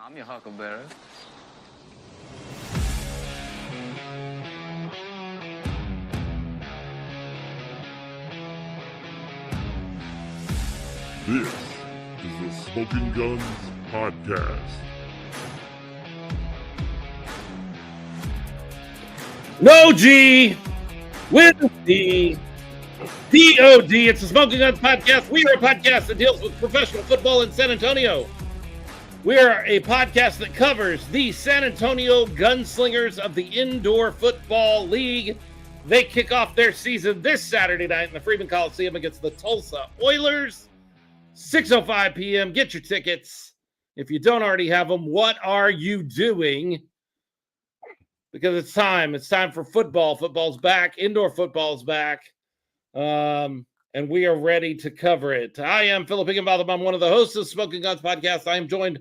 I'm your huckleberry. This is the Smoking Guns Podcast. No G with the DOD. It's the Smoking Guns Podcast. We are a podcast that deals with professional football in San Antonio. We are a podcast that covers the San Antonio Gunslingers of the Indoor Football League. They kick off their season this Saturday night in the Freeman Coliseum against the Tulsa Oilers. 6:05 p.m. Get your tickets. If you don't already have them, what are you doing? Because it's time. It's time for football. Football's back. Indoor football's back. And we are ready to cover it. I am Philip Higginbotham. I'm one of the hosts of Smoking Guns Podcast. I am joined,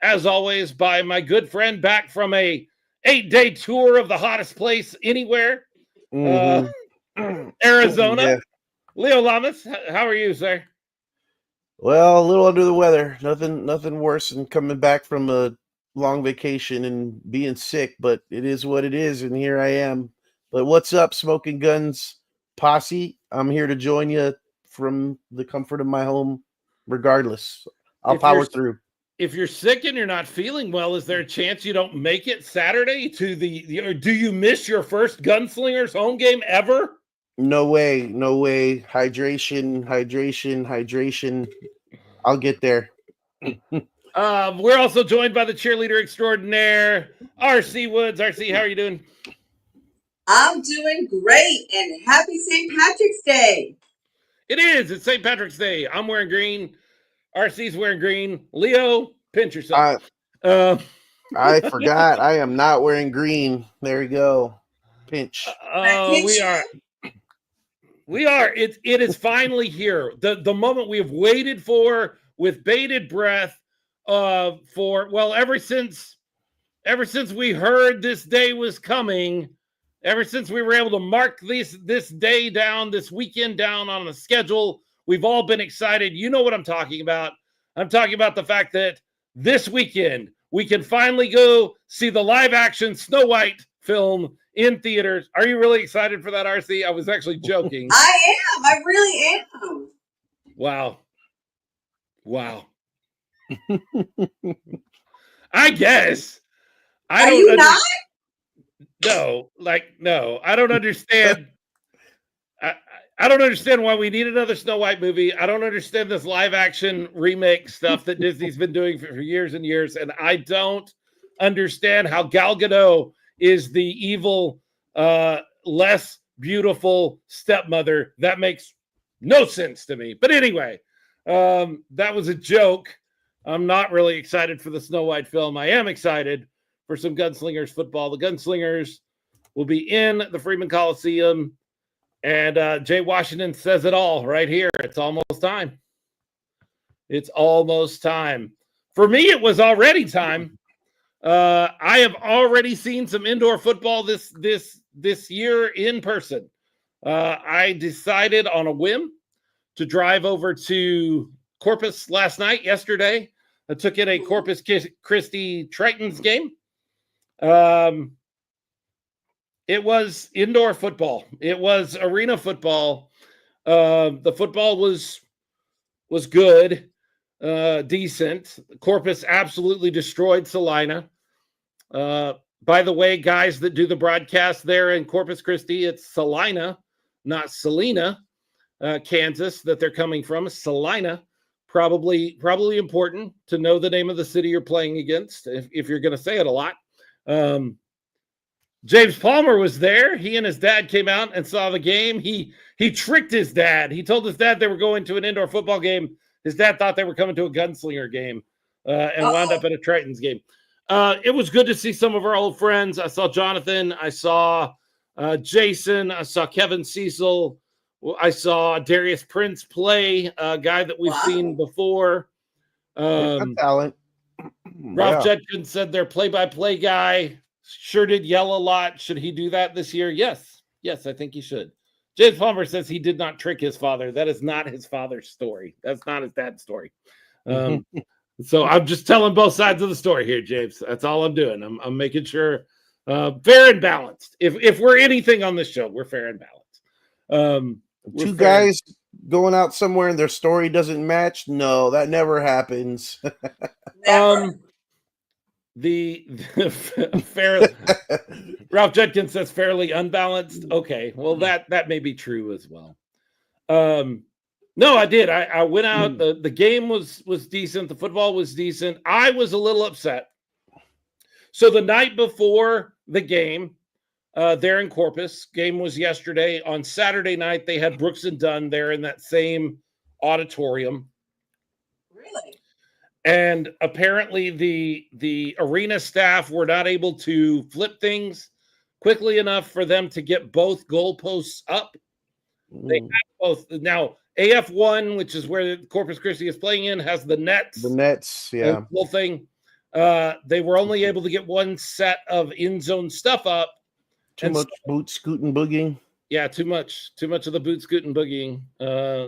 as always, by my good friend back from a 8-day tour of the hottest place anywhere, Arizona. Yeah. Leo Lamas, how are you, sir? Well, a little under the weather. Nothing worse than coming back from a long vacation and being sick, but it is what it is, and here I am. But what's up, Smoking Guns posse? I'm here to join you from the comfort of my home, regardless. I'll power through. If you're sick and you're not feeling well, is there a chance you don't make it Saturday to or do you miss your first Gunslingers home game ever? No way. Hydration. I'll get there. We're also joined by the cheerleader extraordinaire, RC Woods. RC, how are you doing? I'm doing great, and happy St. Patrick's Day. It is. It's St. Patrick's Day. I'm wearing green. RC's wearing green. Leo, pinch yourself. I forgot. I am not wearing green. There you go. Pinch. We are. It is finally here. The moment we have waited for with bated breath. Ever since we heard this day was coming, ever since we were able to mark this day down, this weekend down on the schedule, we've all been excited. You know what I'm talking about. I'm talking about the fact that this weekend we can finally go see the live action Snow White film in theaters. Are you really excited for that, RC? I was actually joking. I am. I really am. Wow. I guess. Are you not? No, I don't understand. I don't understand why we need another Snow White movie. I don't understand this live action remake stuff that Disney's been doing for years and years. And I don't understand how Gal Gadot is the evil, less beautiful stepmother. That makes no sense to me. But anyway, that was a joke. I'm not really excited for the Snow White film. I am excited for some Gunslingers football. The Gunslingers will be in the Freeman Coliseum. And Jay Washington says it all right here. It's almost time. It's almost time. For me, it was already time. I have already seen some indoor football this year in person. I decided on a whim to drive over to Corpus yesterday. I took in a Corpus Christi Tritons game. It was indoor football. It was arena football. The football was good, decent. Corpus absolutely destroyed Salina. By the way, guys that do the broadcast there in Corpus Christi, it's Salina, not Salina, Kansas, that they're coming from. Salina. Probably important to know the name of the city you're playing against if you're going to say it a lot. James Palmer was there. He and his dad came out and saw the game. He tricked his dad. He told his dad they were going to an indoor football game. His dad thought they were coming to a Gunslinger game and wound up at a Tritons game. It was good to see some of our old friends. I saw Jonathan. I saw Jason. I saw Kevin Cecil. I saw Darius Prince play, a guy that we've seen before. Talent. Ralph Judkins said their play-by-play guy sure did yell a lot. Should he do that this year? Yes, I think he should. James Palmer says he did not trick his father. That is not his father's story. That's not his dad's story. So I'm just telling both sides of the story here, James. That's all I'm doing. I'm making sure fair and balanced. If we're anything on this show, we're fair and balanced. Two guys going out somewhere and their story doesn't match. No, that never happens. Never. The fair Ralph Judkins says fairly unbalanced. Okay, well that may be true as well. No, I did. I went out. The game was decent. The football was decent. I was a little upset. So the night before the game, there in Corpus, game was yesterday. On Saturday night, they had Brooks and Dunn there in that same auditorium. Really? And apparently the arena staff were not able to flip things quickly enough for them to get both goalposts up. They have both. Now, AF1, which is where Corpus Christi is playing in, has the nets. The nets, yeah. The whole thing. They were only able to get one set of in-zone stuff up. Too much boot scooting boogieing. Yeah, too much of the boot scooting boogieing.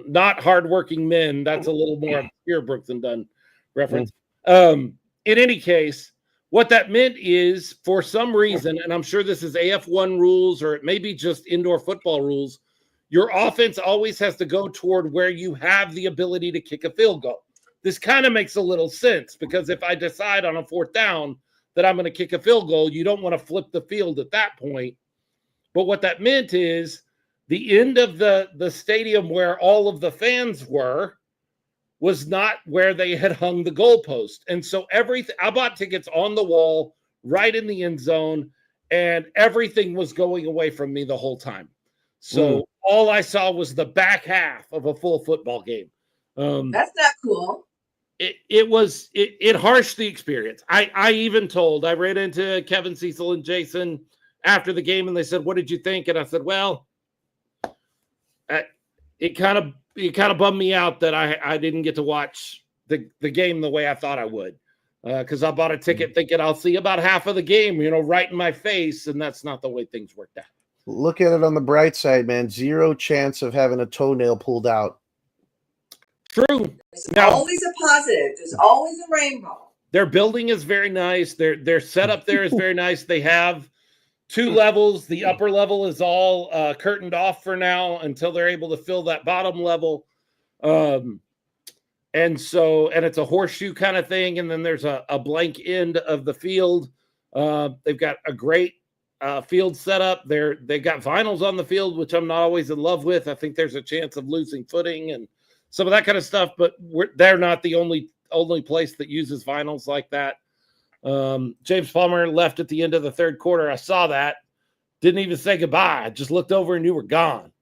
Not hardworking men. That's a little more obscure Brooks and Dunn reference. In any case, what that meant is, for some reason, and I'm sure this is AF1 rules, or it may be just indoor football rules, your offense always has to go toward where you have the ability to kick a field goal. This kind of makes a little sense, because if I decide on a 4th down that I'm going to kick a field goal, you don't want to flip the field at that point. But what that meant is the end of the stadium where all of the fans were was not where they had hung the goalpost. And so I bought tickets on the wall right in the end zone, and everything was going away from me the whole time. So all I saw was the back half of a full football game. That's not cool. It harshed the experience. I ran into Kevin, Cecil, and Jason after the game, and they said, "What did you think?" And I said, "Well, it kind of bummed me out that I didn't get to watch the game the way I thought I would, because I bought a ticket thinking I'll see about half of the game, right in my face, and that's not the way things worked out." Look at it on the bright side, man. 0 chance of having a toenail pulled out. True. There's always a positive. There's always a rainbow. Their building is very nice. Their setup there is very nice. They have 2 levels. The upper level is all curtained off for now until they're able to fill that bottom level. And it's a horseshoe kind of thing. And then there's a blank end of the field. They've got a great field setup. They've got vinyls on the field, which I'm not always in love with. I think there's a chance of losing footing and some of that kind of stuff, but they're not the only place that uses vinyls like that. James Palmer left at the end of the 3rd quarter. I saw that. Didn't even say goodbye. I just looked over and you were gone.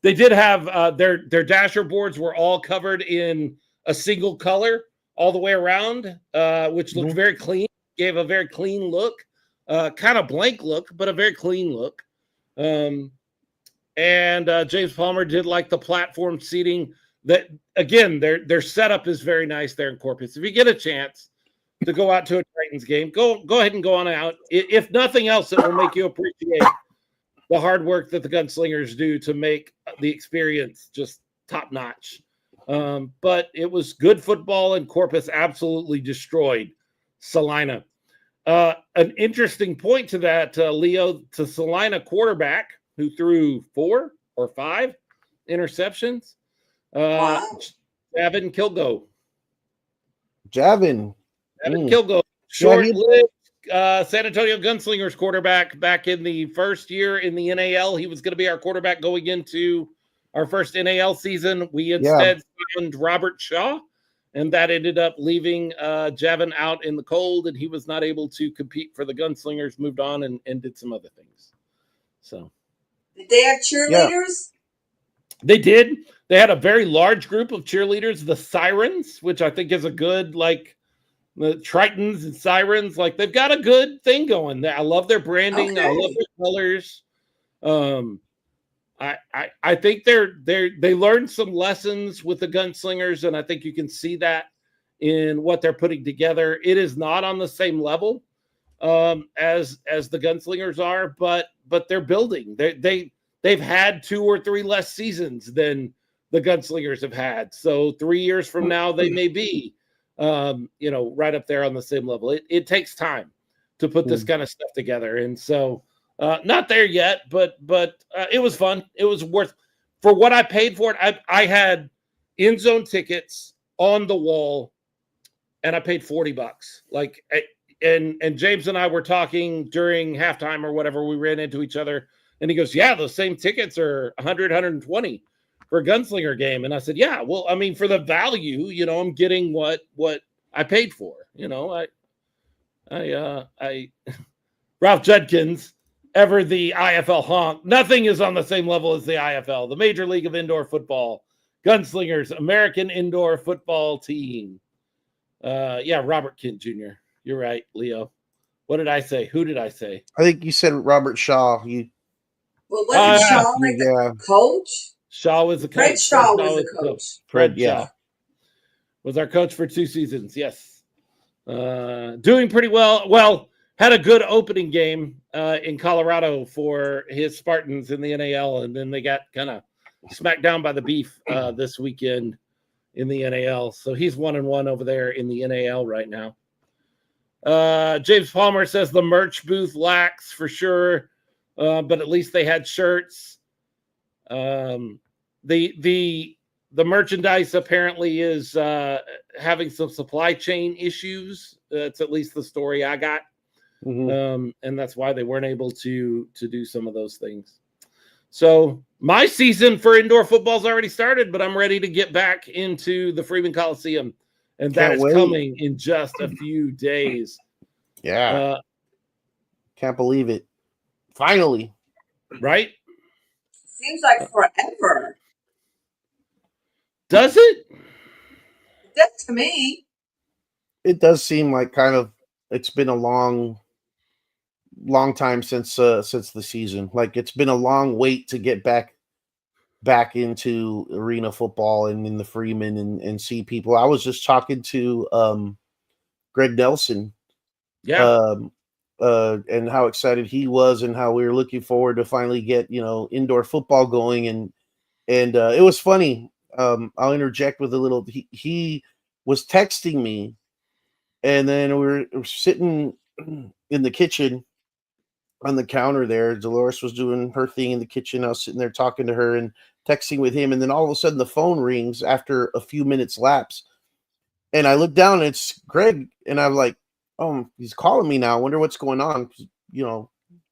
They did have their dasher boards were all covered in a single color all the way around, which looked very clean. Gave a very clean look, kind of blank look, but a very clean look. And James Palmer did like the platform seating. That, again, their setup is very nice there in Corpus. If you get a chance to go out to a Titans game, go ahead and go on out. If nothing else, it will make you appreciate the hard work that the Gunslingers do to make the experience just top notch. But it was good football, and Corpus absolutely destroyed Salina. An interesting point to that, Leo, to Salina quarterback who threw 4 or 5 interceptions. Javin Kilgo. Javin Kilgo, short-lived San Antonio Gunslingers quarterback back in the first year in the NAL. He was going to be our quarterback going into our first NAL season. We instead signed Robert Shaw, and that ended up leaving Javin out in the cold, and he was not able to compete for the Gunslingers, moved on and did some other things. So, did they have cheerleaders? They did. They had a very large group of cheerleaders, the Sirens, which I think is a good, like, the Tritons and Sirens. Like, they've got a good thing going there. I love their branding. Okay. I love their colors. I think they learned some lessons with the Gunslingers, and I think you can see that in what they're putting together. It is not on the same level as the Gunslingers are, but they're building. They've had 2 or 3 less seasons than the Gunslingers have had. So 3 years from now, they may be, right up there on the same level. It takes time to put this kind of stuff together. And so not there yet, but it was fun. It was worth, for what I paid for it. I had end zone tickets on the wall, and I paid $40. Like, and James and I were talking during halftime or whatever. We ran into each other, and he goes, "Yeah, those same tickets are 100, 120 for a Gunslinger game." And I said, "Yeah, well, I mean, for the value, I'm getting what I paid for. I Ralph Judkins, ever the IFL honk. Nothing is on the same level as the IFL, the Major League of Indoor Football. Gunslingers, American Indoor Football Team." Robert Kent Jr. You're right, Leo. What did I say? Who did I say? I think you said Robert Shaw. Well, wasn't Shaw like yeah. the coach? Shaw was the coach. Fred Shaw was the coach. Fred Shaw was our coach for 2 seasons. Yes. Doing pretty well. Well, had a good opening game in Colorado for his Spartans in the NAL, and then they got kind of smacked down by the Beef this weekend in the NAL. So he's 1-1 over there in the NAL right now. James Palmer says the merch booth lacks for sure, but at least they had shirts. The merchandise apparently is having some supply chain issues. That's at least the story I got. And that's why they weren't able to do some of those things. So my season for indoor football's already started, but I'm ready to get back into the Freeman Coliseum, and that is coming in just a few days. Yeah. Can't believe it. Finally. Right? Seems like forever. Does it? That to me. It does seem like it's been a long time since the season. Like, it's been a long wait to get back into arena football and in the Freeman and see people. I was just talking to Greg Nelson, and how excited he was, and how we were looking forward to finally get indoor football going, and it was funny. I'll interject with a little. He was texting me, and then we were sitting in the kitchen on the counter there. Dolores was doing her thing in the kitchen. I was sitting there talking to her and texting with him, and then all of a sudden the phone rings after a few minutes lapse, and I look down and it's Greg, and I'm like, "Oh, he's calling me now. I wonder what's going on."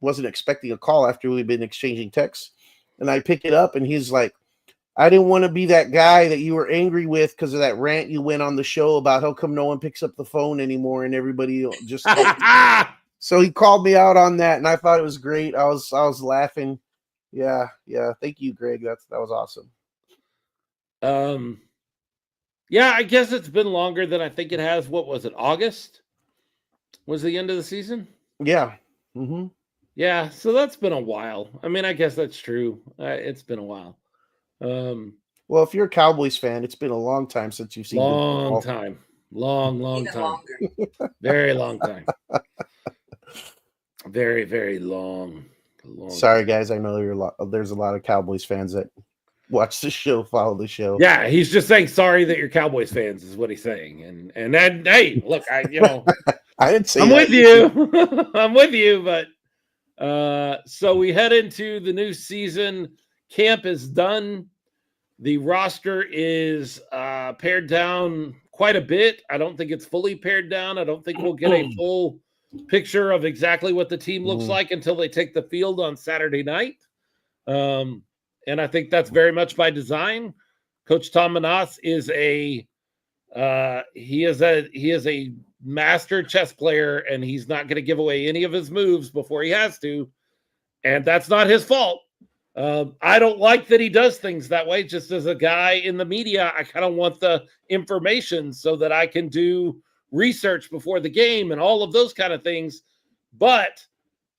Wasn't expecting a call after we've been exchanging texts, and I pick it up, and he's like, "I didn't want to be that guy that you were angry with because of that rant you went on the show about how come no one picks up the phone anymore and everybody just." So he called me out on that, and I thought it was great. I was laughing. Yeah. Thank you, Greg. That was awesome. Yeah, I guess it's been longer than I think it has. What was it? August was the end of the season. Yeah. Yeah. So that's been a while. I mean, I guess that's true. It's been a while. Well, if you're a Cowboys fan, it's been a long time since you've seen long time. Long time. Longer. Very long time. Very, very long. Sorry, guys. I know there's a lot of Cowboys fans that watch the show, follow the show. Yeah, he's just saying sorry that you're Cowboys fans is what he's saying. And then, hey, look, I didn't say I'm that. with you. I'm with you, but so we head into the new season. Camp is done. The roster is pared down quite a bit. I don't think it's fully pared down. I don't think we'll get a full picture of exactly what the team looks like until they take the field on Saturday night. And I think that's very much by design. Coach Tom Menas is a master chess player, and he's not going to give away any of his moves before he has to. And that's not his fault. I don't like that he does things that way. Just as a guy in the media, I kind of want the information so that I can do research before the game and all of those kind of things. But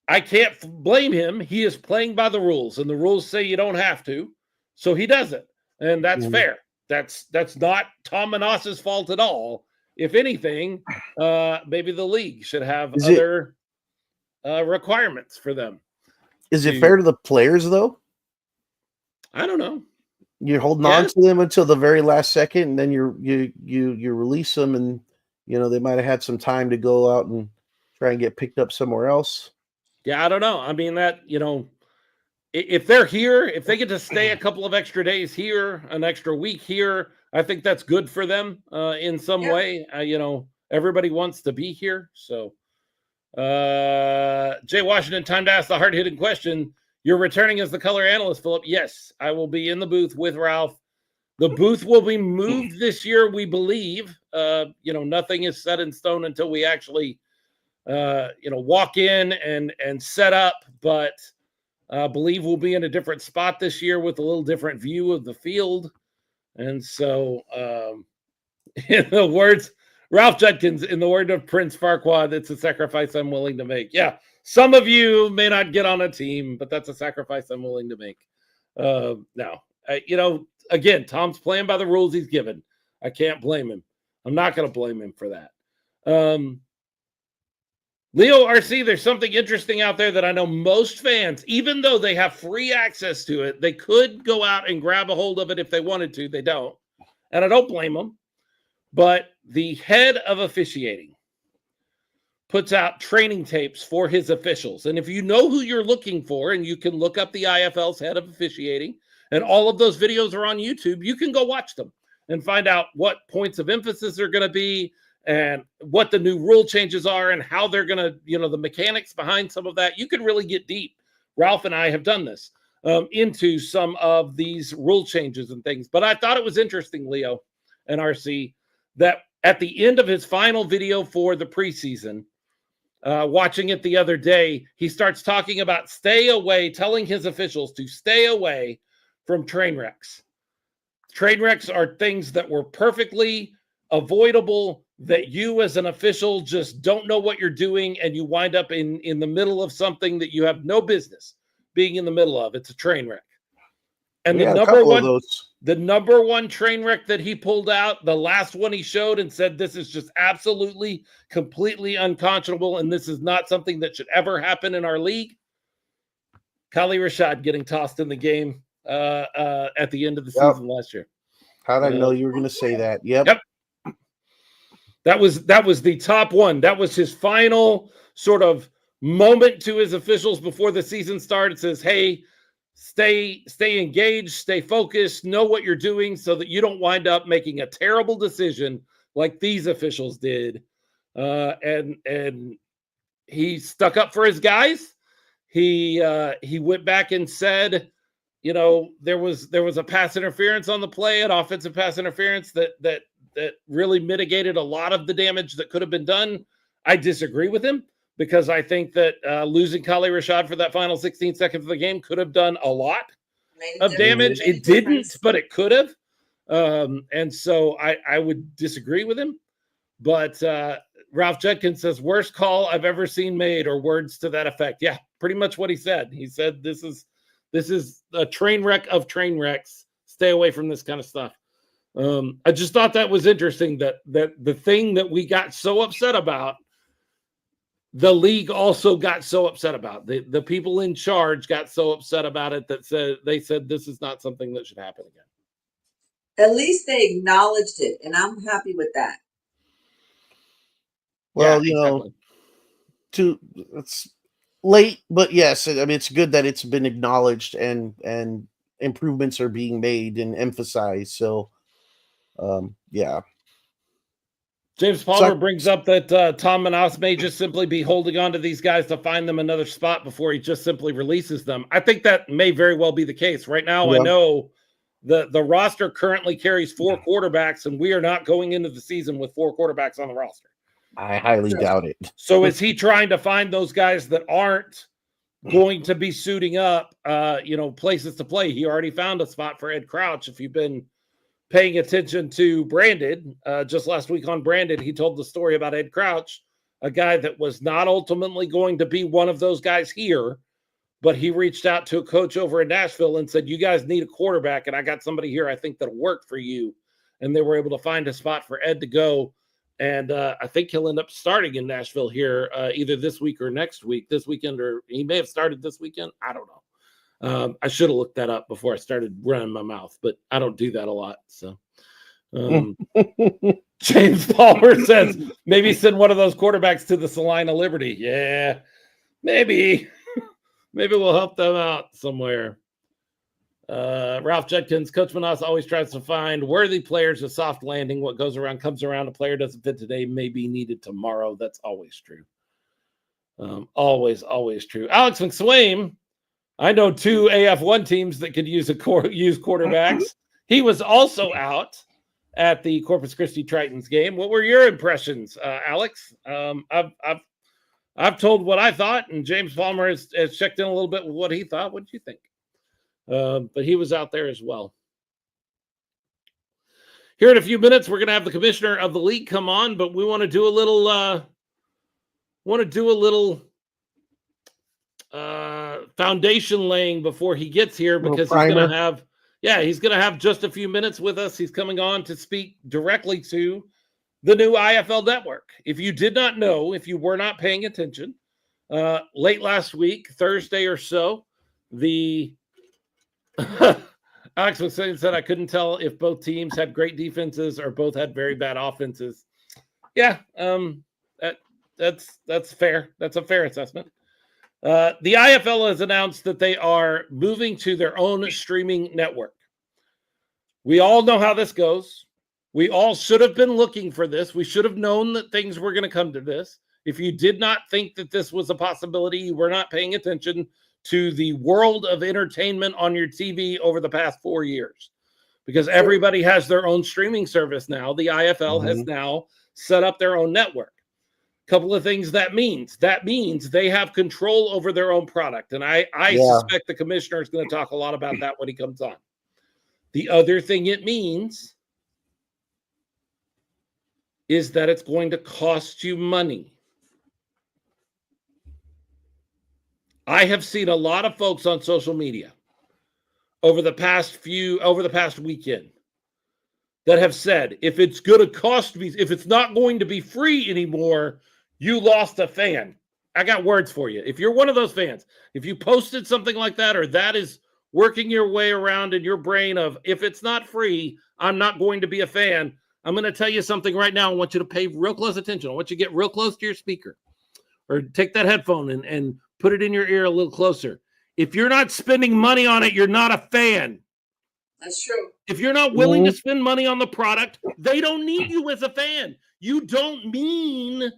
I can't blame him. He is playing by the rules, and the rules say you don't have to. So he doesn't. And that's fair. That's not Tom Menas's fault at all. If anything, maybe the league should have other requirements for them. Is it fair to the players, though? I don't know. You're holding Yeah. on to them until the very last second, and then you release them, and they might have had some time to go out and try and get picked up somewhere else. Yeah, I don't know. I mean, that, if they're here, if they get to stay a couple of extra days here, an extra week here, I think that's good for them in some Yeah. way. Everybody wants to be here. So, Jay Washington, time to ask the hard-hitting question. You're returning as the color analyst, Philip. Yes, I will be in the booth with Ralph. The booth will be moved this year, we believe. Nothing is set in stone until we actually, walk in and set up. But I believe we'll be in a different spot this year with a little different view of the field. And so, in the words, Ralph Judkins, in the word of Prince Farquaad, it's a sacrifice I'm willing to make. Yeah, some of you may not get on a team, but that's a sacrifice I'm willing to make. Again, Tom's playing by the rules he's given. I can't blame him. I'm not going to blame him for that. Leo RC, there's something interesting out there that I know most fans, even though they have free access to it, they could go out and grab a hold of it if they wanted to. They don't. And I don't blame them. But the head of officiating puts out training tapes for his officials. And if you know who you're looking for, and you can look up the IFL's head of officiating, and all of those videos are on YouTube, you can go watch them and find out what points of emphasis are going to be and what the new rule changes are and how they're going to, the mechanics behind some of that. You can really get deep. Ralph and I have done this into some of these rule changes and things. But I thought it was interesting, Leo and RC, that at the end of his final video for the preseason, watching it the other day, he starts talking about telling his officials to stay away from train wrecks. Train wrecks are things that were perfectly avoidable, that you as an official just don't know what you're doing, and you wind up in the middle of something that you have no business being in the middle of. It's a train wreck. And the number one train wreck that he pulled out, the last one he showed and said, this is just absolutely, completely unconscionable, and this is not something that should ever happen in our league. Kali Rashad getting tossed in the game at the end of the season last year. How did I know you were going to say that? Yep. That was the top one. That was his final sort of moment to his officials before the season started. It says, hey, stay engaged, stay focused, know what you're doing so that you don't wind up making a terrible decision like these officials did. And he stuck up for his guys. He went back and said, there was a pass interference on the play, an offensive pass interference that really mitigated a lot of the damage that could have been done. I disagree with him because I think that losing Kali Rashad for that final 16 seconds of the game could have done a lot of damage. It didn't, but it could have. And so I would disagree with him. But Ralph Judkins says, worst call I've ever seen made, or words to that effect. Yeah, pretty much what he said. He said, this is a train wreck of train wrecks. Stay away from this kind of stuff. I just thought that was interesting that the thing that we got so upset about, the league also got so upset about. The people in charge got so upset about it that they said this is not something that should happen again. At least they acknowledged it, and I'm happy with that. Well, it's late, but yes, I mean, it's good that it's been acknowledged and improvements are being made and emphasized. So, yeah. James Palmer brings up that Tom Menas may just simply be holding on to these guys to find them another spot before he just simply releases them. I think that may very well be the case. Right now, I know the roster currently carries 4 quarterbacks, and we are not going into the season with 4 quarterbacks on the roster. I highly doubt it. So is he trying to find those guys that aren't going to be suiting up, places to play? He already found a spot for Ed Crouch. If you've been paying attention to Branded, just last week on Branded, he told the story about Ed Crouch, a guy that was not ultimately going to be one of those guys here, but he reached out to a coach over in Nashville and said, you guys need a quarterback, and I got somebody here I think that'll work for you. And they were able to find a spot for Ed to go. And I think he'll end up starting in Nashville here either this week or next week, this weekend, or he may have started this weekend. I don't know. I should have looked that up before I started running my mouth, but I don't do that a lot. So James Palmer says maybe send one of those quarterbacks to the Salina Liberty. Yeah, maybe. Maybe we'll help them out somewhere. Ralph Judkins, Coach Manas always tries to find worthy players, a soft landing. What goes around comes around. A player doesn't fit today, may be needed tomorrow. That's always true. Always true. Alex McSwain, I know 2 AF1 teams that could use use quarterbacks. He was also out at the Corpus Christi Tritons game. What were your impressions, Alex? I've told what I thought, and James Palmer has checked in a little bit with what he thought. What did you think? But he was out there as well. Here in a few minutes, we're going to have the commissioner of the league come on, but we want to do a little foundation laying before he gets here, because he's going to have just a few minutes with us. He's coming on to speak directly to the new IFL network. If you did not know, if you were not paying attention, late last week, Thursday or so, the Alex McSwain said I couldn't tell if both teams had great defenses or both had very bad offenses. Yeah, that's fair. That's a fair assessment. The IFL has announced that they are moving to their own streaming network. We all know how this goes. We all should have been looking for this. We should have known that things were going to come to this. If you did not think that this was a possibility, you were not paying attention to the world of entertainment on your TV over the past 4 years, because everybody has their own streaming service now. The IFL has now set up their own network. Couple of things that means. That means they have control over their own product. And I suspect the commissioner is going to talk a lot about that when he comes on. The other thing it means is that it's going to cost you money. I have seen a lot of folks on social media over the past weekend that have said, if it's going to cost me, if it's not going to be free anymore, you lost a fan. I got words for you. If you're one of those fans, if you posted something like that, or that is working your way around in your brain of, if it's not free, I'm not going to be a fan, I'm going to tell you something right now. I want you to pay real close attention. I want you to get real close to your speaker, or take that headphone and put it in your ear a little closer. If you're not spending money on it, you're not a fan. That's true. If you're not willing to spend money on the product, they don't need you as a fan. You don't mean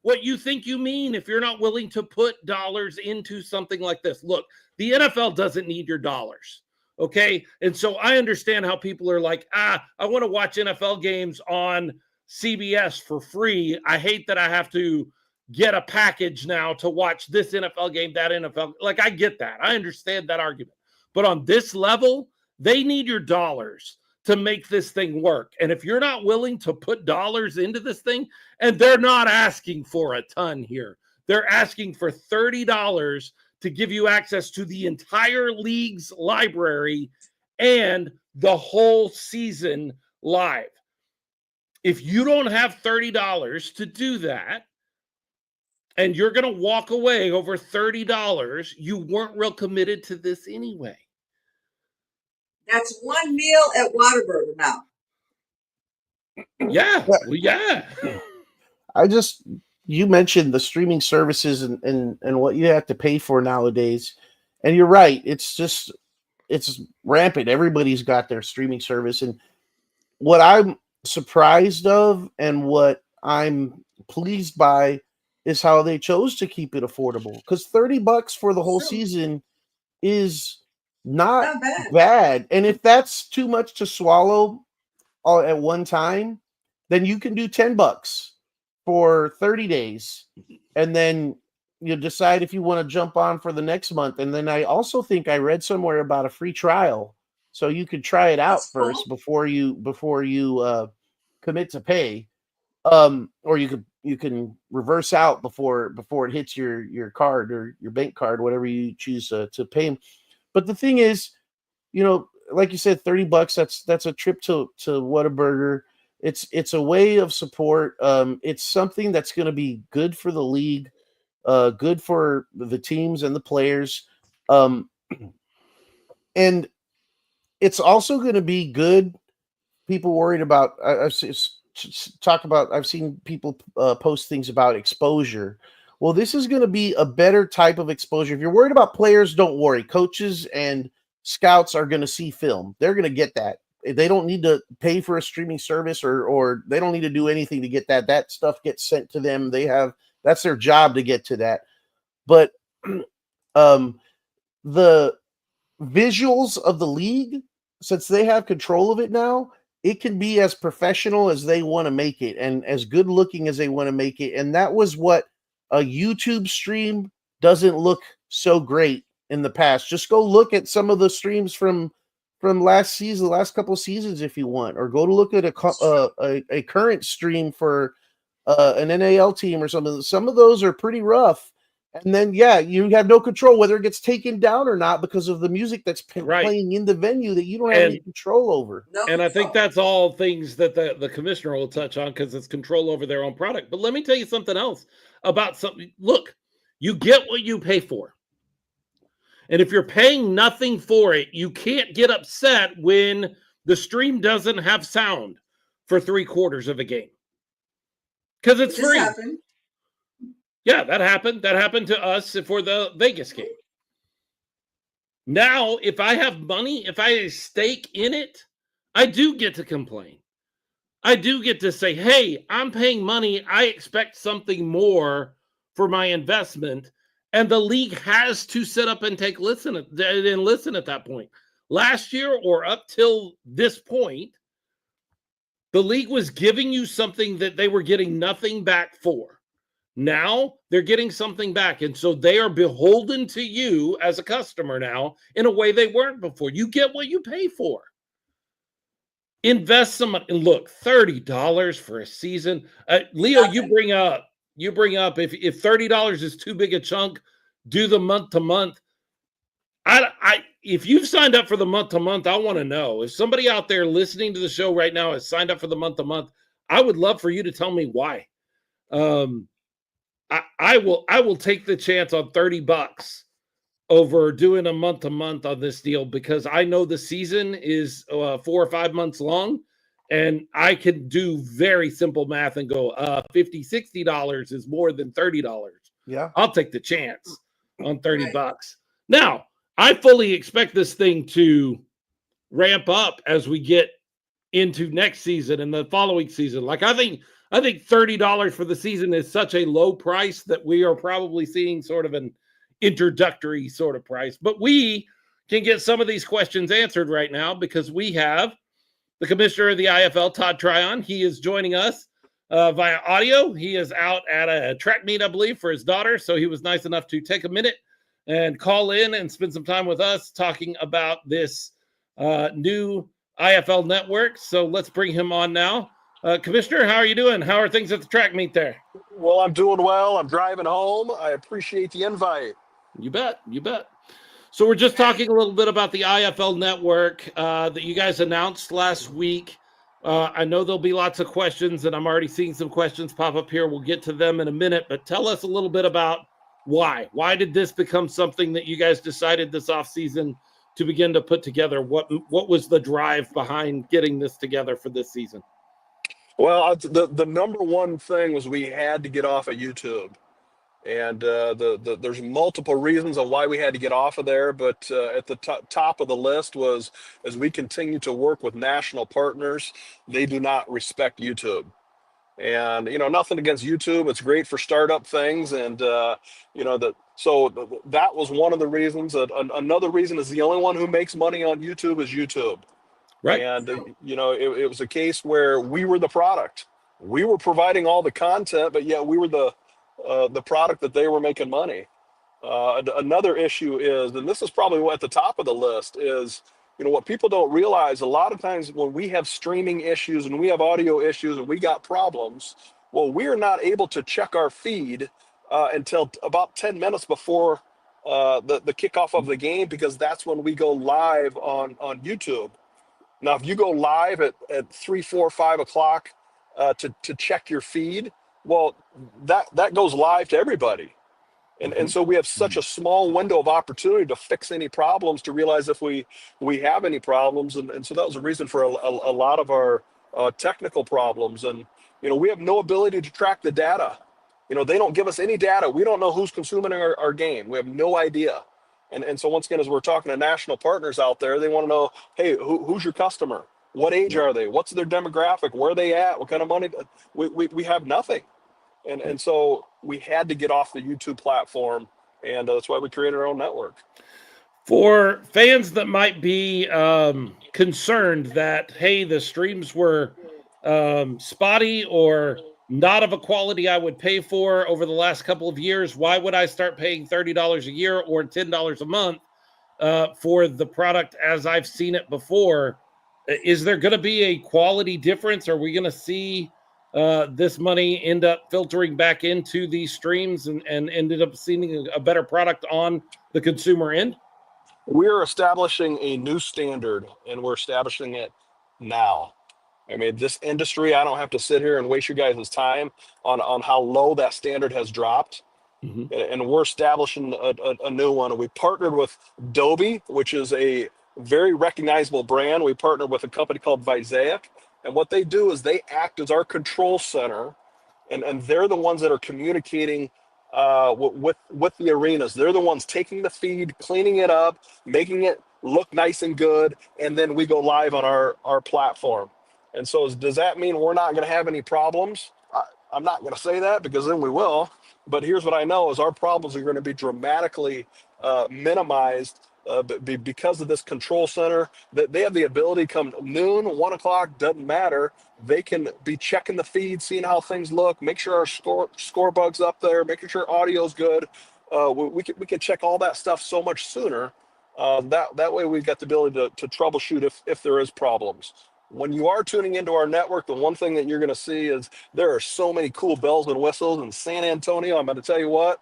what you think you mean if you're not willing to put dollars into something like this. Look, the NFL doesn't need your dollars, okay? And so I understand how people are like, I want to watch NFL games on CBS for free. I hate that I have to get a package now to watch this NFL game, that NFL. Like, I get that. I understand that argument. But on this level, they need your dollars to make this thing work. And if you're not willing to put dollars into this thing, and they're not asking for a ton here, they're asking for $30 to give you access to the entire league's library and the whole season live. If you don't have $30 to do that, and you're going to walk away over $30, you weren't real committed to this anyway. That's one meal at Whataburger now. Yeah. Well, yeah. You mentioned the streaming services and what you have to pay for nowadays. And you're right. It's rampant. Everybody's got their streaming service. And what I'm surprised of and what I'm pleased by is how they chose to keep it affordable. Because $30 for the whole season is not bad. And if that's too much to swallow all at one time, then you can do $10 for 30 days. And then you decide if you want to jump on for the next month. And then I also think I read somewhere about a free trial. So you could try it out first before you commit to pay. Or you can reverse out before it hits your card or your bank card, whatever you choose to pay. But the thing is, like you said, $30, that's a trip to Whataburger. It's a way of support. It's something that's going to be good for the league, good for the teams and the players. And it's also going to be good. People worried about, I've seen people post things about exposure. Well, this is going to be a better type of exposure. If you're worried about players, don't worry. Coaches and scouts are going to see film. They're going to get that. They don't need to pay for a streaming service or they don't need to do anything to get that. That stuff gets sent to them. That's their job to get to that. But the visuals of the league, since they have control of it now, it can be as professional as they want to make it and as good looking as they want to make it. And that was what a YouTube stream doesn't look so great in the past. Just go look at some of the streams from last season, the last couple of seasons, if you want, or go to look at a current stream for an NAL team or something. Some of those are pretty rough. And then, you have no control whether it gets taken down or not because of the music that's playing in the venue that you don't have any control over. And I think that's all things that the commissioner will touch on because it's control over their own product. But let me tell you something else about something. Look, you get what you pay for. And if you're paying nothing for it, you can't get upset when the stream doesn't have sound for 3/4 of a game. Because it's free. Happened. Yeah, that happened. That happened to us for the Vegas game. Now, if I have money, if I have a stake in it, I do get to complain. I do get to say, hey, I'm paying money. I expect something more for my investment. And the league has to sit up and listen at that point. Last year or up till this point, the league was giving you something that they were getting nothing back for. Now they're getting something back. And so they are beholden to you as a customer now in a way they weren't before. You get what you pay for. Invest some money. Look, $30 for a season. Leo, you bring up if $30 is too big a chunk, do the month to month. If you've signed up for the month to month, I want to know. If somebody out there listening to the show right now has signed up for the month to month, I would love for you to tell me why. I will take the chance on $30 over doing a month to month on this deal because I know the season is 4 or 5 months long, and I can do very simple math and go $50, $60 is more than $30. Yeah, I'll take the chance on $30. Now, I fully expect this thing to ramp up as we get into next season and the following season. Like I think $30 for the season is such a low price that we are probably seeing sort of an introductory sort of price. But we can get some of these questions answered right now because we have the commissioner of the IFL, Todd Tryon. He is joining us via audio. He is out at a track meet, I believe, for his daughter. So he was nice enough to take a minute and call in and spend some time with us talking about this new IFL network. So let's bring him on now. Commissioner, how are you doing? How are things at the track meet there? Well, I'm doing well. I'm driving home. I appreciate the invite. You bet. So we're just talking a little bit about the IFL network that you guys announced last week. I know there'll be lots of questions, and I'm already seeing some questions pop up here. We'll get to them in a minute, but tell us a little bit about why. Why did this become something that you guys decided this offseason to begin to put together? What was the drive behind getting this together for this season? Well, the number one thing was we had to get off of YouTube. And there's multiple reasons on why we had to get off of there, but at the top of the list was as we continue to work with national partners, they do not respect YouTube. And nothing against YouTube; it's great for startup things, and that was one of the reasons. Another reason is the only one who makes money on YouTube is YouTube. Right. And it was a case where we were the product, we were providing all the content, but yet we were the product that they were making money. Another issue is, and this is probably at the top of the list, is what people don't realize. A lot of times when we have streaming issues and we have audio issues and we got problems, well, we are not able to check our feed until about 10 minutes before the kickoff of the game, because that's when we go live on YouTube. Now, if you go live at 3, 4, 5 o'clock to check your feed, well, that goes live to everybody. And so we have such a small window of opportunity to fix any problems, to realize if we have any problems. And so that was a reason for a lot of our technical problems. And, we have no ability to track the data. They don't give us any data. We don't know who's consuming our game. We have no idea. And so once again, as we're talking to national partners out there, they want to know, hey, who's your customer? What age are they? What's their demographic? Where are they at? What kind of money? We have nothing. And so we had to get off the YouTube platform, and that's why we created our own network. For fans that might be concerned that, hey, the streams were spotty or not of a quality I would pay for over the last couple of years, why would I start paying $30 a year or $10 a month for the product as I've seen it before? Is there going to be a quality difference? Are we going to see this money end up filtering back into these streams and ended up seeing a better product on the consumer end? We're establishing a new standard, and we're establishing it now. I mean, this industry, I don't have to sit here and waste your guys' time on how low that standard has dropped. Mm-hmm. And we're establishing a new one. We partnered with Dobie, which is a very recognizable brand. We partnered with a company called Visaic. And what they do is they act as our control center, and they're the ones that are communicating with the arenas. They're the ones taking the feed, cleaning it up, making it look nice and good, and then we go live on our platform. And so does that mean we're not going to have any problems? I'm not going to say that, because then we will. But here's what I know is our problems are going to be dramatically minimized because of this control center. That they have the ability, come noon, 1 o'clock, doesn't matter. They can be checking the feed, seeing how things look, make sure our score bug's up there, making sure audio's good. We can check all that stuff so much sooner. That way we've got the ability to troubleshoot if there is problems. When you are tuning into our network, the one thing that you're going to see is there are so many cool bells and whistles in San Antonio. I'm going to tell you what,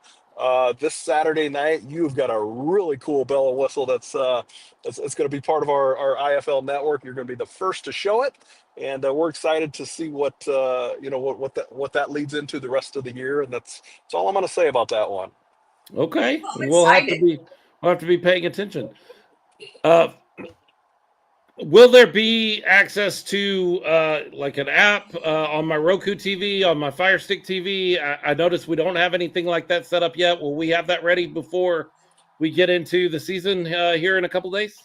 this Saturday night, you've got a really cool bell and whistle that's going to be part of our IFL network. You're going to be the first to show it, and we're excited to see what that leads into the rest of the year. And that's all I'm going to say about that one. Okay, I'm we'll have to be paying attention. Will there be access to like an app on my Roku TV, on my Fire Stick TV? I noticed we don't have anything like that set up yet. Will we have that ready before we get into the season here in a couple days?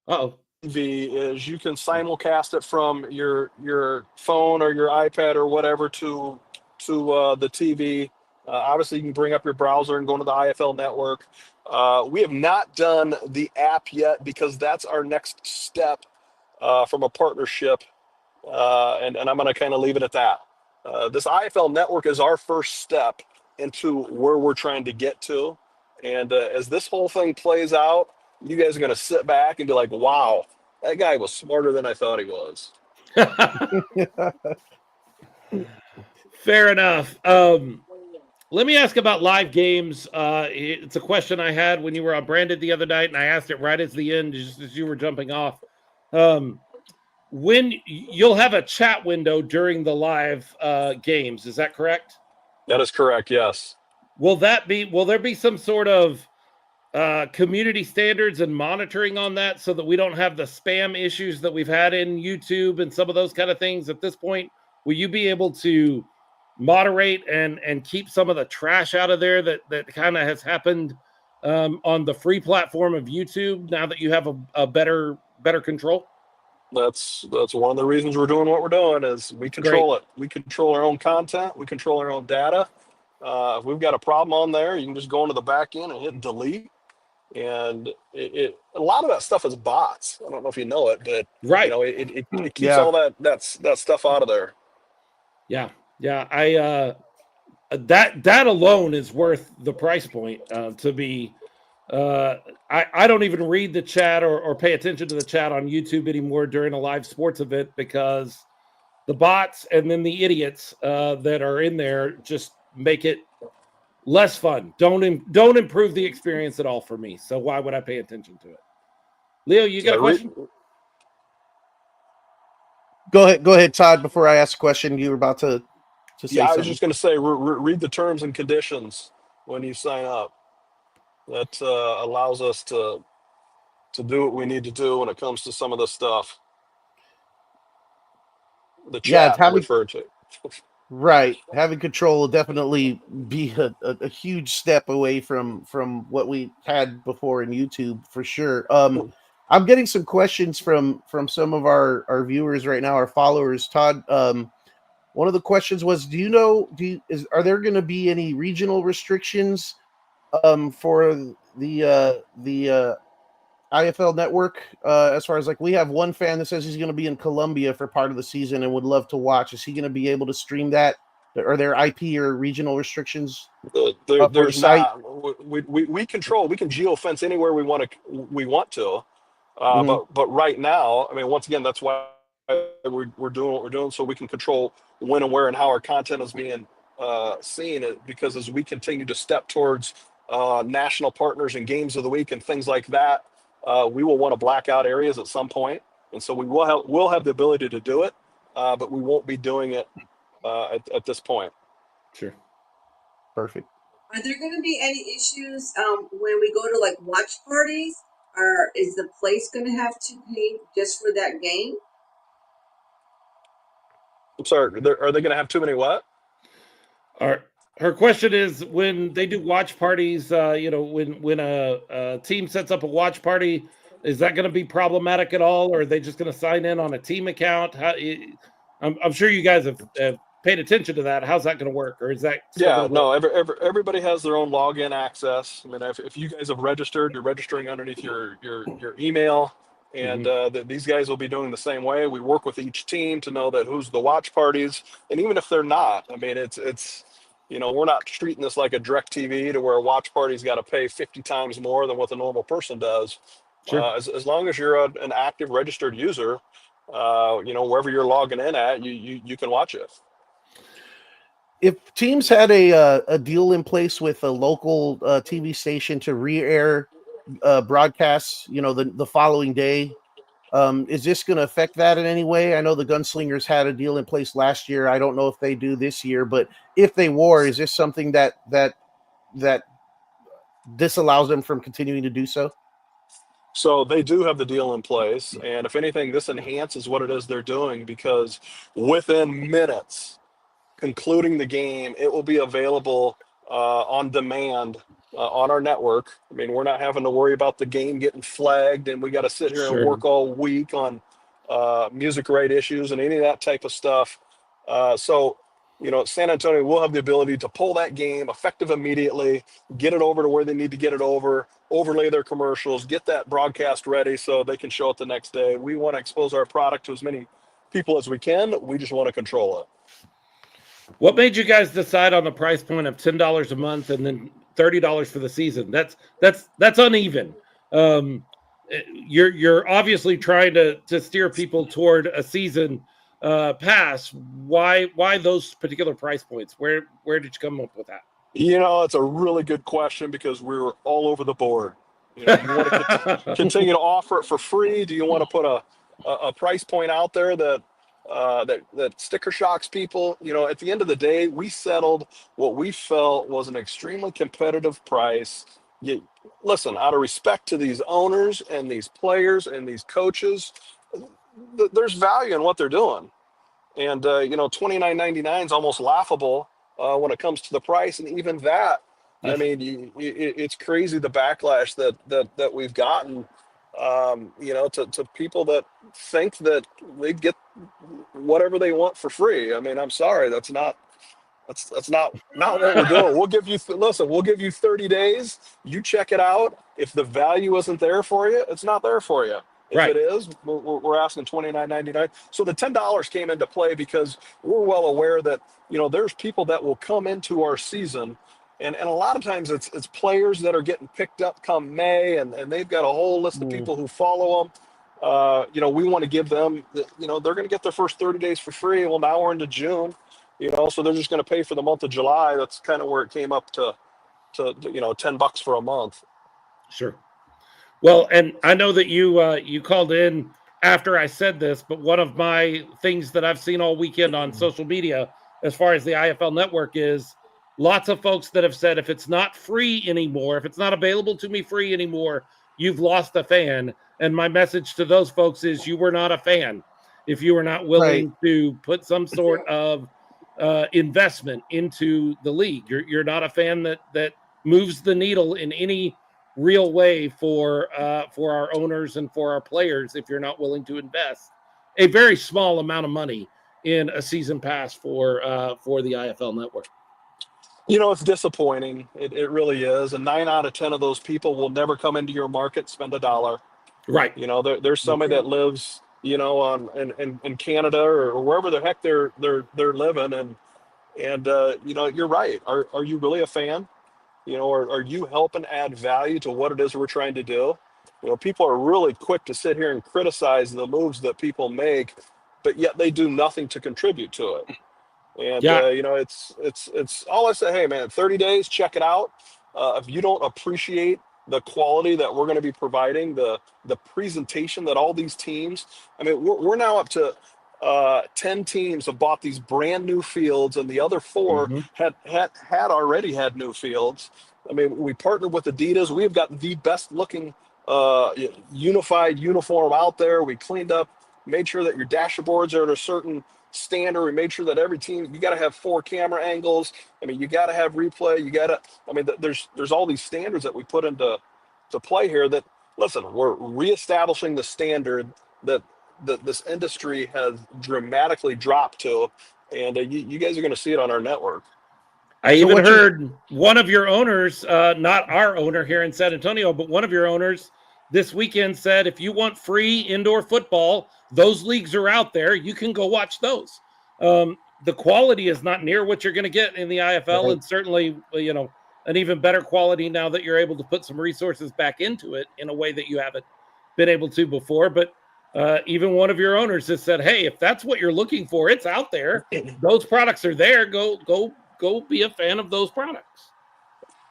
Uh-oh. Is you can simulcast it from your phone or your iPad or whatever to the TV. Obviously, you can bring up your browser and go into the IFL network. We have not done the app yet, because that's our next step from a partnership, and I'm going to kind of leave it at that. This IFL network is our first step into where we're trying to get to, and as this whole thing plays out, you guys are going to sit back and be like, wow, that guy was smarter than I thought he was. Fair enough. Let me ask about live games. It's a question I had when you were on Branded the other night, and I asked it right at the end, just as you were jumping off. When you'll have a chat window during the live games, is that correct? That is correct, yes. Will there be some sort of community standards and monitoring on that, so that we don't have the spam issues that we've had in YouTube and some of those kind of things at this point? Will you be able to moderate and keep some of the trash out of there that kind of has happened on the free platform of YouTube, now that you have a better control? That's one of the reasons we're doing what we're doing, is we control it. We control our own content. We control our own data. If we've got a problem on there, you can just go into the back end and hit delete. And a lot of that stuff is bots. I don't know if you know it, but it keeps all that stuff out of there. Yeah. I that alone is worth the price point to be. I don't even read the chat or pay attention to the chat on YouTube anymore during a live sports event, because the bots and then the idiots that are in there just make it less fun. Don't improve the experience at all for me. So why would I pay attention to it? Leo, you got a question? Go ahead, Todd. Before I ask a question, you were about to to say Yeah, I was something. just going to say, read the terms and conditions when you sign up. That allows us to do what we need to do when it comes to some of this stuff. The Yeah, it's chat I having referred to. right. Having control will definitely be a huge step away from what we had before in YouTube for sure. I'm getting some questions from some of our viewers right now, our followers. Todd, one of the questions was, are there going to be any regional restrictions for the IFL network? As far as like, we have one fan that says he's going to be in Colombia for part of the season and would love to watch. Is he going to be able to stream that? Are there IP or regional restrictions for the There's site? not. We control. We can geofence anywhere we want to. Hmm. But right now, I mean, once again, that's why we're doing what we're doing, so we can control when and where and how our content is being seen. Because as we continue to step towards national partners and games of the week and things like that, we will want to black out areas at some point, and so we'll have the ability to do it, but we won't be doing it at this point. Sure. Perfect. Are there going to be any issues when we go to like watch parties? Or is the place going to have to pay just for that game? I'm sorry. Are they going to have too many what? Her question is, when they do watch parties, when a team sets up a watch party, is that going to be problematic at all, or are they just going to sign in on a team account? I'm sure you guys have paid attention to that. How's that going to work, or is that still Yeah, going to work? no, everybody has their own login access. I mean, if you guys have registered, you're registering underneath your email, and Mhm. these guys will be doing the same way. We work with each team to know that who's the watch parties, and even if they're not, I mean, it's we're not treating this like a direct TV to where a watch party's got to pay 50 times more than what the normal person does. Sure. As long as you're an active registered user, wherever you're logging in at, you can watch it. If teams had a deal in place with a local TV station to re-air broadcasts, the following day, is this going to affect that in any way? I know the Gunslingers had a deal in place last year. I don't know if they do this year, but if they were, is this something that disallows them from continuing to do so? So they do have the deal in place, and if anything, this enhances what it is they're doing, because within minutes, concluding the game, it will be available on demand on our network. I mean, we're not having to worry about the game getting flagged, and we got to sit here and Sure. work all week on music right issues and any of that type of stuff. So, San Antonio will have the ability to pull that game effective immediately, get it over to where they need to get it over, overlay their commercials, get that broadcast ready so they can show it the next day. We want to expose our product to as many people as we can. We just want to control it. What made you guys decide on the price point of $10 a month and then $30 for the season? That's uneven. You're obviously trying to steer people toward a season pass. Why those particular price points? Where did you come up with It's a really good question, because we were all over the board. Do you want to that? continue to offer it for free? Do you want to put a price point out there that sticker shocks people? At the end of the day, we settled what we felt was an extremely competitive price. Listen, out of respect to these owners and these players and these coaches, there's value in what they're doing. And $29.99 is almost laughable when it comes to the price, and even that, I mean, it's crazy the backlash that we've gotten, to people that think that they get whatever they want for free. I mean, I'm sorry, that's not what we're doing. We'll give you listen. We'll give you 30 days. You check it out. If the value isn't there for you, it's not there for you. If Right. it is, we're asking $29.99. So the $10 came into play because we're well aware that there's people that will come into our season, and a lot of times it's players that are getting picked up come May, and they've got a whole list of people who follow them. We want to give them, they're going to get their first 30 days for free. Well, now we're into June, so they're just going to pay for the month of July. That's kind of where it came up to $10 for a month. Sure. Well, and I know that you called in after I said this, but one of my things that I've seen all weekend on social media as far as the IFL network is lots of folks that have said, if it's not free anymore, if it's not available to me free anymore, you've lost a fan. And my message to those folks is you were not a fan if you were not willing to put some sort of investment into the league. You're not a fan that moves the needle in any real way for our owners and for our players if you're not willing to invest a very small amount of money in a season pass for the IFL network. You know, it's disappointing. It really is. And 9 out of 10 of those people will never come into your market, spend $1. Right. You know, there's somebody that lives, you know, in Canada or wherever the heck they're living, and you know, you're right. Are you really a fan? You know, are you helping add value to what it is we're trying to do? You know, people are really quick to sit here and criticize the moves that people make, but yet they do nothing to contribute to it. And you know, it's all I say. Hey, man, 30 days, check it out. If you don't appreciate the quality that we're going to be providing, the presentation that all these teams, I mean, we're now up to 10 teams have bought these brand new fields, and the other 4 had already had new fields. I mean, we partnered with Adidas. We've got the best looking unified uniform out there. We cleaned up, made sure that your dashboards are at a certain standard. We made sure that every team, you got to have 4 camera angles. I mean, you got to have replay. You got to, I mean, there's all these standards that we put into play here that, listen, we're reestablishing the standard that this industry has dramatically dropped to, and you guys are going to see it on our network. I even heard one of your owners, not our owner here in San Antonio, but one of your owners this weekend said, if you want free indoor football, those leagues are out there. You can go watch those. The quality is not near what you're going to get in the IFL, and certainly, you know, an even better quality now that you're able to put some resources back into it in a way that you haven't been able to before. But even one of your owners has said, hey, if that's what you're looking for, it's out there. Those products are there. Go be a fan of those products.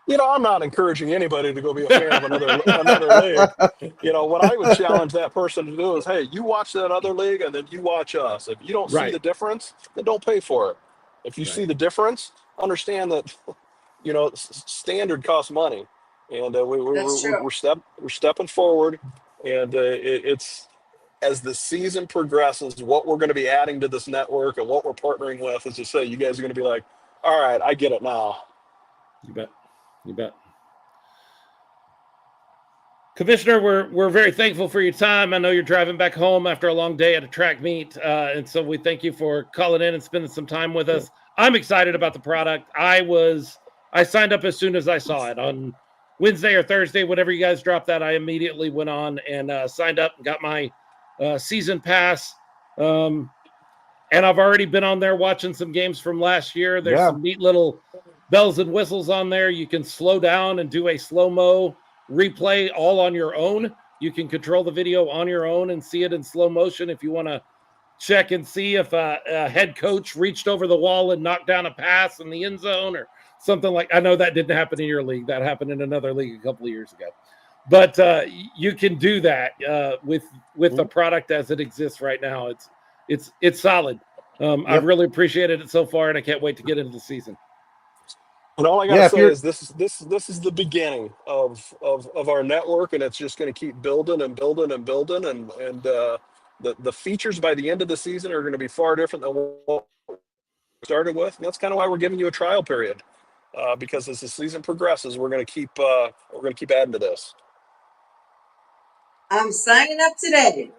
You know, I'm not encouraging anybody to go be a fan of another league. You know, what I would challenge that person to do is, hey, you watch that other league and then you watch us. If you don't see the difference, then don't pay for it. If you see the difference, understand that, you know, standard costs money, and we're stepping forward, and it's as the season progresses, what we're going to be adding to this network and what we're partnering with, as you say, you guys are going to be like, all right, I get it now. You bet. Commissioner, we're very thankful for your time. I know you're driving back home after a long day at a track meet, and so we thank you for calling in and spending some time with us. I'm excited about the product. I signed up as soon as I saw it on Wednesday or Thursday, whenever you guys dropped that. I immediately went on and signed up and got my season pass. And I've already been on there watching some games from last year. There's some neat little bells and whistles on there. You can slow down and do a slow-mo replay all on your own. You can control the video on your own and see it in slow motion if you want to check and see if a head coach reached over the wall and knocked down a pass in the end zone or something like. I know that didn't happen in your league. That happened in another league a couple of years ago. But you can do that with the product as it exists right now. It's solid. I've really appreciated it so far, and I can't wait to get into the season. And all I gotta say is this is the beginning of our network, and it's just going to keep building and building and building, and the features by the end of the season are going to be far different than what we started with. And that's kind of why we're giving you a trial period, because as the season progresses, we're going to keep adding to this. I'm signing up today.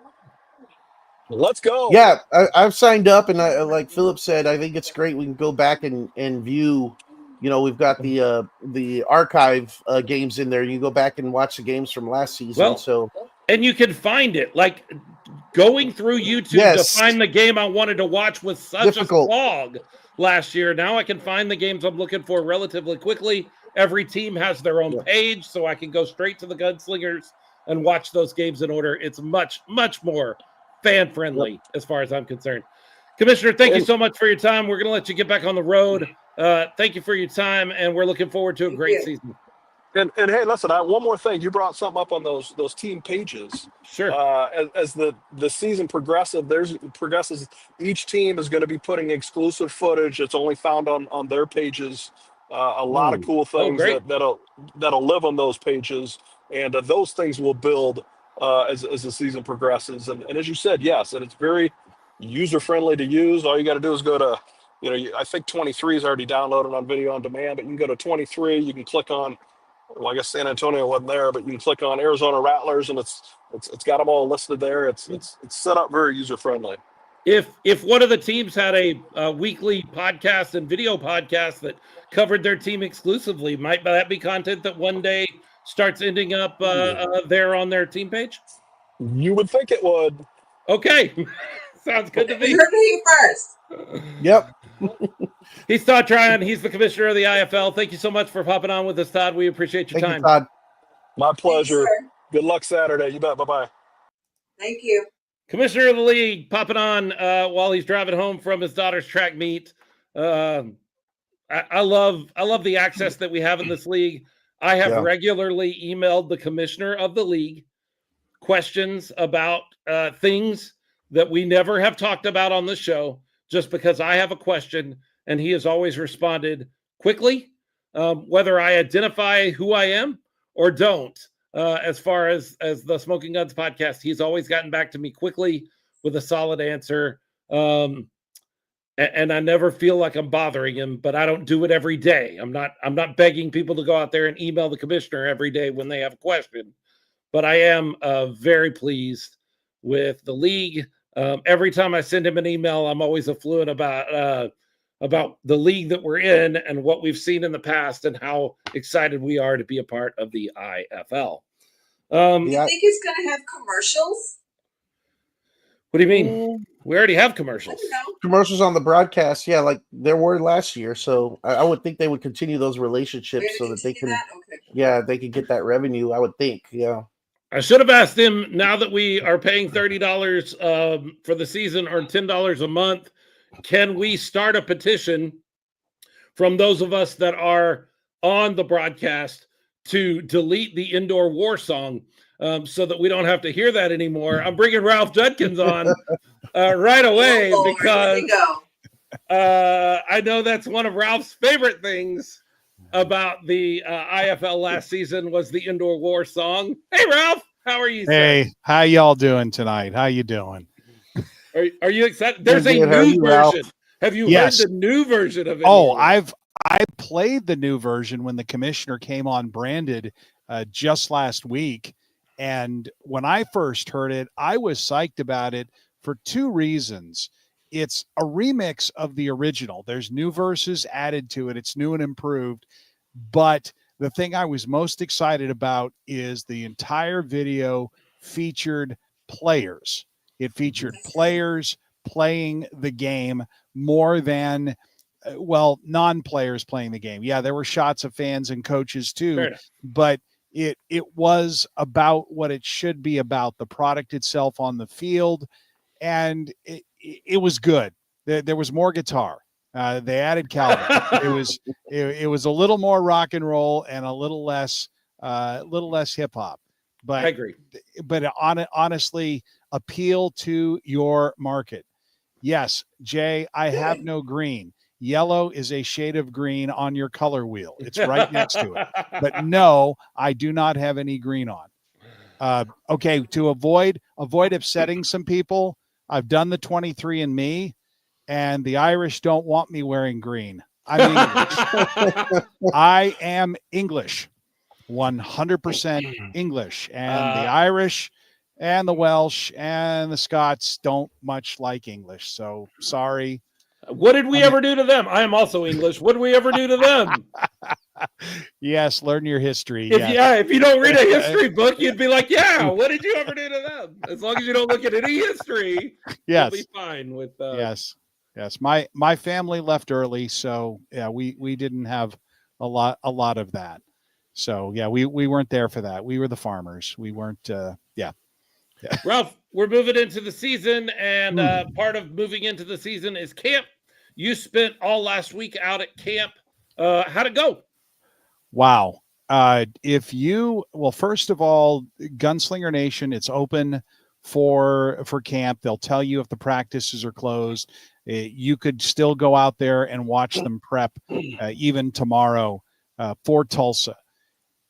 Let's go. Yeah, I've signed up, and I, like Philip said, I think it's great. We can go back and view. You know, we've got the archive games in there. You go back and watch the games from last season. And you can find it. Like going through YouTube to find the game I wanted to watch was such a slog last year. Now I can find the games I'm looking for relatively quickly. Every team has their own page, so I can go straight to the Gunslingers and watch those games in order. It's much, much more fan-friendly as far as I'm concerned. Commissioner, thank you so much for your time. We're going to let you get back on the road. Thank you for your time, and we're looking forward to a great season. And hey, listen, one more thing. You brought something up on those team pages. Sure. As the season progresses, each team is going to be putting exclusive footage that's only found on their pages. A lot of cool Oh, things great. that'll live on those pages, and those things will build as the season progresses. And as you said, yes, and it's very user friendly to use. All you got to do is go to, I think 23 is already downloaded on video on demand, but you can go to 23. You can click on, well, I guess San Antonio wasn't there, but you can click on Arizona Rattlers, and it's got them all listed there. It's set up very user friendly. If one of the teams had a weekly podcast and video podcast that covered their team exclusively, might that be content that one day starts ending up there on their team page? You would think it would. Okay. Sounds good to You me. heard it here first. Yep. He's Todd Tryon. He's the commissioner of the IFL. Thank you so much for popping on with us, Todd. We appreciate your Thank time. you, Todd. My pleasure. Thanks, sir. Good luck Saturday. You bet. Bye-bye. Thank you. Commissioner of the league popping on while he's driving home from his daughter's track meet. I love the access that we have in this league. I have regularly emailed the commissioner of the league questions about things that we never have talked about on the show, just because I have a question, and he has always responded quickly, whether I identify who I am or don't. As far as the Smoking Guns podcast, he's always gotten back to me quickly with a solid answer. And I never feel like I'm bothering him, but I don't do it every day. I'm not begging people to go out there and email the commissioner every day when they have a question, but I am very pleased with the league. Every time I send him an email, I'm always affluent about the league that we're in and what we've seen in the past and how excited we are to be a part of the IFL. You think it's going to have commercials? What do you mean? We already have commercials. I don't know. Commercials on the broadcast, yeah, like there were last year. So I would think they would continue those relationships so that they can, they can get that revenue. I would think, yeah. I should have asked him, now that we are paying $30 for the season or $10 a month, can we start a petition from those of us that are on the broadcast to delete the indoor war song so that we don't have to hear that anymore? I'm bringing Ralph Judkins on right away because I know that's one of Ralph's favorite things about the IFL last season was the indoor war song. Hey, Ralph, how are you? Hey, sir? how y'all doing tonight? How you doing? Are you excited? There's a new version. Have you heard the new version of it? Oh, I played the new version when the commissioner came on branded just last week. And when I first heard it, I was psyched about it for two reasons. It's a remix of the original. There's new verses added to it. It's new and improved. But the thing I was most excited about is the entire video featured players. It featured players playing the game more than, non-players playing the game. Yeah, there were shots of fans and coaches too, but it was about what it should be about, the product itself on the field, and it was good. There was more guitar. They added Calvin. It was a little more rock and roll and a little less hip hop. But I agree. But honestly, appeal to your market. Yes, Jay, I have no green. Yellow is a shade of green on your color wheel. It's right next to it. But no, I do not have any green on. Okay, to avoid upsetting some people, I've done the 23andMe, and the Irish don't want me wearing green. I'm English. I am English, 100% English, and the Irish and the Welsh and the Scots don't much like English. So sorry. What did we ever do to them? I am also English. What did we ever do to them? Yes, learn your history. If you don't read a history book, you'd be like, yeah, what did you ever do to them? As long as you don't look at any history, you'll be fine with Yes. My family left early, so yeah, we didn't have a lot of that. So yeah, we weren't there for that. We were the farmers. We weren't Ralph, we're moving into the season, and part of moving into the season is camp. You spent all last week out at camp. How'd it go? Wow. First of all, Gunslinger Nation, it's open for camp. They'll tell you if the practices are closed. You could still go out there and watch them prep even tomorrow for Tulsa.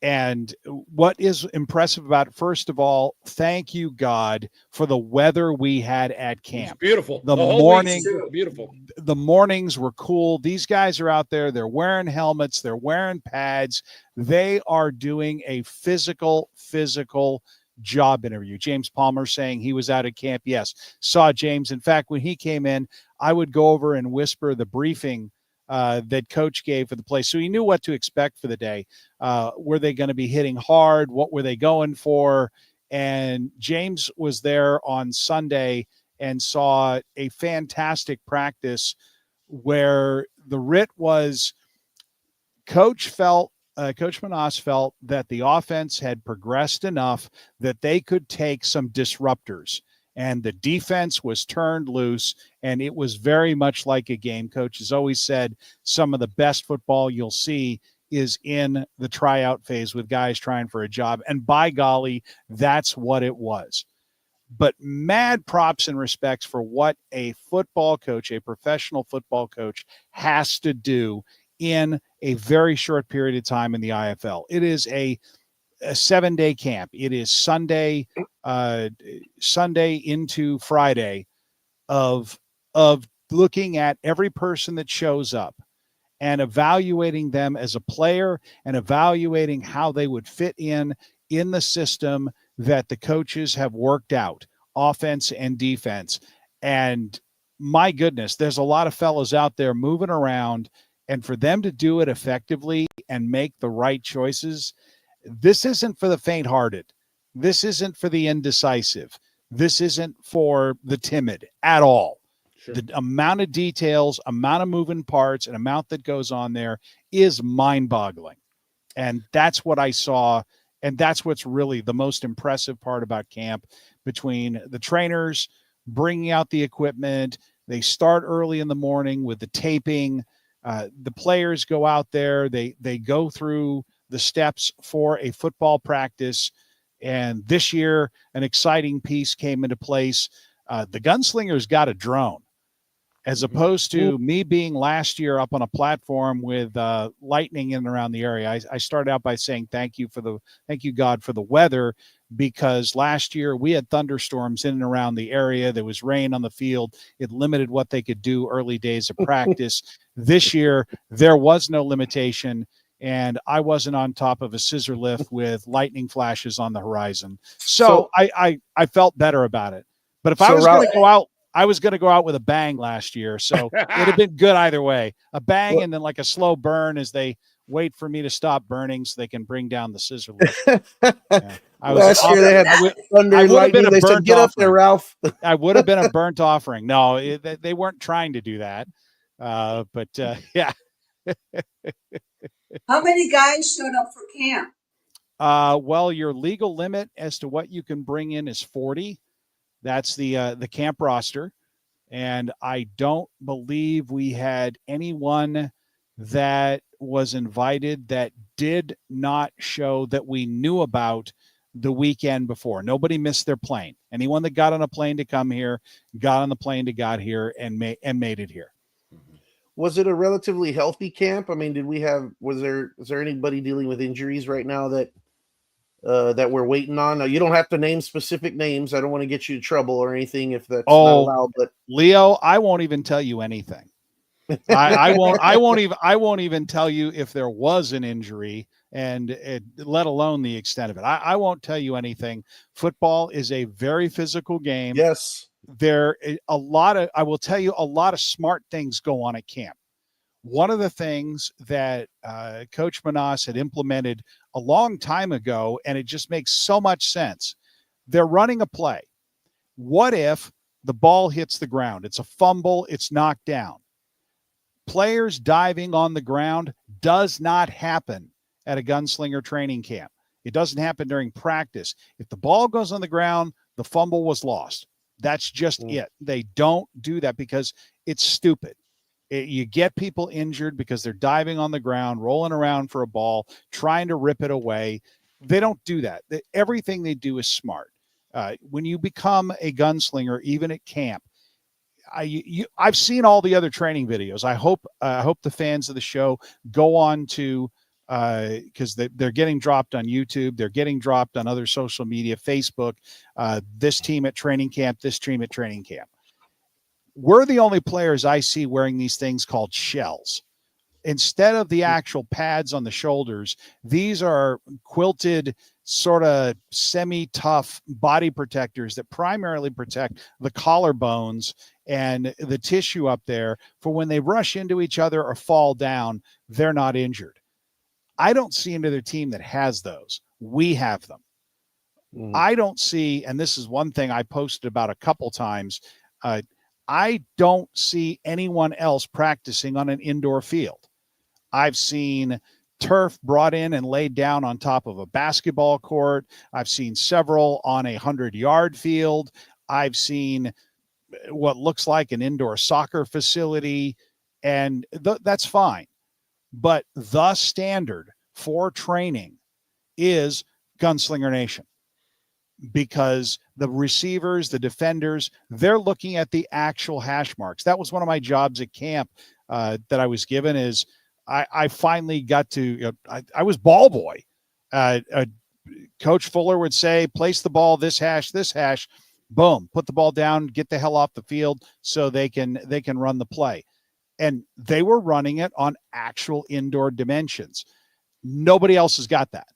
And what is impressive about it, first of all, thank you, God, for the weather we had at camp. It's beautiful. The whole morning, week's beautiful. The mornings were cool. These guys are out there. They're wearing helmets. They're wearing pads. They are doing a physical job interview. James Palmer saying he was out at camp. Yes, saw James. In fact, when he came in, I would go over and whisper the briefing that coach gave for the play. So he knew what to expect for the day. Were they going to be hitting hard? What were they going for? And James was there on Sunday and saw a fantastic practice where the writ was Coach Menas felt that the offense had progressed enough that they could take some disruptors. And the defense was turned loose, and it was very much like a game. Coach has always said some of the best football you'll see is in the tryout phase with guys trying for a job. And by golly, that's what it was. But mad props and respects for what a football coach, a professional football coach, has to do in a very short period of time in the IFL. It is a 7-day camp. It is Sunday into Friday of looking at every person that shows up and evaluating them as a player and evaluating how they would fit in the system that the coaches have worked out, offense and defense. And my goodness, there's a lot of fellows out there moving around, and for them to do it effectively and make the right choices, this isn't for the faint-hearted. This isn't for the indecisive. This isn't for the timid at all. Sure. The amount of details, amount of moving parts, and amount that goes on there is mind-boggling. And that's what I saw, and that's what's really the most impressive part about camp, between the trainers bringing out the equipment. They start early in the morning with the taping. The players go out there. They go through the steps for a football practice. And this year, an exciting piece came into place. The Gunslingers got a drone, as opposed to me being last year up on a platform with lightning in and around the area. I started out by saying thank you, God, for the weather, because last year we had thunderstorms in and around the area. There was rain on the field. It limited what they could do early days of practice. This year, there was no limitation, and I wasn't on top of a scissor lift with lightning flashes on the horizon. So I felt better about it. But if I was going to go out, I was going to go out with a bang last year. So it'd have been good either way. A bang and then like a slow burn as they wait for me to stop burning so they can bring down the scissor lift. Yeah. Last year they had thunder and lightning. They said, "Get up there, Ralph." I would have been a burnt offering. No, they weren't trying to do that. But yeah. How many guys showed up for camp? Well, your legal limit as to what you can bring in is 40. That's the camp roster. And I don't believe we had anyone that was invited that did not show that we knew about the weekend before. Nobody missed their plane. Anyone that got on a plane to come here, got on the plane to got here and made it here. Was it a relatively healthy camp? I mean, is there anybody dealing with injuries right now that we're waiting on? Now, you don't have to name specific names. I don't want to get you in trouble or anything if that's not allowed. But Leo, I won't even tell you anything. I won't even tell you if there was an injury, let alone the extent of it. I won't tell you anything. Football is a very physical game. Yes. I will tell you, a lot of smart things go on at camp. One of the things that Coach Menas had implemented a long time ago, and it just makes so much sense. They're running a play. What if the ball hits the ground? It's a fumble. It's knocked down. Players diving on the ground does not happen at a gunslinger training camp. It doesn't happen during practice. If the ball goes on the ground, the fumble was lost. That's just it. They don't do that because it's stupid. You get people injured because they're diving on the ground, rolling around for a ball, trying to rip it away. They don't do that. Everything they do is smart. When you become a gunslinger, even at camp, I've seen all the other training videos. I hope the fans of the show go on to, because they're getting dropped on YouTube. They're getting dropped on other social media, Facebook, this team at training camp, this team at training camp. We're the only players I see wearing these things called shells. Instead of the actual pads on the shoulders, these are quilted, sort of semi-tough body protectors that primarily protect the collarbones and the tissue up there for when they rush into each other or fall down, they're not injured. I don't see another team that has those. We have them. I don't see, and this is one thing I posted about a couple times, I don't see anyone else practicing on an indoor field. I've seen turf brought in and laid down on top of a basketball court. I've seen several on a 100-yard field. I've seen what looks like an indoor soccer facility, and that's fine. But the standard for training is Gunslinger Nation, because the receivers, the defenders, they're looking at the actual hash marks. That was one of my jobs at camp that I was given, is I finally got to, I was ball boy. Coach Fuller would say, place the ball, this hash, boom, put the ball down, get the hell off the field so they can run the play. And they were running it on actual indoor dimensions. Nobody else has got that.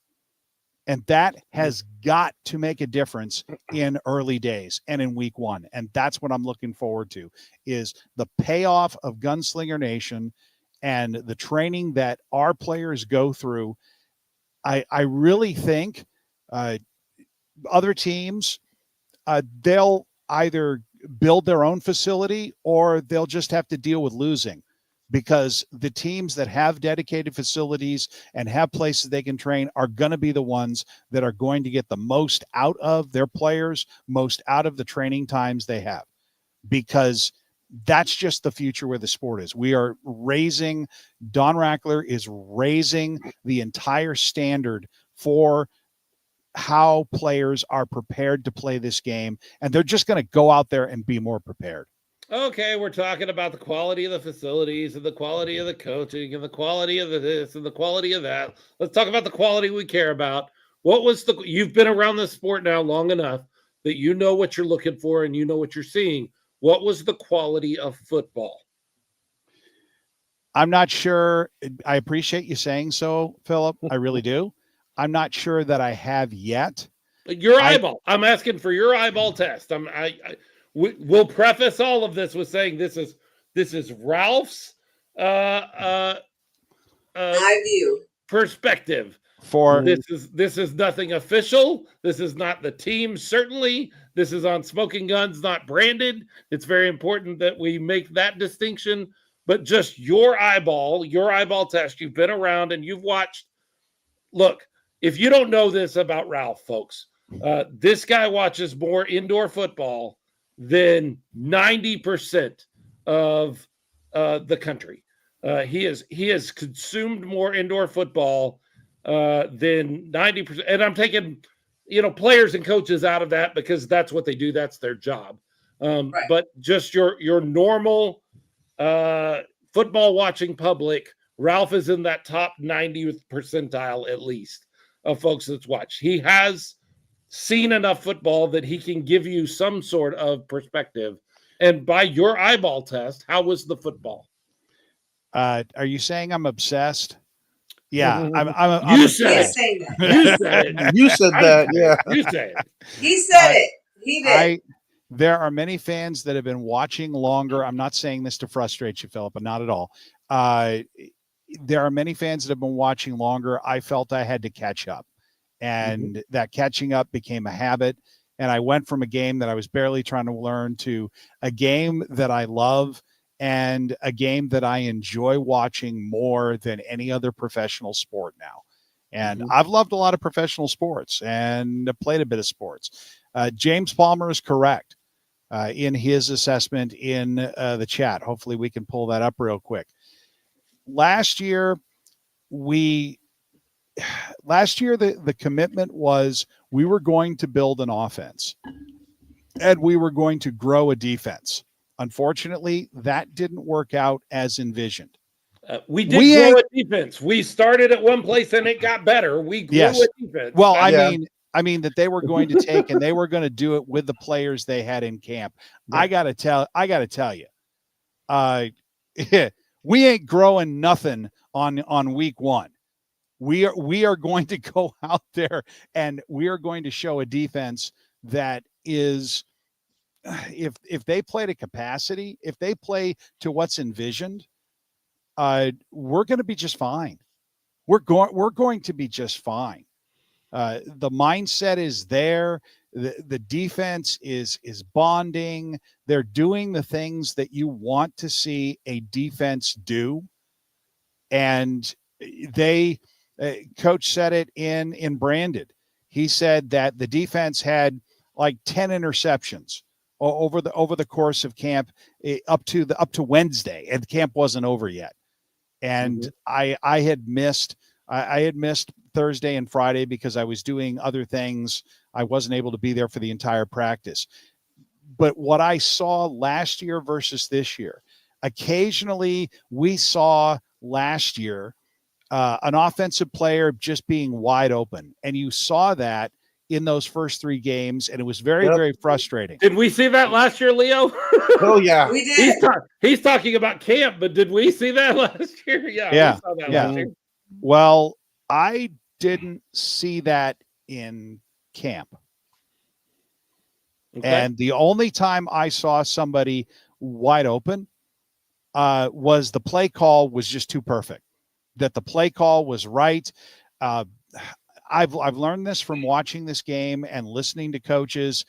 And that has got to make a difference in early days and in week one. And that's what I'm looking forward to, is the payoff of Gunslinger Nation and the training that our players go through. I really think other teams, they'll either build their own facility or they'll just have to deal with losing, because the teams that have dedicated facilities and have places they can train are going to be the ones that are going to get the most out of their players, most out of the training times they have, because that's just the future where the sport is. We are raising, Don Rackler is raising the entire standard for how players are prepared to play this game, and they're just going to go out there and be more prepared. Okay, we're talking about the quality of the facilities and the quality of the coaching and the quality of this and the quality of that. Let's talk about the quality we care about. You've been around this sport now long enough that you know what you're looking for and you know what you're seeing. What was the quality of football? I'm not sure. I appreciate you saying so, Philip. I really do. I'm not sure that I have yet. Your eyeball. I'm asking for your eyeball test. We'll preface all of this with saying this is Ralph's eye view perspective. For this is nothing official. This is not the team. Certainly, this is on Smoking Guns, not branded. It's very important that we make that distinction. But just your eyeball test. You've been around and you've watched. Look, if you don't know this about Ralph, folks, this guy watches more indoor football than 90% of the country. He has consumed more indoor football than 90%. And I'm taking, players and coaches out of that because that's what they do. That's their job. Right. But just your normal football watching public, Ralph is in that top 90th percentile, at least, of folks that's watched. He has seen enough football that he can give you some sort of perspective. And by your eyeball test, how was the football? Are you saying I'm obsessed? Yeah, You said it. You said that. Yeah, you said it. He said it. He did. There are many fans that have been watching longer. I'm not saying this to frustrate you, Philip, but not at all. There are many fans that have been watching longer. I felt I had to catch up. And that catching up became a habit. And I went from a game that I was barely trying to learn to a game that I love and a game that I enjoy watching more than any other professional sport now. And I've loved a lot of professional sports and played a bit of sports. James Palmer is correct. in his assessment in the chat. Hopefully we can pull that up real quick. Last year, the commitment was we were going to build an offense and we were going to grow a defense. Unfortunately, that didn't work out as envisioned. We did grow a defense. We started at one place and it got better. We grew a defense. Well, I mean that they were going to take and they were going to do it with the players they had in camp. Right. I gotta tell you, we ain't growing nothing on week one. We are going to go out there and we are going to show a defense that is, if they play to capacity, if they play to what's envisioned, we're going to be just fine. We're going to be just fine. The mindset is there. The defense is bonding. They're doing the things that you want to see a defense do. And Coach said it in Branded. He said that the defense had like 10 interceptions over the course of camp up to Wednesday, and the camp wasn't over yet. And I had missed Thursday and Friday because I was doing other things. I wasn't able to be there for the entire practice. But what I saw last year versus this year, occasionally we saw last year an offensive player just being wide open. And you saw that in those first three games, and it was very, very frustrating. Did we see that last year, Leo? Oh, yeah. We did. He's talking about camp, but did we see that last year? Yeah. We saw that last year. Well, I didn't see that in camp. Okay. And the only time I saw somebody wide open was the play call was just too perfect. That the play call was right. I've learned this from watching this game and listening to coaches.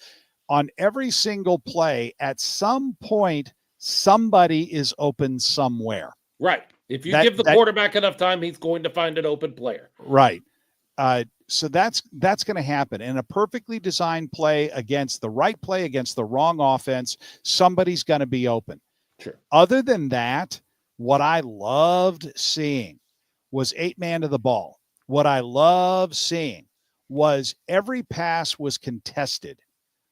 On every single play, at some point, somebody is open somewhere. Right. If you give the quarterback enough time, he's going to find an open player. Right. So that's going to happen. In a perfectly designed play against the right play against the wrong offense, somebody's going to be open. Sure. Other than that, what I loved seeing was 8-man to the ball. What I loved seeing was every pass was contested.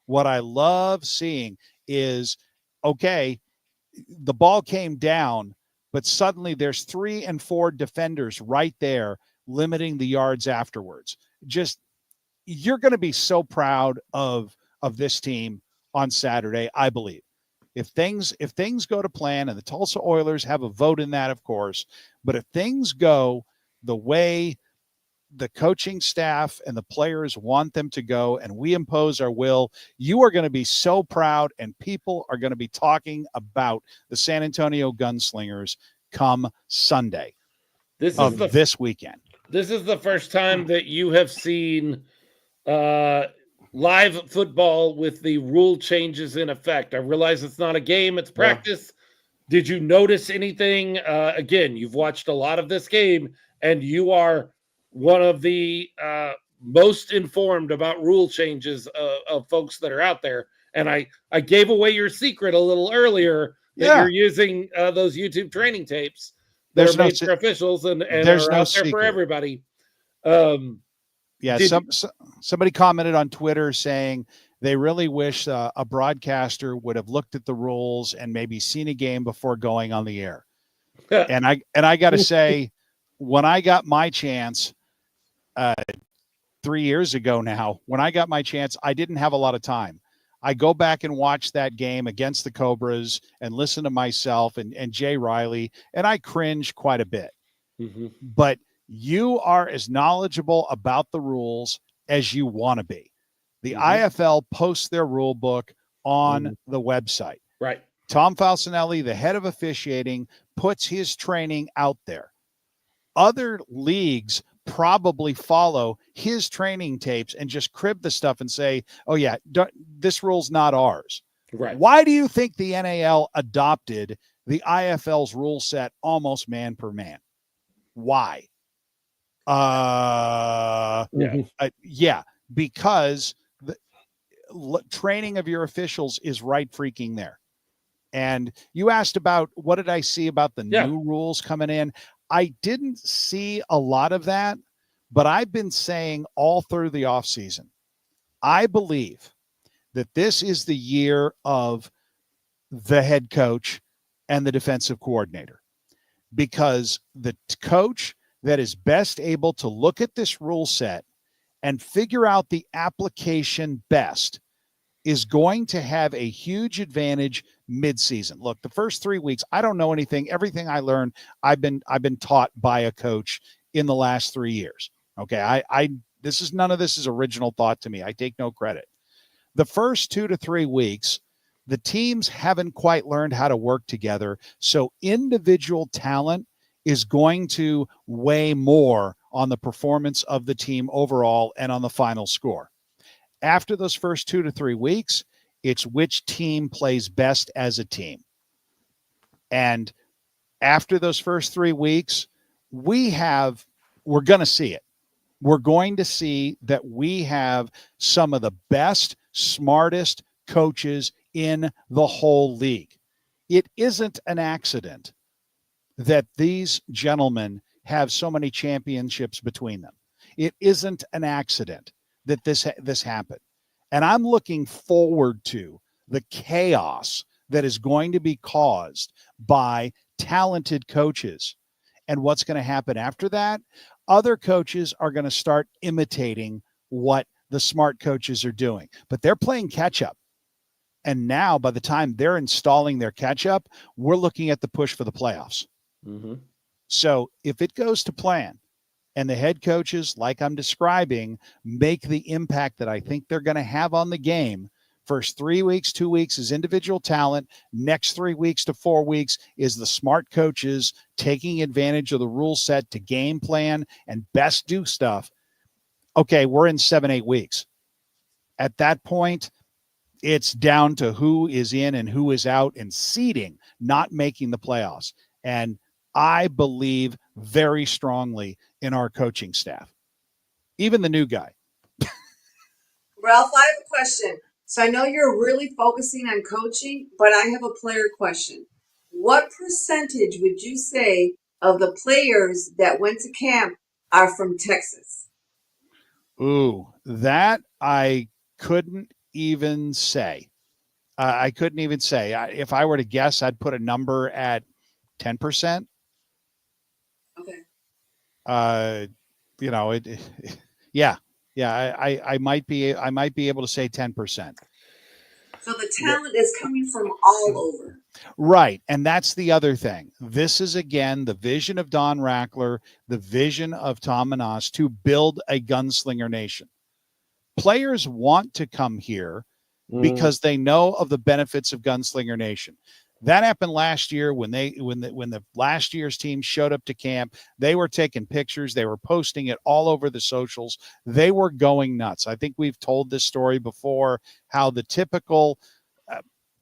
What I love seeing is, okay, the ball came down, but suddenly there's 3 and 4 defenders right there limiting the yards afterwards. Just, you're going to be so proud of this team on Saturday, I believe. If things go to plan, and the Tulsa Oilers have a vote in that, of course, but if things go the way the coaching staff and the players want them to go, and we impose our will, you are going to be so proud, and people are going to be talking about the San Antonio Gunslingers come Sunday this weekend. This is the first time that you have seen live football with the rule changes in effect. I realize it's not a game, it's practice. Yeah. Did you notice anything? Again, you've watched a lot of this game, and you are one of the most informed about rule changes of folks that are out there. And I gave away your secret a little earlier that you're using those YouTube training tapes that are made for officials and there's are no out there secret for everybody. Somebody commented on Twitter saying they really wish a broadcaster would have looked at the rules and maybe seen a game before going on the air. and I got to say, when I got my chance 3 years ago now, when I got my chance, I didn't have a lot of time. I go back and watch that game against the Cobras and listen to myself and Jay Riley, and I cringe quite a bit. Mm-hmm. But you are as knowledgeable about the rules as you want to be. The IFL posts their rule book on the website. Right. Tom Falcinelli, the head of officiating, puts his training out there. Other leagues probably follow his training tapes and just crib the stuff and say, oh yeah, this rule's not ours. Right. Why do you think the NAL adopted the IFL's rule set almost man per man? Why? Because training of your officials is right freaking there. And you asked about what did I see about the new rules coming in? I didn't see a lot of that, but I've been saying all through the offseason, I believe that this is the year of the head coach and the defensive coordinator, because the coach that is best able to look at this rule set and figure out the application best is going to have a huge advantage midseason. Look, the first 3 weeks, I don't know anything. Everything I learned, I've been taught by a coach in the last 3 years. Okay. None of this is original thought to me. I take no credit. The first 2 to 3 weeks, the teams haven't quite learned how to work together. So individual talent is going to weigh more on the performance of the team overall and on the final score. After those first 2 to 3 weeks, it's which team plays best as a team. And after those first 3 weeks, we're going to see it. We're going to see that we have some of the best, smartest coaches in the whole league. It isn't an accident that these gentlemen have so many championships between them. It isn't an accident that this happened. And I'm looking forward to the chaos that is going to be caused by talented coaches. And what's going to happen after that? Other coaches are going to start imitating what the smart coaches are doing, but they're playing catch up. And now by the time they're installing their catch up, we're looking at the push for the playoffs. Mm-hmm. So if it goes to plan, and the head coaches, like I'm describing, make the impact that I think they're going to have on the game, first 3 weeks, 2 weeks is individual talent. Next 3 weeks to 4 weeks is the smart coaches taking advantage of the rule set to game plan and best do stuff. Okay, we're in 7-8 weeks. At that point, it's down to who is in and who is out and seeding, not making the playoffs. And I believe very strongly in our coaching staff, even the new guy. Ralph, I have a question. So I know you're really focusing on coaching, but I have a player question. What percentage would you say of the players that went to camp are from Texas? Ooh, that I couldn't even say. I couldn't even say. If I were to guess, I'd put a number at 10%. Okay. Yeah. I might be able to say 10%. So the talent is coming from all over. Right. And that's the other thing. This is, again, the vision of Don Rackler, the vision of Tom Menas to build a gunslinger nation. Players want to come here because they know of the benefits of Gunslinger Nation. That happened last year when the last year's team showed up to camp. They were taking pictures. They were posting it all over the socials. They were going nuts. I think we've told this story before, how the typical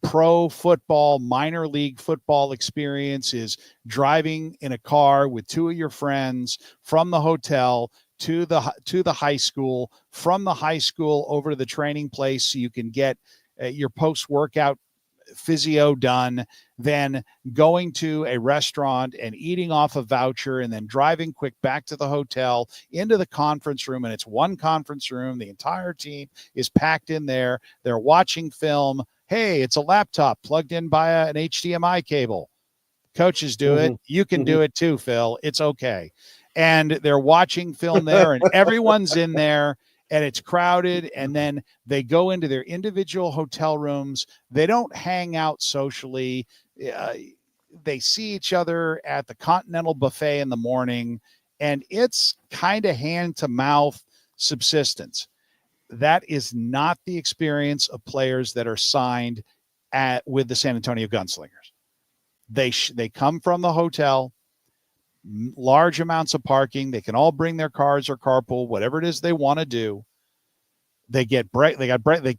pro football, minor league football experience is driving in a car with two of your friends from the hotel to the high school, from the high school over to the training place so you can get your post-workout physio done, then going to a restaurant and eating off a voucher, and then driving quick back to the hotel into the conference room. And it's one conference room. The entire team is packed in there. They're watching film. Hey, it's a laptop plugged in via an HDMI cable. Coaches do it. You can do it too, Phil. It's okay. And they're watching film there, and everyone's in there, and it's crowded. And then they go into their individual hotel rooms. They don't hang out socially. They see each other at the Continental Buffet in the morning, and it's kind of hand to mouth subsistence. That is not the experience of players that are signed with the San Antonio Gunslingers. They come from the hotel, large amounts of parking. They can all bring their cars or carpool, whatever it is they want to do. They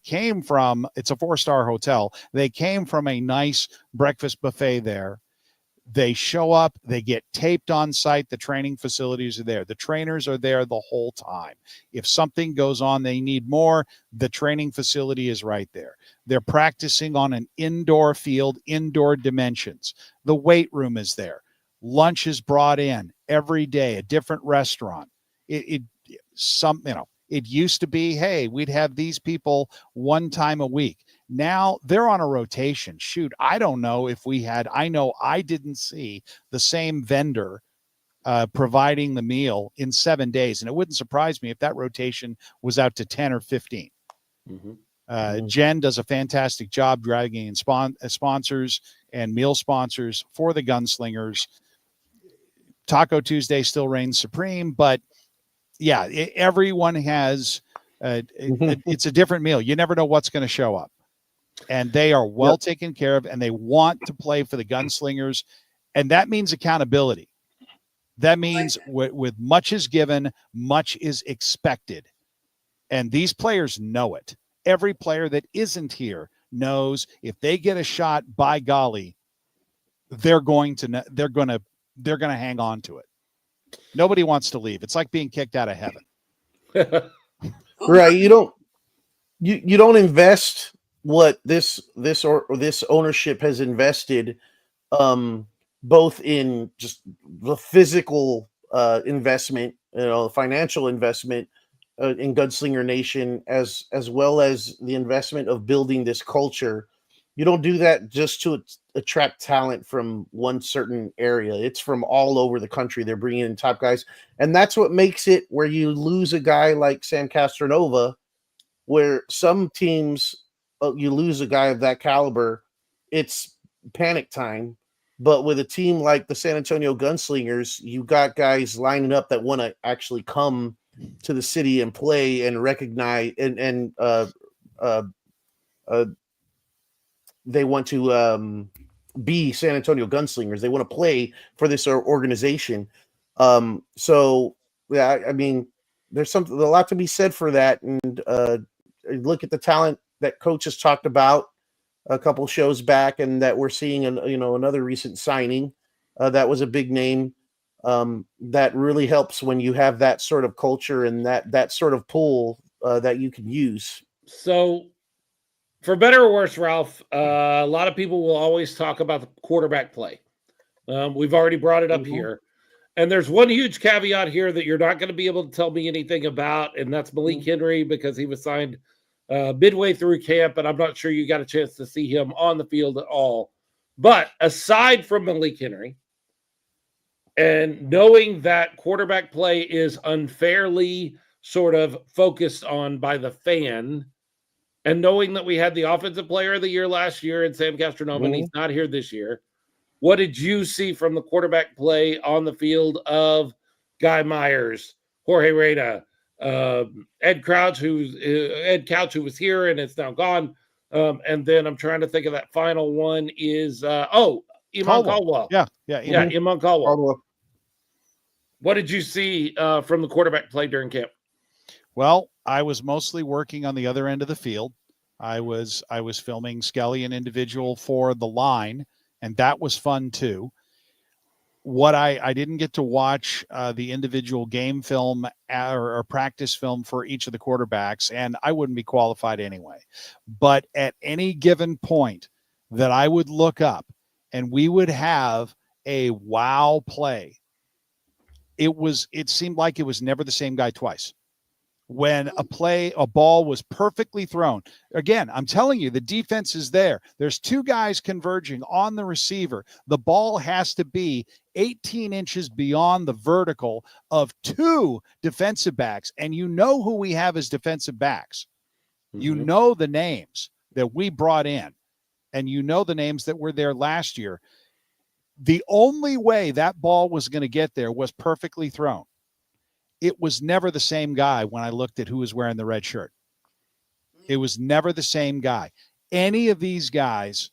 came from, it's a 4-star hotel. They came from a nice breakfast buffet there. They show up, they get taped on site. The training facilities are there. The trainers are there the whole time. If something goes on, they need more, the training facility is right there. They're practicing on an indoor field, indoor dimensions. The weight room is there. Lunch is brought in every day, a different restaurant. It used to be, hey, we'd have these people one time a week. Now they're on a rotation. Shoot, I don't know if I know I didn't see the same vendor providing the meal in 7 days. And it wouldn't surprise me if that rotation was out to 10 or 15. Jen does a fantastic job dragging in sponsors and meal sponsors for the Gunslingers. Taco Tuesday still reigns supreme, but yeah, everyone has, it's a different meal. You never know what's going to show up. And they are well taken care of, and they want to play for the Gunslingers. And that means accountability. That means with much is given, much is expected. And these players know it. Every player that isn't here knows if they get a shot, by golly, they're going to hang on to it. Nobody wants to leave. It's like being kicked out of heaven. Right. You don't invest what this ownership has invested, both in just the physical investment, the financial investment in Gunslinger Nation, as well as the investment of building this culture. You don't do that just to attract talent from one certain area. It's from all over the country. They're bringing in top guys. And that's what makes it where you lose a guy like Sam Castronova, where some teams, you lose a guy of that caliber, it's panic time. But with a team like the San Antonio Gunslingers, you got guys lining up that want to actually come to the city and play and recognize and they want to be San Antonio Gunslingers. They want to play for this organization. So yeah, I mean, there's a lot to be said for that. And look at the talent that coach has talked about a couple shows back, and that we're seeing another recent signing that was a big name. That really helps when you have that sort of culture and that sort of pool that you can use. So, for better or worse, Ralph, a lot of people will always talk about the quarterback play. We've already brought it up here. And there's one huge caveat here that you're not going to be able to tell me anything about, and that's Malik Henry, because he was signed midway through camp, and I'm not sure you got a chance to see him on the field at all. But aside from Malik Henry, and knowing that quarterback play is unfairly sort of focused on by the fan, and knowing that we had the offensive player of the year last year in Sam Castronova, and he's not here this year, what did you see from the quarterback play on the field of Guy Myers, Jorge Reyna, Ed Couch, who was here and it's now gone, and then I'm trying to think of that final one is Iman Caldwell. Iman Caldwell. What did you see from the quarterback play during camp? Well, I was mostly working on the other end of the field. I was filming Skelly and individual for the line, and that was fun too. What I didn't get to watch the individual game film or practice film for each of the quarterbacks, and I wouldn't be qualified anyway. But at any given point that I would look up and we would have a wow play, it seemed like it was never the same guy twice. When a ball was perfectly thrown. Again, I'm telling you, the defense is there. There's two guys converging on the receiver. The ball has to be 18 inches beyond the vertical of two defensive backs. And you know who we have as defensive backs. You know the names that we brought in, and you know the names that were there last year. The only way that ball was going to get there was perfectly thrown. It was never the same guy when I looked at who was wearing the red shirt. It was never the same guy. Any of these guys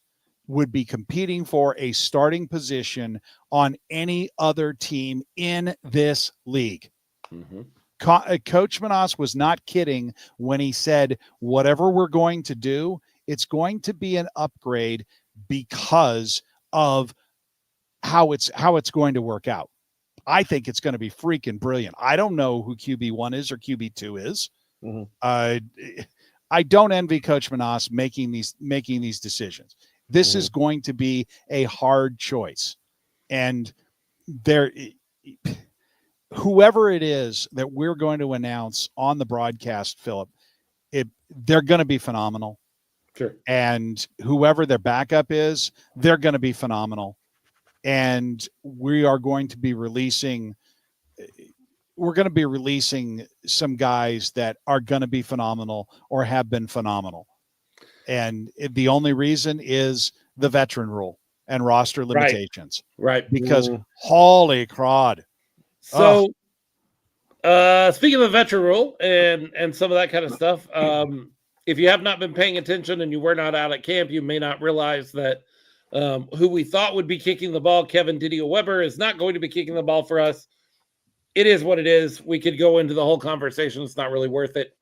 would be competing for a starting position on any other team in this league. Coach Manas was not kidding when he said, whatever we're going to do, it's going to be an upgrade because of how it's going to work out. I think it's going to be freaking brilliant. I don't know who QB1 is or QB2 is. Mhm. I don't envy Coach Manas making these decisions. This is going to be a hard choice, and whoever it is that we're going to announce on the broadcast, Philip, they're going to be phenomenal. Sure. And whoever their backup is, they're going to be phenomenal. And we are going to be releasing some guys that are going to be phenomenal or have been phenomenal. And the only reason is the veteran rule and roster limitations. Right. Because holy crud. So speaking of the veteran rule and some of that kind of stuff, if you have not been paying attention and you were not out at camp, you may not realize that who we thought would be kicking the ball, Kevin Didio Weber, is not going to be kicking the ball for us. It is what it is. We could go into the whole conversation. It's not really worth it.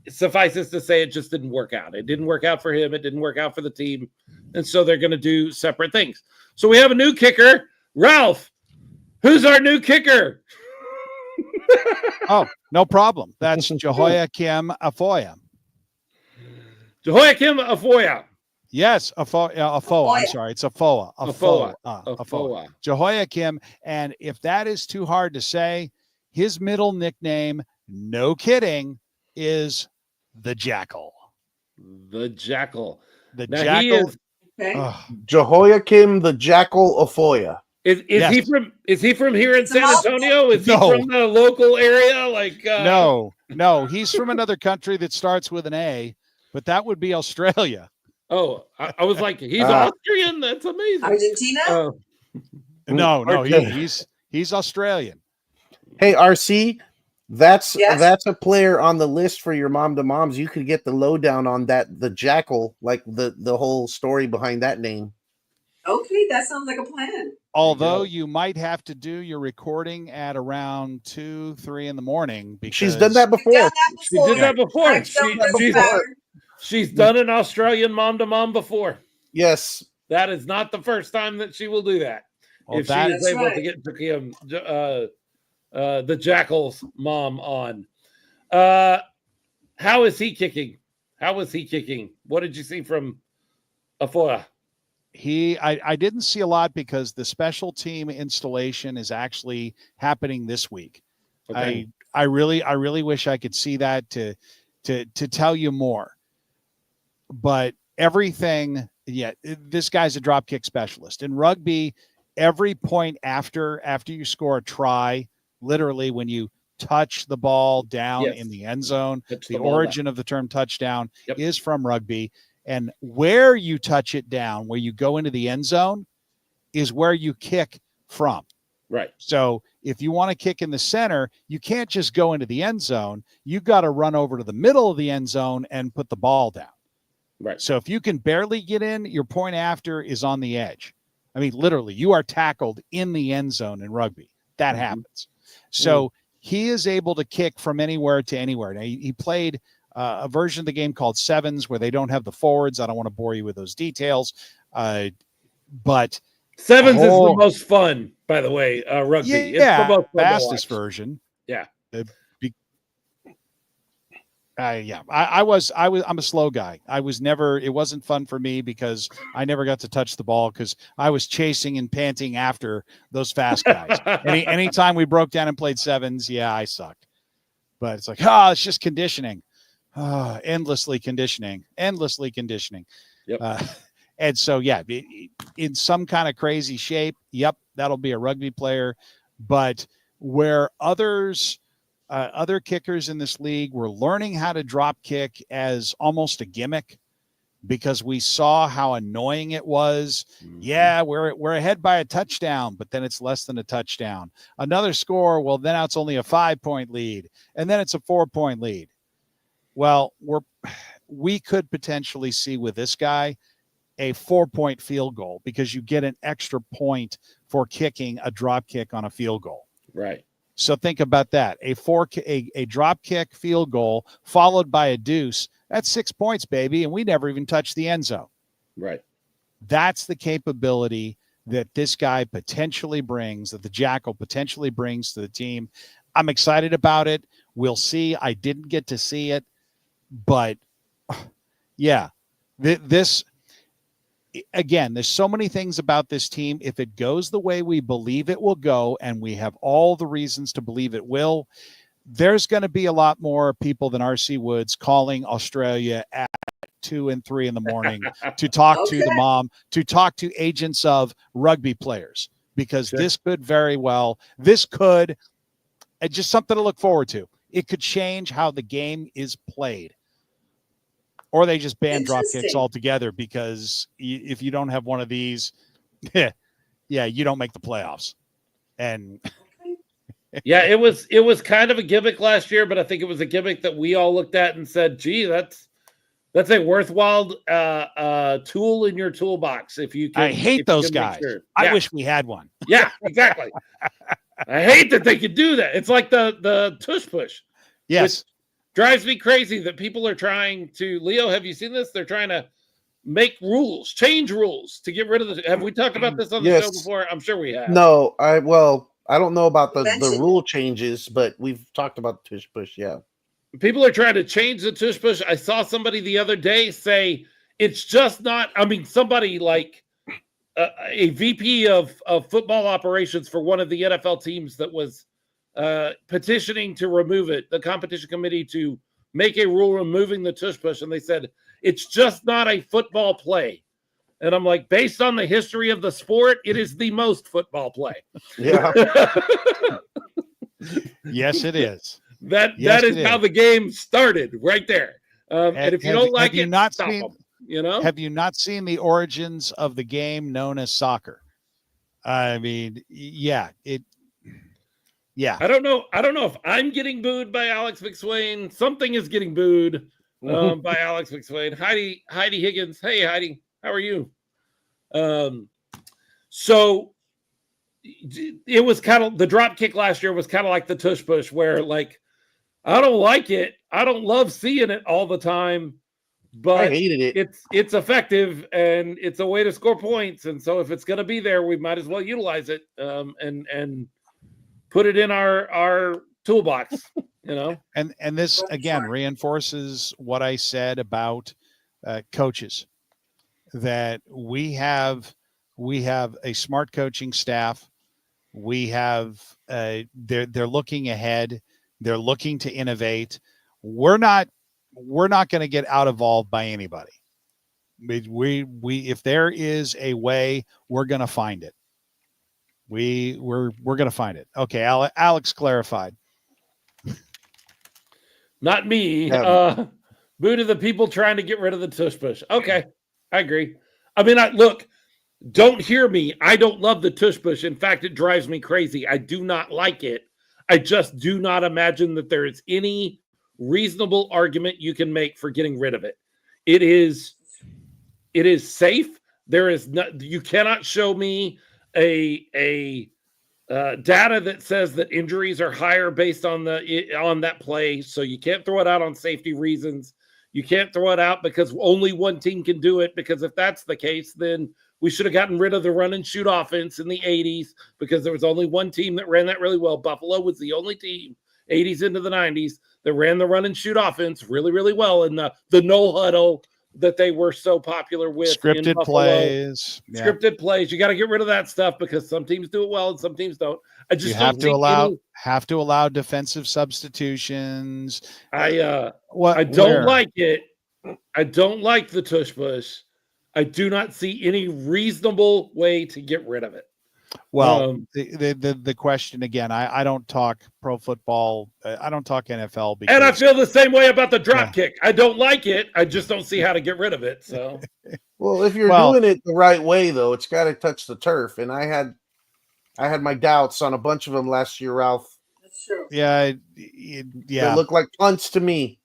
Suffices to say, it just didn't work out. It didn't work out for him. It didn't work out for the team. And so they're going to do separate things. So we have a new kicker. Ralph, who's our new kicker? Oh, no problem. That's Jehoiakim Afoya. Jehoiakim Afoya. Yes, Afoa. I'm sorry, it's Afoa. Afoa. Jehoiakim, and if that is too hard to say, his middle nickname, no kidding, is the Jackal. The Jackal. The Now Jackal. Okay. Jehoiakim the Jackal Afoya. Is Yes. he from here in San Antonio? Is No. he from the local area? Like No, he's from another country that starts with an A, but that would be Australia. Oh, I was like, he's Austrian. That's amazing. Argentina? No, Okay. he's Australian. Hey, RC, that's Yes? a player on the list for your mom to moms. You could get the lowdown on that, the Jackal, like the whole story behind that name. Okay, that sounds like a plan. Although you might have to do your recording at around 2, 3 in the morning because She's done that We've before. done that She before. did that before. I've done that before. She's done an Australian mom to mom before. Yes. That is not the first time that she will do that. Well, if she that- is That's able to right. get the Jackal's mom on. How is he kicking? How was he kicking? What did you see from Afoya? I didn't see a lot because the special team installation is actually happening this week. Okay. I really wish I could see that to tell you more. But everything, this guy's a drop kick specialist. In rugby, every point after you score a try, literally when you touch the ball down Yes. in the end zone, Touch the the ball origin of the term touchdown Yep. is from rugby. And where you touch it down, where you go into the end zone, is where you kick from. Right. So if you want to kick in the center, you can't just go into the end zone. You got to run over to the middle of the end zone and put the ball down. Right. So if you can barely get in, your point after is on the edge. I mean, literally, you are tackled in the end zone in rugby. That happens. So he is able to kick from anywhere to anywhere. Now, he played a version of the game called Sevens where they don't have the forwards. I don't want to bore you with those details. But Sevens is the most fun, by the way, rugby. It's the most fun to fastest watch. version. Yeah. I'm a slow guy. It wasn't fun for me because I never got to touch the ball because I was chasing and panting after those fast guys. Anytime we broke down and played sevens, I sucked. But it's like, it's just conditioning. Endlessly conditioning. Yep. And so, in some kind of crazy shape, that'll be a rugby player. But where other kickers in this league were learning how to drop kick as almost a gimmick because we saw how annoying it was. Yeah, we're ahead by a touchdown, but then it's less than a touchdown. Another score, well, then now it's only a 5-point lead, and then it's a 4-point lead. Well, we could potentially see with this guy a 4-point field goal because you get an extra point for kicking a drop kick on a field goal. Right. So think about that. A drop kick field goal followed by a deuce. That's 6 points, baby. And we never even touched the end zone. Right. That's the capability that this guy potentially brings, that the Jackal potentially brings to the team. I'm excited about it. We'll see. I didn't get to see it, but yeah, this again, there's so many things about this team. If it goes the way we believe it will go, and we have all the reasons to believe it will, there's going to be a lot more people than RC Woods calling Australia at 2 and 3 in the morning to talk to the mom, to talk to agents of rugby players, because this could very well, just something to look forward to. It could change how the game is played. Or they just ban drop kicks altogether, because if you don't have one of these, yeah, you don't make the playoffs. And yeah, it was kind of a gimmick last year, but I think it was a gimmick that we all looked at and said, gee, that's a worthwhile tool in your toolbox. If you can, I hate those guys. Sure. I wish we had one. Yeah, exactly. I hate that they could do that. It's like the tush push. Yes. Drives me crazy that people are trying to, Leo, have you seen this? They're trying to make rules, change rules to get rid of the, have we talked about this on the show before? I'm sure we have. No, I don't know about the rule changes, but we've talked about the tush push. Yeah. People are trying to change the tush push. I saw somebody the other day say it's just not, I mean, somebody like a VP of football operations for one of the NFL teams that was petitioning to remove it, the competition committee to make a rule removing the tush push. And they said, it's just not a football play. And I'm like, based on the history of the sport, it is the most football play. Yeah. Yes, it is. That is how the game started right there. And if you don't like it, stop them. You know? Have you not seen the origins of the game known as soccer? I mean, yeah. I don't know if I'm getting booed by Alex McSwain. Something is getting booed by Alex McSwain. Heidi Higgins. Hey, Heidi, how are you? So it was kind of, the drop kick last year was kind of like the tush push, where like, I don't like it. I don't love seeing it all the time, but I hated it. It's effective and it's a way to score points. And so if it's going to be there, we might as well utilize it and put it in our toolbox, you know? And this again reinforces what I said about coaches, that we have a smart coaching staff. We have they're looking ahead. They're looking to innovate. We're not going to get out evolved by anybody. We if there is a way, we're going to find it. We're going to find it. Okay, Alex clarified. Not me. Boo to the people trying to get rid of the tush push. Okay, I agree. I mean, look, don't hear me. I don't love the tush push. In fact, it drives me crazy. I do not like it. I just do not imagine that there is any reasonable argument you can make for getting rid of it. It is safe. There is not, you cannot show me a data that says that injuries are higher based on that play. So you can't throw it out on safety reasons. You can't throw it out because only one team can do it, because if that's the case, then we should have gotten rid of the run and shoot offense in the 80s, because there was only one team that ran that really well. Buffalo was the only team, 80s into the 90s, that ran the run and shoot offense really, really well. And the no huddle that they were so popular with. Scripted plays. Yeah. Scripted plays. You got to get rid of that stuff, because some teams do it well and some teams don't. I just have to allow defensive substitutions. I don't like it. I don't like the tush push. I do not see any reasonable way to get rid of it. Well, the question again, I don't talk pro football. I don't talk NFL. And I feel the same way about the drop kick. I don't like it. I just don't see how to get rid of it. So, well, if you're doing it the right way, though, it's got to touch the turf. And I had my doubts on a bunch of them last year, Ralph. That's true. Yeah. They look like punts to me.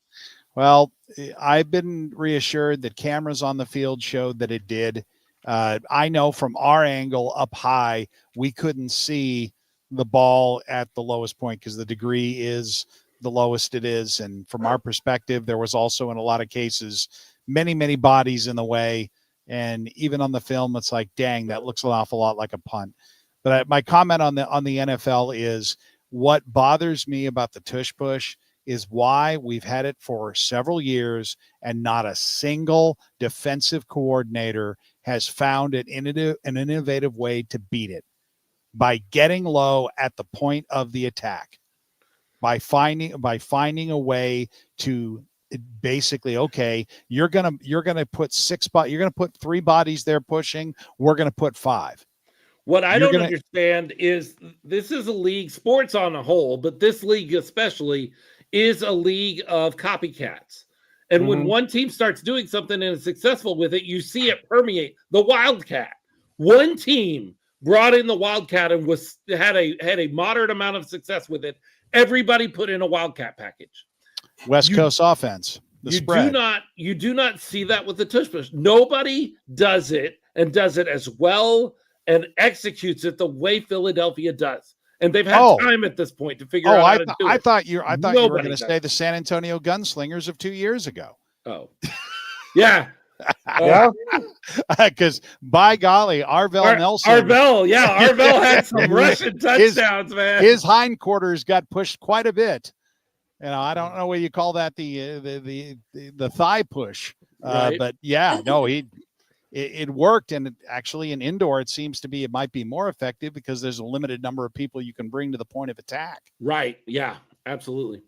Well, I've been reassured that cameras on the field showed that it did. I know from our angle up high, we couldn't see the ball at the lowest point because the degree is the lowest it is. And from our perspective, there was also in a lot of cases, many, many bodies in the way. And even on the film, it's like, dang, that looks an awful lot like a punt. But my comment on the NFL is what bothers me about the tush push is why we've had it for several years and not a single defensive coordinator has found an innovative way to beat it by getting low at the point of the attack, by finding a way to basically, okay, you're gonna put you're gonna put 3 bodies there pushing, we're gonna put 5. What I don't understand is this is a league, sports on a whole, but this league especially is a league of copycats. And when one team starts doing something and is successful with it, you see it permeate. The Wildcat. One team brought in the Wildcat and had a moderate amount of success with it. Everybody put in a Wildcat package. West Coast offense. You do not see that with the tush push. Nobody does it and does it as well and executes it the way Philadelphia does. And they've had time at this point to figure out how to do it. I thought you were going to say the San Antonio Gunslingers of 2 years ago. Oh, yeah. Yeah. Because by golly, Arvell Nelson. Arvell had some Russian touchdowns, man. His hindquarters got pushed quite a bit. I don't know what you call that, the thigh push. Right. But yeah, no, it worked. And actually in indoor, it seems to be, it might be more effective because there's a limited number of people you can bring to the point of attack. Right. Yeah, absolutely.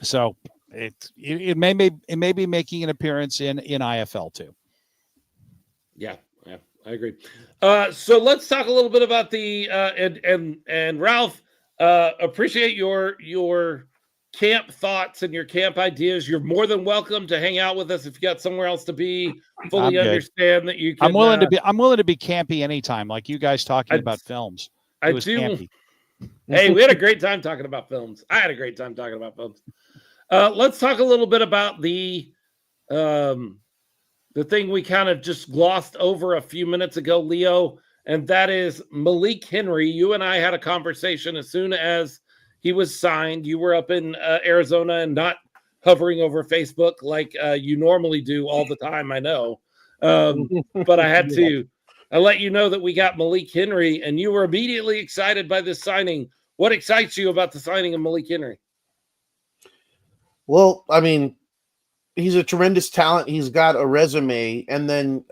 So it may be making an appearance in IFL too. Yeah, I agree. So let's talk a little bit about the and Ralph, appreciate your camp thoughts and your camp ideas. You're more than welcome to hang out with us if you got somewhere else to be. Fully understand that you can. I'm willing to be campy anytime, like you guys talking about films. It was campy. Hey, we had a great time talking about films. I had a great time talking about films. Let's talk a little bit about the thing we kind of just glossed over a few minutes ago, Leo, and that is Malik Henry. You and I had a conversation as soon as he was signed. You were up in Arizona and not hovering over Facebook like you normally do all the time, I know. But I had to let you know that we got Malik Henry, and you were immediately excited by this signing. What excites you about the signing of Malik Henry? Well, I mean, he's a tremendous talent. He's got a resume. And then,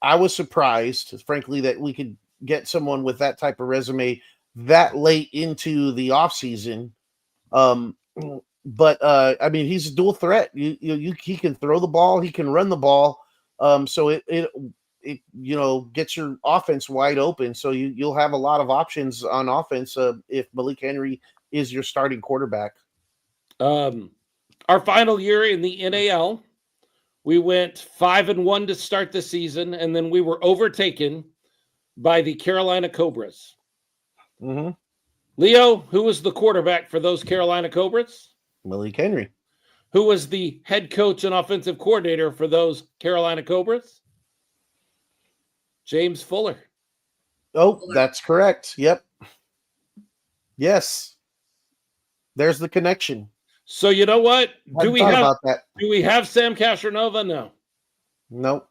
I was surprised, frankly, that we could get someone with that type of resume that late into the offseason. But I mean, he's a dual threat. He can throw the ball, he can run the ball. So it gets your offense wide open. So you'll have a lot of options on offense if Malik Henry is your starting quarterback. Our final year in the NAL, we went 5-1 to start the season, and then we were overtaken by the Carolina Cobras. Mm-hmm. Leo, who was the quarterback for those Carolina Cobras? Malik Henry. Who was the head coach and offensive coordinator for those Carolina Cobras? James Fuller. Oh, that's correct. Yep. Yes. There's the connection. So you know what? Do we have Sam Castronova? No. Nope.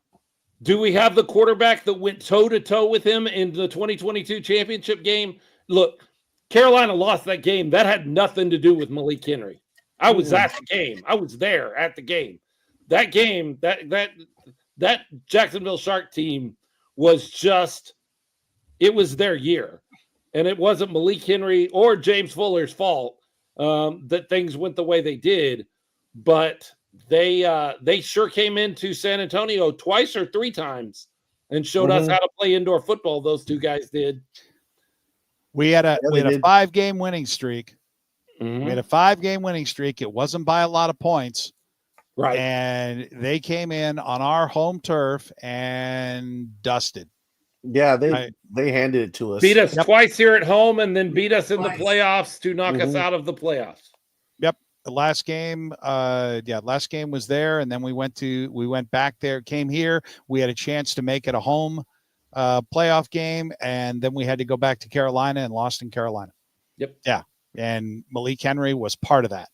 Do we have the quarterback that went toe-to-toe with him in the 2022 championship game? Look, Carolina lost that game. That had nothing to do with Malik Henry. I was at the game. I was there at the game. That game, that Jacksonville Shark team was just, it was their year. And it wasn't Malik Henry or James Fuller's fault that things went the way they did. But they sure came into San Antonio twice or 3 times and showed us how to play indoor football. Those 2 guys did. We had a 5-game winning streak. Mm-hmm. We had a 5-game winning streak. It wasn't by a lot of points. Right. And they came in on our home turf and dusted. Yeah, they handed it to us. Beat us twice here at home and then beat us in the playoffs to knock us out of the playoffs. Yep. The last game, last game was there, and then we went back there, came here. We had a chance to make it a home playoff game, and then we had to go back to Carolina and lost in Carolina. Yep. Yeah. And Malik Henry was part of that.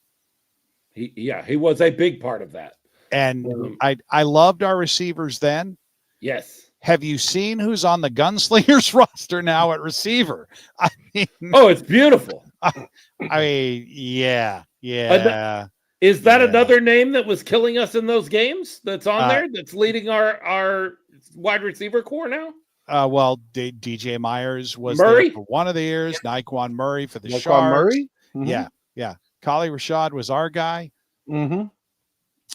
He was a big part of that. And I loved our receivers then. Yes. Have you seen who's on the Gunslingers roster now at receiver? I mean, Oh, it's beautiful. yeah. Is that Yeah. another name that was killing us in those games that's on Uh, there that's leading our wide receiver core now? Well, DJ Myers was Murray? there for one of the years. Naquan Murray for the Laquan Sharks. Murray? Yeah. Kali Rashad was our guy. Mm-hmm.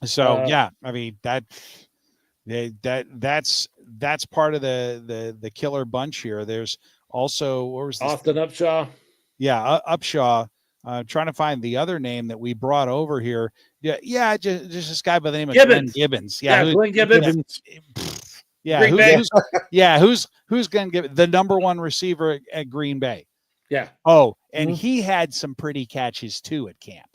So I mean that's part of the killer bunch here. There's also what was this? Austin Upshaw. Yeah, Upshaw. Trying to find the other name that we brought over here. Yeah, just this guy by the name of Glenn Gibbons. Yeah, Glenn Gibbons. Yeah, Green Bay. who's going to give the number one receiver at Green Bay? Yeah. Oh, and he had some pretty catches too at camp.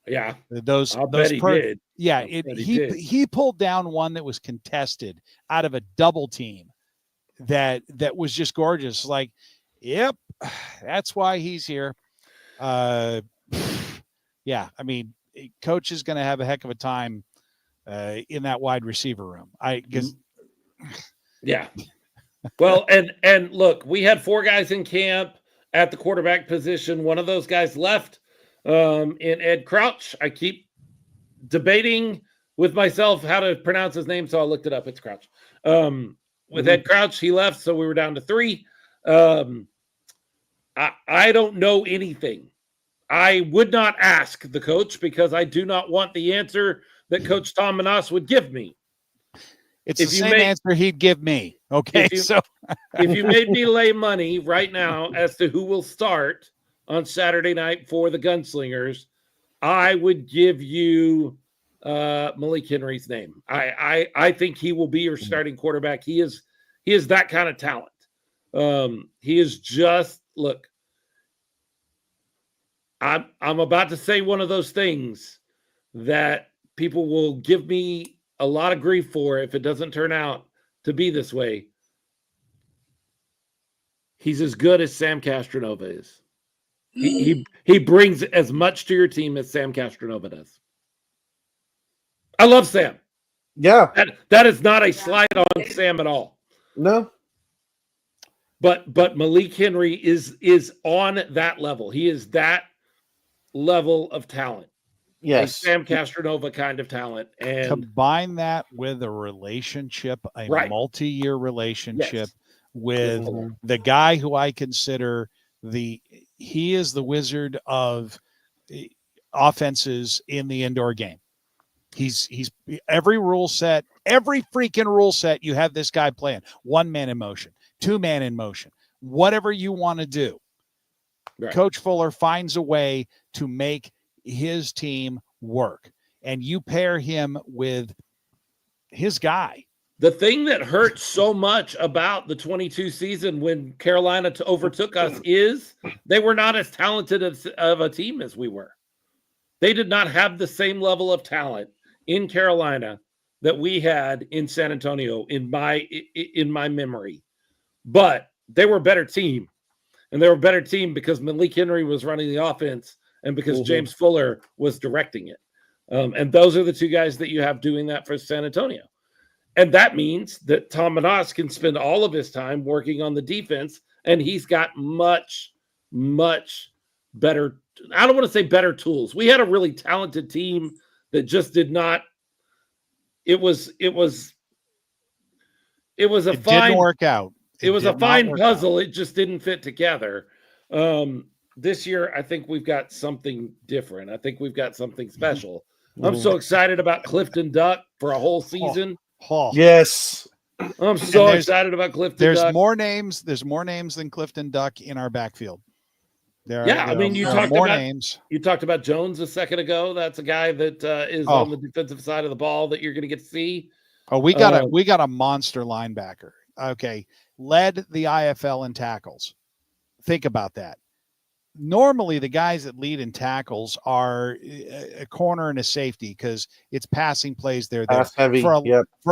Yeah. Those bet he did. Yeah, I'll bet he did. he pulled down one that was contested out of a double team that was just gorgeous. Like, yep, that's why he's here. Yeah, I mean, coach is going to have a heck of a time in that wide receiver room. I guess. Yeah. Well, and look, we had 4 guys in camp at the quarterback position. One of those guys left in Ed Crouch. I keep debating with myself how to pronounce his name, so I looked it up. It's Crouch. With Ed Crouch, he left, so we were down to 3. I don't know anything. I would not ask the coach because I do not want the answer that Coach Tom Menas would give me. It's the same answer he'd give me. Okay, so if you made me lay money right now as to who will start on Saturday night for the Gunslingers, I would give you Malik Henry's name. I think he will be your starting quarterback. He is that kind of talent. He is just look. I'm about to say one of those things that people will give me a lot of grief for if it doesn't turn out to be this way. He's as good as Sam Castronova is. He brings as much to your team as Sam Castronova does. I love Sam. Yeah. That is not a slight on Sam at all. No. But Malik Henry is on that level. He is that level of talent. Yes. A Sam Castronova kind of talent. And combine that with a relationship, a multi-year relationship with the guy who I consider he is the wizard of offenses in the indoor game. He's every freaking rule set you have this guy playing. 1-man in motion, 2-man in motion, whatever you want to do. Right. Coach Fuller finds a way to make his team work, and you pair him with his guy. The thing that hurts so much about the 22 season when Carolina overtook us is they were not as talented of a team as we were. They did not have the same level of talent in Carolina that we had in San Antonio in my memory. But they were a better team. And they were a better team because Malik Henry was running the offense and because James Fuller was directing it. And those are the 2 guys that you have doing that for San Antonio. And that means that Tom Menas can spend all of his time working on the defense, and he's got much, much better. I don't want to say better tools. We had a really talented team that just did not. It didn't work out. It was a fine puzzle. It just didn't fit together. This year, I think we've got something different. I think we've got something special. I'm so excited about Clifton Duck for a whole season. Yes. I'm so excited about Clifton Duck. There's more names than Clifton Duck in our backfield. I mean, you talked about Jones a second ago. That's a guy that is on the defensive side of the ball that you're going to get to see. Oh, we got a monster linebacker. Okay. Led the IFL in tackles. Think about that. Normally, the guys that lead in tackles are a corner and a safety because it's passing plays. Pass heavy. For a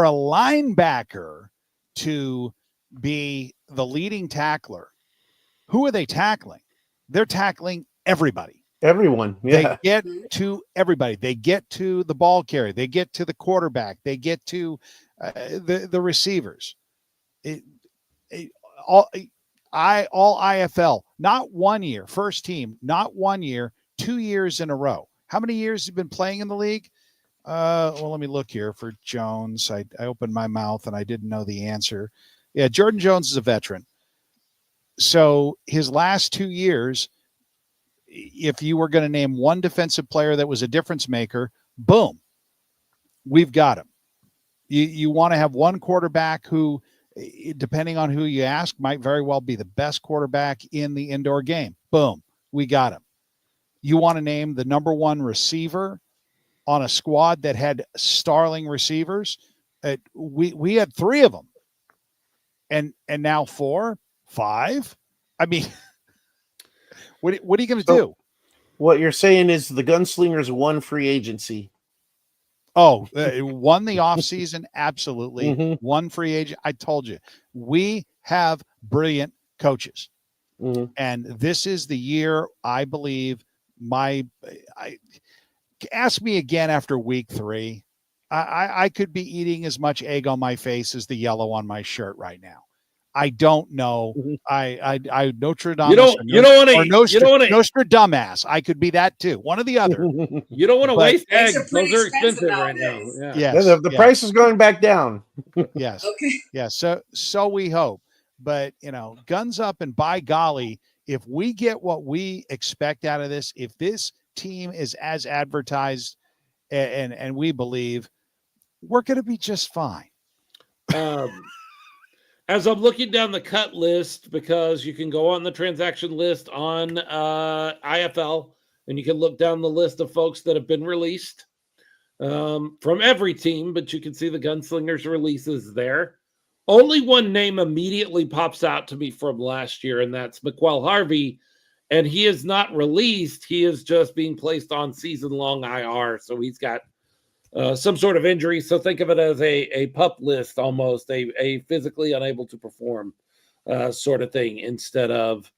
linebacker to be the leading tackler, who are they tackling? They're tackling everybody. Everyone. Yeah. They get to everybody. They get to the ball carrier. They get to the quarterback. They get to The receivers, it, it, all IFL, not 1 year, first team, not 1 year, 2 years in a row. How many years have you been playing in the league? Well, let me look here for Jones. I opened my mouth and I didn't know the answer. Yeah, Jordan Jones is a veteran. So his last 2 years, if you were going to name one defensive player that was a difference maker, boom, we've got him. You want to have one quarterback who, depending on who you ask, might very well be the best quarterback in the indoor game. Boom, we got him. You want to name the number one receiver on a squad that had starling receivers. We had 3 of them, and now 4, 5. I mean, what are you going to do? What you're saying is the Gunslingers won free agency. Oh, won the offseason? Absolutely. Mhm. One free agent. I told you, we have brilliant coaches. Mhm. And this is the year, I believe, ask me again after week 3. I could be eating as much egg on my face as the yellow on my shirt right now. I don't know. Mhm. I Notre Dame. You don't want to Nostradamus. I could be that too. One or the other. you don't want to But- waste Eggs eggs. are pretty Those are expensive expensive right now. nowadays. Yeah. Yes. the yes. price is going back down. Yes. Okay. Yeah. So we hope. But guns up, and by golly, if we get what we expect out of this, if this team is as advertised and we believe, we're going to be just fine. As I'm looking down the cut list, because you can go on the transaction list on IFL, and you can look down the list of folks that have been released from every team, but you can see the Gunslingers releases there. Only one name immediately pops out to me from last year, and that's McQuell Harvey. And he is not released. He is just being placed on season-long IR. So he's got some sort of injury. So think of it as a pup list almost, a physically unable to perform sort of thing instead of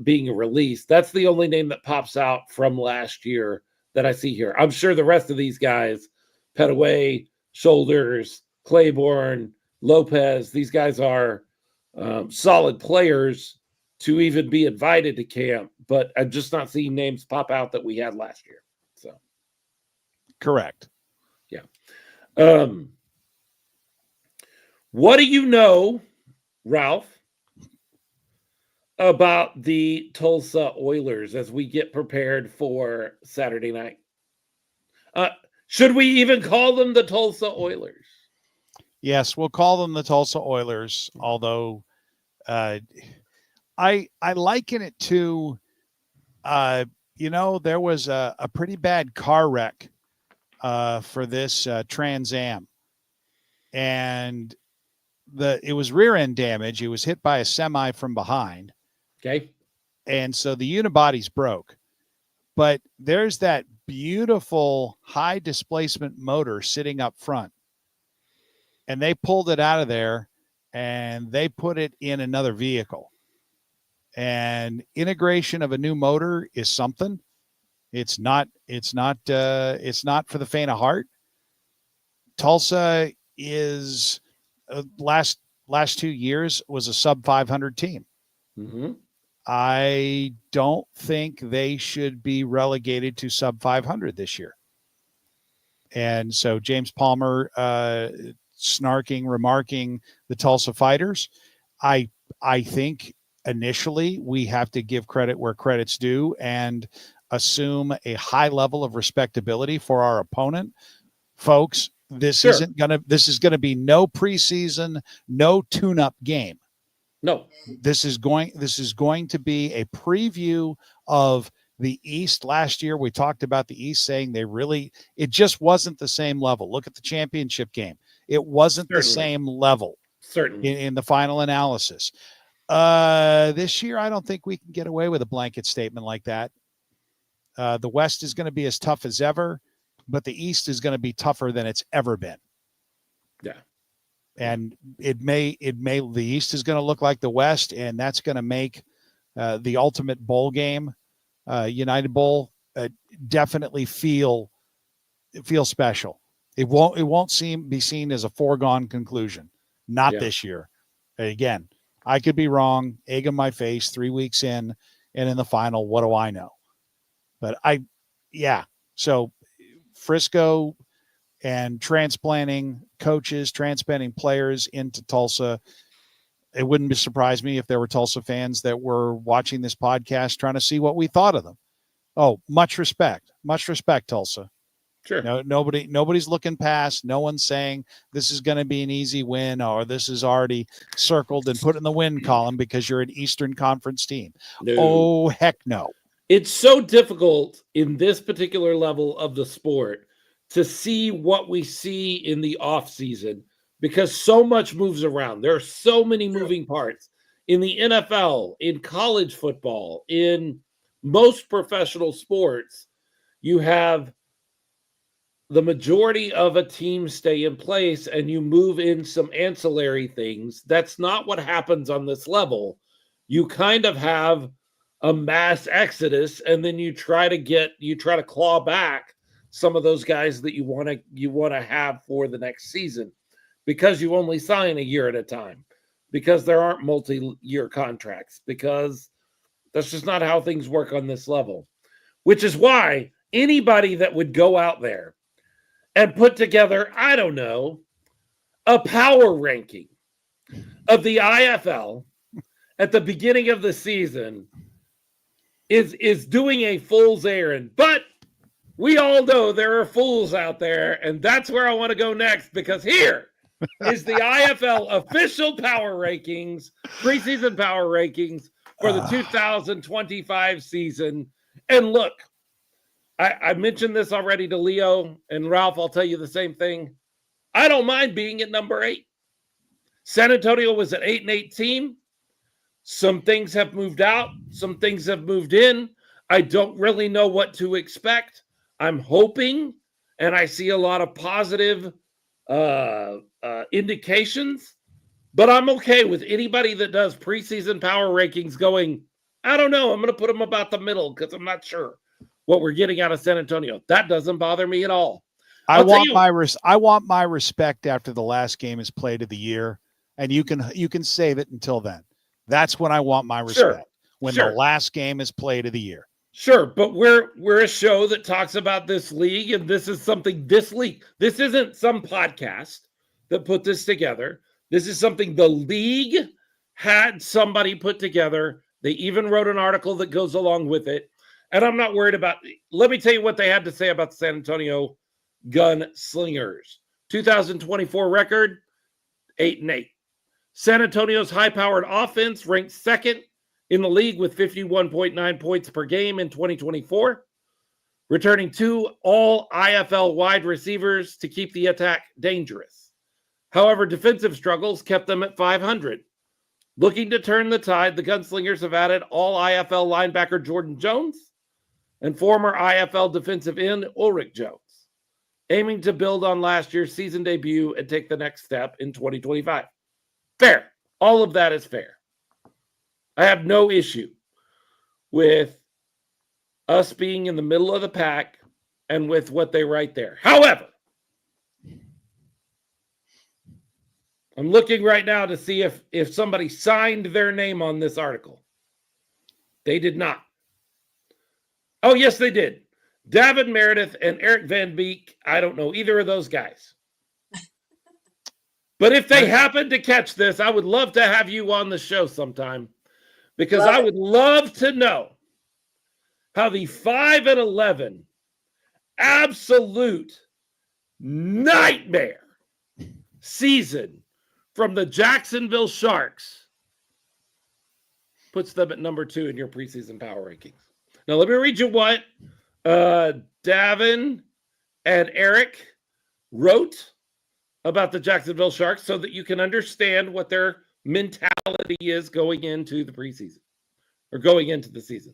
being released. That's the only name that pops out from last year that I see here. I'm sure the rest of these guys, Petaway, Shoulders, Claiborne, Lopez, these guys are solid players to even be invited to camp, but I'm just not seeing names pop out that we had last year. So Correct. yeah. What do you know, Ralph, about the Tulsa Oilers as we get prepared for Saturday night? Should we even call them the Tulsa Oilers? Yes, we'll call them the Tulsa Oilers, although I liken it to there was a pretty bad car wreck for this Trans Am, and it was rear end damage. It was hit by a semi from behind. Okay. And so the unibody's broke, but there's that beautiful high displacement motor sitting up front, and they pulled it out of there and they put it in another vehicle. And integration of a new motor is something. It's not for the faint of heart. Tulsa is last 2 years was a sub 500 team. Mm-hmm. I don't think they should be relegated to sub 500 this year. And so James Palmer remarking the Tulsa Fighters. I think initially we have to give credit where credit's due and assume a high level of respectability for our opponent. Folks, this is going to be no preseason, no tune-up game. No. This is going to be a preview of the East. Last year we talked about the East saying it just wasn't the same level. Look at the championship game. It wasn't the same level. Certainly. In the final analysis. This year, I don't think we can get away with a blanket statement like that. The West is going to be as tough as ever, but the East is going to be tougher than it's ever been. Yeah. And the East is going to look like the West, and that's going to make the ultimate bowl game, United Bowl, definitely feel special. It won't be seen as a foregone conclusion. Not Yeah. this year. Again, I could be wrong. Egg on my face 3 weeks in, and in the final, what do I know? But so Frisco and transplanting coaches, transplanting players into Tulsa. It wouldn't surprise me if there were Tulsa fans that were watching this podcast trying to see what we thought of them. Oh, much respect, Tulsa. Sure. No, nobody's looking past. No one's saying this is going to be an easy win or this is already circled and put in the win column because you're an Eastern Conference team. No. Oh, heck no. It's so difficult in this particular level of the sport to see what we see in the off season because so much moves around. There are so many moving parts in the NFL, in college football, in most professional sports. You have the majority of a team stay in place and you move in some ancillary things. That's not what happens on this level. You kind of have a mass exodus and then you try to claw back some of those guys that you want to have for the next season because you only sign a year at a time, because there aren't multi-year contracts, because that's just not how things work on this level, which is why anybody that would go out there and put together, I don't know, a power ranking of the IFL at the beginning of the season is doing a fool's errand. But we all know there are fools out there, and that's where I want to go next, because here is the IFL official power rankings, preseason power rankings for the 2025 season. And look, I mentioned this already to Leo and Ralph. I'll tell you the same thing. I don't mind being at number 8. San Antonio was an 8-8 team. Some things have moved out. Some things have moved in. I don't really know what to expect. I'm hoping, and I see a lot of positive indications, but I'm okay with anybody that does preseason power rankings going, I don't know, I'm going to put them about the middle because I'm not sure what we're getting out of San Antonio. That doesn't bother me at all. I want my respect after the last game is played of the year, and you can save it until then. That's when I want my respect. When the last game is played of the year. Sure, but we're a show that talks about this league, and this is something this league. This isn't some podcast that put this together. This is something the league had somebody put together. They even wrote an article that goes along with it. And I'm not worried about it. Let me tell you what they had to say about the San Antonio Gunslingers. 2024 record, 8-8. San Antonio's high-powered offense ranked second in the league with 51.9 points per game in 2024, returning 2 all IFL wide receivers to keep the attack dangerous. However, defensive struggles kept them at 500. Looking to turn the tide, the Gunslingers have added all IFL linebacker Jordan Jones and former IFL defensive end Ulrich Jones, aiming to build on last year's season debut and take the next step in 2025. Fair. All of that is fair. I have no issue with us being in the middle of the pack and with what they write there. However, I'm looking right now to see if somebody signed their name on this article. They did not. Oh, yes, they did. Davin Meredith and Eric Van Beek. I don't know either of those guys. But if they happen to catch this, I would love to have you on the show sometime, because I would love to know how the 5-11 absolute nightmare season from the Jacksonville Sharks puts them at number 2 in your preseason power rankings. Now, let me read you what Davin and Eric wrote about the Jacksonville Sharks so that you can understand what their mentality is going into the preseason or going into the season.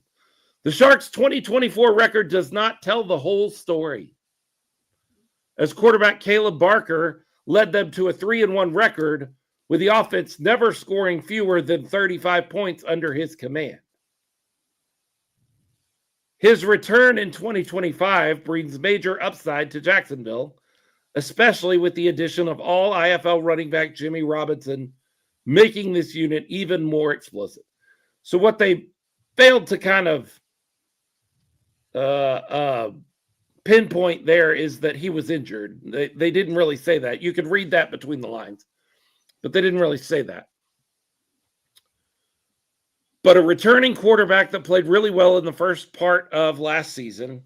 The Sharks' 2024 record does not tell the whole story, as quarterback Caleb Barker led them to a 3-1 record, with the offense never scoring fewer than 35 points under his command. His return in 2025 brings major upside to Jacksonville, especially with the addition of all IFL running back Jimmy Robinson, making this unit even more explosive. So what they failed to kind of pinpoint there is that he was injured. They didn't really say that. You could read that between the lines, but they didn't really say that. But a returning quarterback that played really well in the first part of last season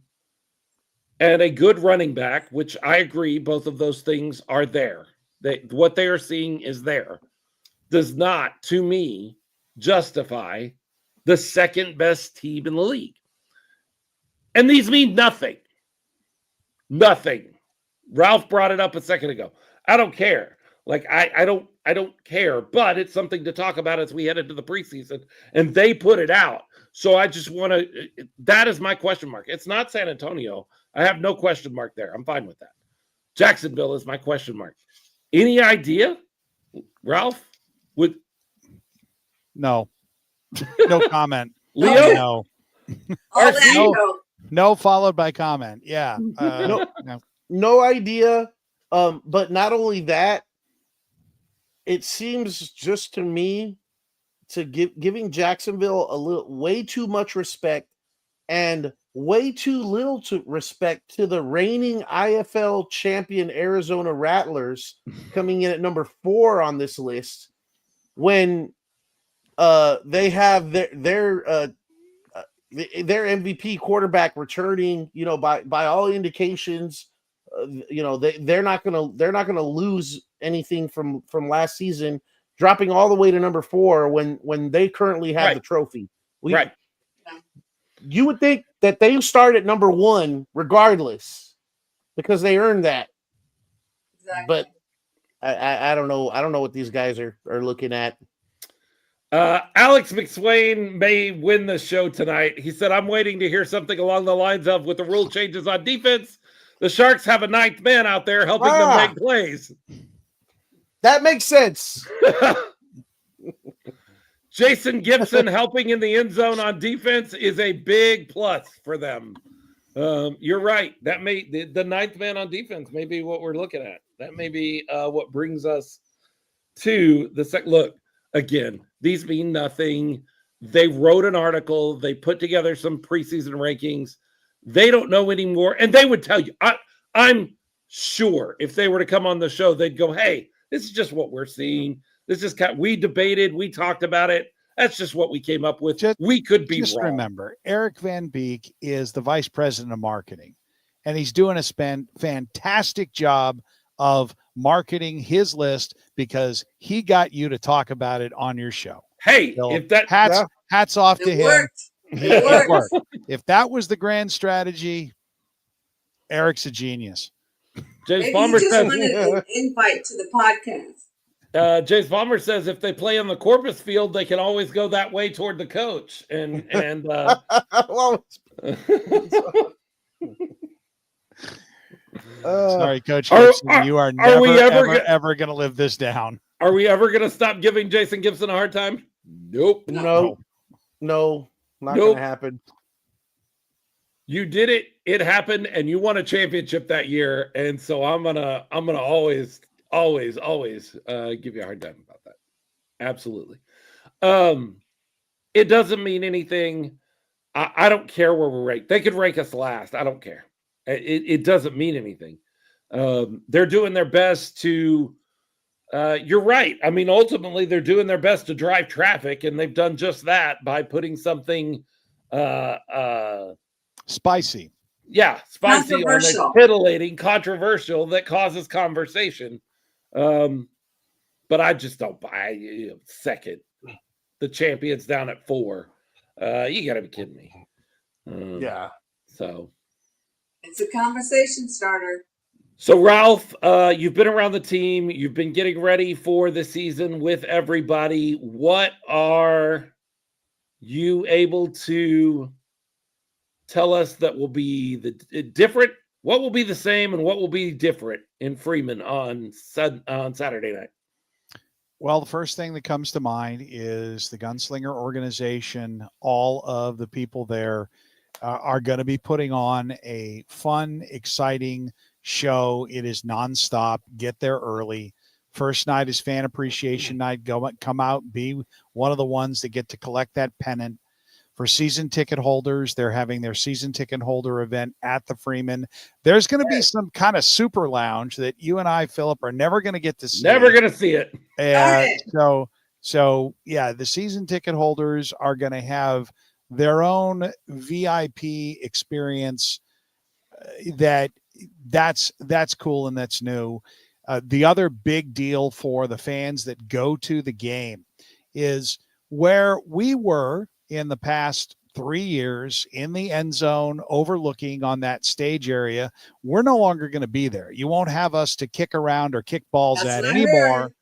and a good running back, which I agree, both of those things are there. What they are seeing is there, does not, to me, justify the second best team in the league. And these mean nothing. Nothing. Ralph brought it up a second ago. I don't care. Like, I don't care, but it's something to talk about as we head into the preseason, and they put it out. So I just want to, that is my question mark. It's not San Antonio. I have no question mark there. I'm fine with that. Jacksonville is my question mark. Any idea, Ralph? No comment. Leo? No. Oh, there you go. No followed by comment. Yeah. No. No idea. But not only that, it seems just to me to giving Jacksonville a little way too much respect and way too little to respect to the reigning IFL champion Arizona Rattlers coming in at number 4 on this list when they have their MVP quarterback returning, by all indications. They're not gonna lose anything from last season, dropping all the way to number 4 when they currently have the trophy. Right. You would think that they start at number 1 regardless because they earned that. Exactly. But I don't know. I don't know what these guys are looking at. Alex McSwain may win the show tonight. He said, I'm waiting to hear something along the lines of, with the rule changes on defense, the Sharks have a 9th man out there helping them make plays. That makes sense. Jason Gibson helping in the end zone on defense is a big plus for them. You're right. That may the 9th man on defense may be what we're looking at. That may be what brings us to the second. Look, again, these mean nothing. They wrote an article. They put together some preseason rankings. They don't know anymore. And they would tell you, I'm sure if they were to come on the show, they'd go, hey, this is just what we're seeing. This is we debated, we talked about it. That's just what we came up with. We could be just wrong. Remember, Eric Van Beek is the vice president of marketing, and he's doing a fantastic job of marketing his list because he got you to talk about it on your show. Hey, So if that hats off to It him. worked. It worked. If that was the grand strategy, Eric's a genius. James Maybe Palmer you just says, wanted an invite to the podcast. James Palmer says if they play on the Corpus field, they can always go that way toward the coach. And Well, Sorry, Coach Gibson, you are never, we ever going to live this down. are we ever going to stop giving Jason Gibson a hard time? Nope. no, not Nope. gonna happen. You did it. It happened, and you won a championship that year. And so I'm gonna always give you a hard time about that. Absolutely. It doesn't mean anything. I don't care where we're ranked. They could rank us last. I don't care. It doesn't mean anything. They're doing their best to. You're right. I mean, ultimately, they're doing their best to drive traffic, and they've done just that by putting something. Spicy. Yeah, spicy, Controversial. titillating, controversial that causes conversation. But I just don't buy second. The champion's down at 4. You got to be kidding me. Yeah. So It's a conversation starter. Ralph, you've been around the team. You've been getting ready for the season with everybody. What are you able to tell us that will be the different? What will be the same and what will be different in Freeman on Saturday night? Well, the first thing that comes to mind is the Gunslinger organization. All of the people there are going to be putting on a fun, exciting show. It is nonstop. Get there early. First night is fan appreciation night. Come out, be one of the ones that get to collect that pennant. For season ticket holders, they're having their season ticket holder event at the Freeman. There's going to be some kind of super lounge that you and I, Philip, are never going to get to see. Never going to see it. So yeah, the season ticket holders are going to have their own VIP experience. That's cool and that's new. The other big deal for the fans that go to the game is where we were in the past 3 years in the end zone overlooking on that stage area. We're no longer going to be there. You won't have us to kick around or kick balls at anymore.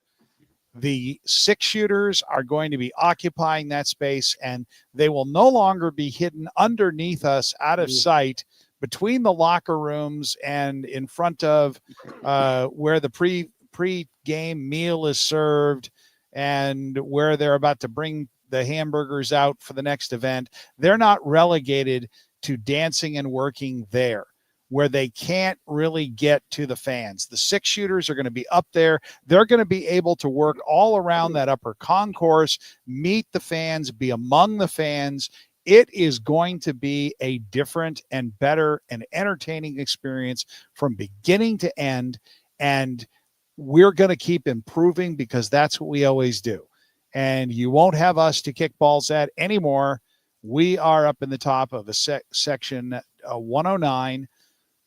The 6-shooters are going to be occupying that space, and they will no longer be hidden underneath us out of sight between the locker rooms and in front of where the pre-game meal is served and where they're about to bring the hamburgers out for the next event. They're not relegated to dancing and working there where they can't really get to the fans. The 6-shooters are going to be up there. They're going to be able to work all around that upper concourse, meet the fans, be among the fans. It is going to be a different and better and entertaining experience from beginning to end. And we're going to keep improving because that's what we always do. And you won't have us to kick balls at anymore. We are up in the top of a section 109.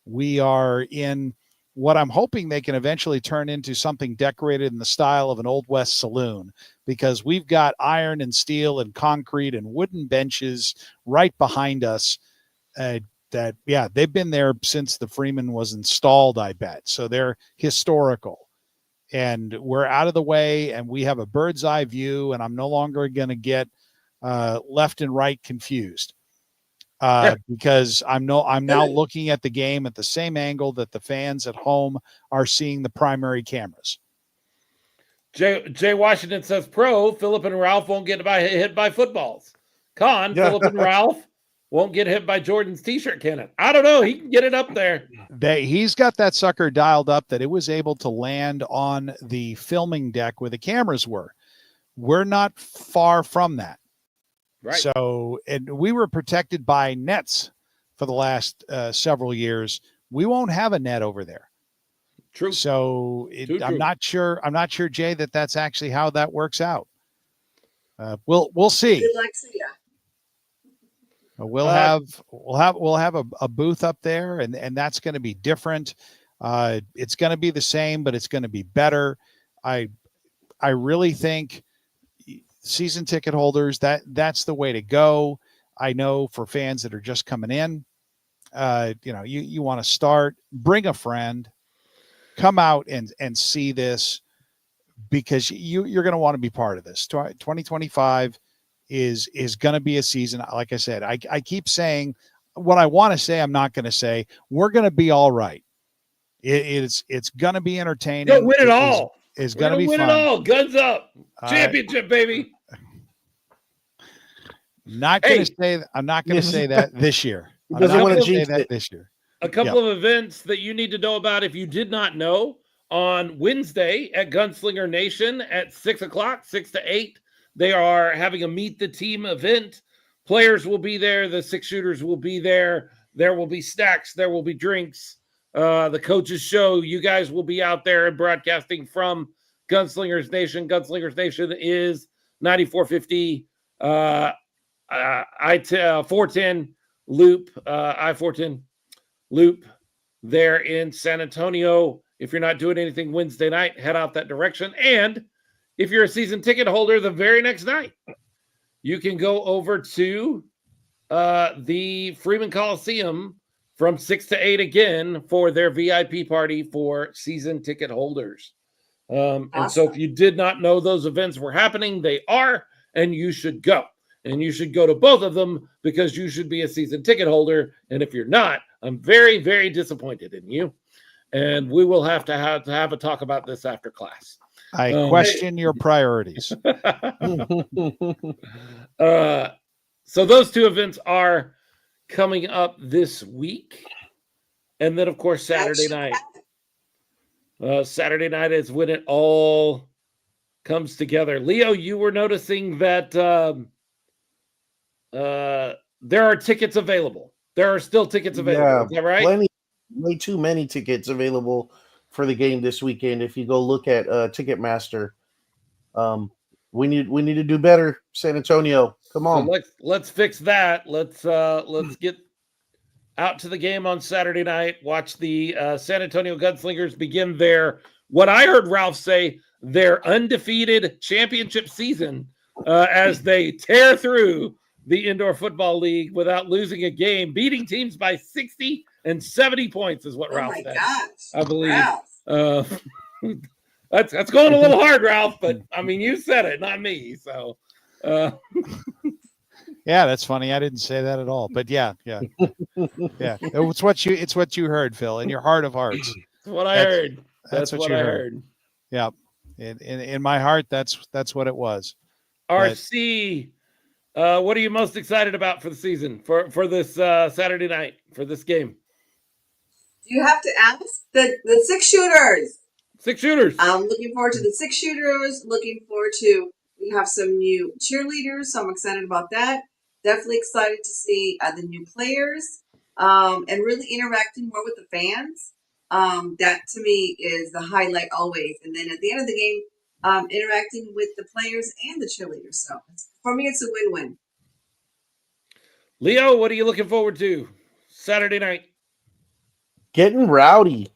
We are in what I'm hoping they can eventually turn into something decorated in the style of an Old West saloon, because we've got iron and steel and concrete and wooden benches right behind us they've been there since the Freeman was installed, I bet. So they're historical. And we're out of the way and we have a bird's eye view, and I'm no longer going to get left and right confused because I'm now looking at the game at the same angle that the fans at home are seeing the primary cameras. Jay Washington says, pro, Philip and Ralph won't get hit by footballs. Con, Philip and Ralph won't get hit by Jordan's t-shirt cannon. I don't know. He can get it up there. He's got that sucker dialed up that it was able to land on the filming deck where the cameras were. We're not far from that. Right. So, and we were protected by nets for the last several years. We won't have a net over there. True. So True. I'm not sure, Jay, that's actually how that works out. We'll see. Good luck to you. We'll have a booth up there, and that's going to be different. It's going to be the same, but it's going to be better. I really think season ticket holders, that's the way to go. I know for fans that are just coming in, you want to start, bring a friend, come out and see this, because you're going to want to be part of this. 2025 is going to be a season. Like I said, I keep saying what I want to say. I'm not going to say. We're going to be all right. It's going to be entertaining. Don't win it all. It's going to be win fun. It all. Guns up. Championship, baby. I'm not going to say that this year. I'm Doesn't not want going to to say jinx that it. this year. A couple of events that you need to know about if you did not know. On Wednesday at Gunslinger Nation at 6 o'clock, 6 to 8, they are having a meet the team event. Players will be there. The 6-shooters will be there. There will be snacks. There will be drinks. The coaches show. You guys will be out there and broadcasting from Gunslingers Nation. Gunslingers Nation is 9450 I-410 Loop, I-410 Loop there in San Antonio. If you're not doing anything Wednesday night, head out that direction. And if you're a season ticket holder, the very next night, you can go over to the Freeman Coliseum from 6 to 8 again for their VIP party for season ticket holders. And so if you did not know those events were happening, they are, and you should go. And you should go to both of them because you should be a season ticket holder. And if you're not, I'm very, very disappointed in you. And we will have to have a talk about this after class. I question your priorities. So those two events are coming up this week. And then, of course, Saturday Action. night. Saturday night is when it all comes together. Leo, you were noticing that there are tickets available. There are still tickets available. Yeah, Is that right? plenty, way too many tickets available for the game this weekend. If you go look at Ticketmaster, we need to do better, San Antonio. Come So on. let's fix that. Let's get out to the game on Saturday night. Watch the San Antonio Gunslingers begin what I heard Ralph say, their undefeated championship season as they tear through the Indoor Football League without losing a game, beating teams by 60 and 70 points is what Oh Ralph my said. gosh. I believe. Ralph. That's going a little hard, Ralph, but I mean, you said it, not me. So, Yeah, that's funny. I didn't say that at all. But yeah. It's what you heard, Phil, in your heart of hearts. that's what I heard. That's what you I heard. Yeah. In my heart, that's what it was. RC, what are you most excited about for the season, for this Saturday night, for this game? You have to ask the 6-shooters. 6 shooters. I'm looking forward to the 6-shooters. Looking forward to, we have some new cheerleaders, so I'm excited about that. Definitely excited to see the new players and really interacting more with the fans. That to me is the highlight always. And then at the end of the game, interacting with the players and the cheerleaders. So for me, it's a win-win. Leo, what are you looking forward to Saturday night? Getting rowdy,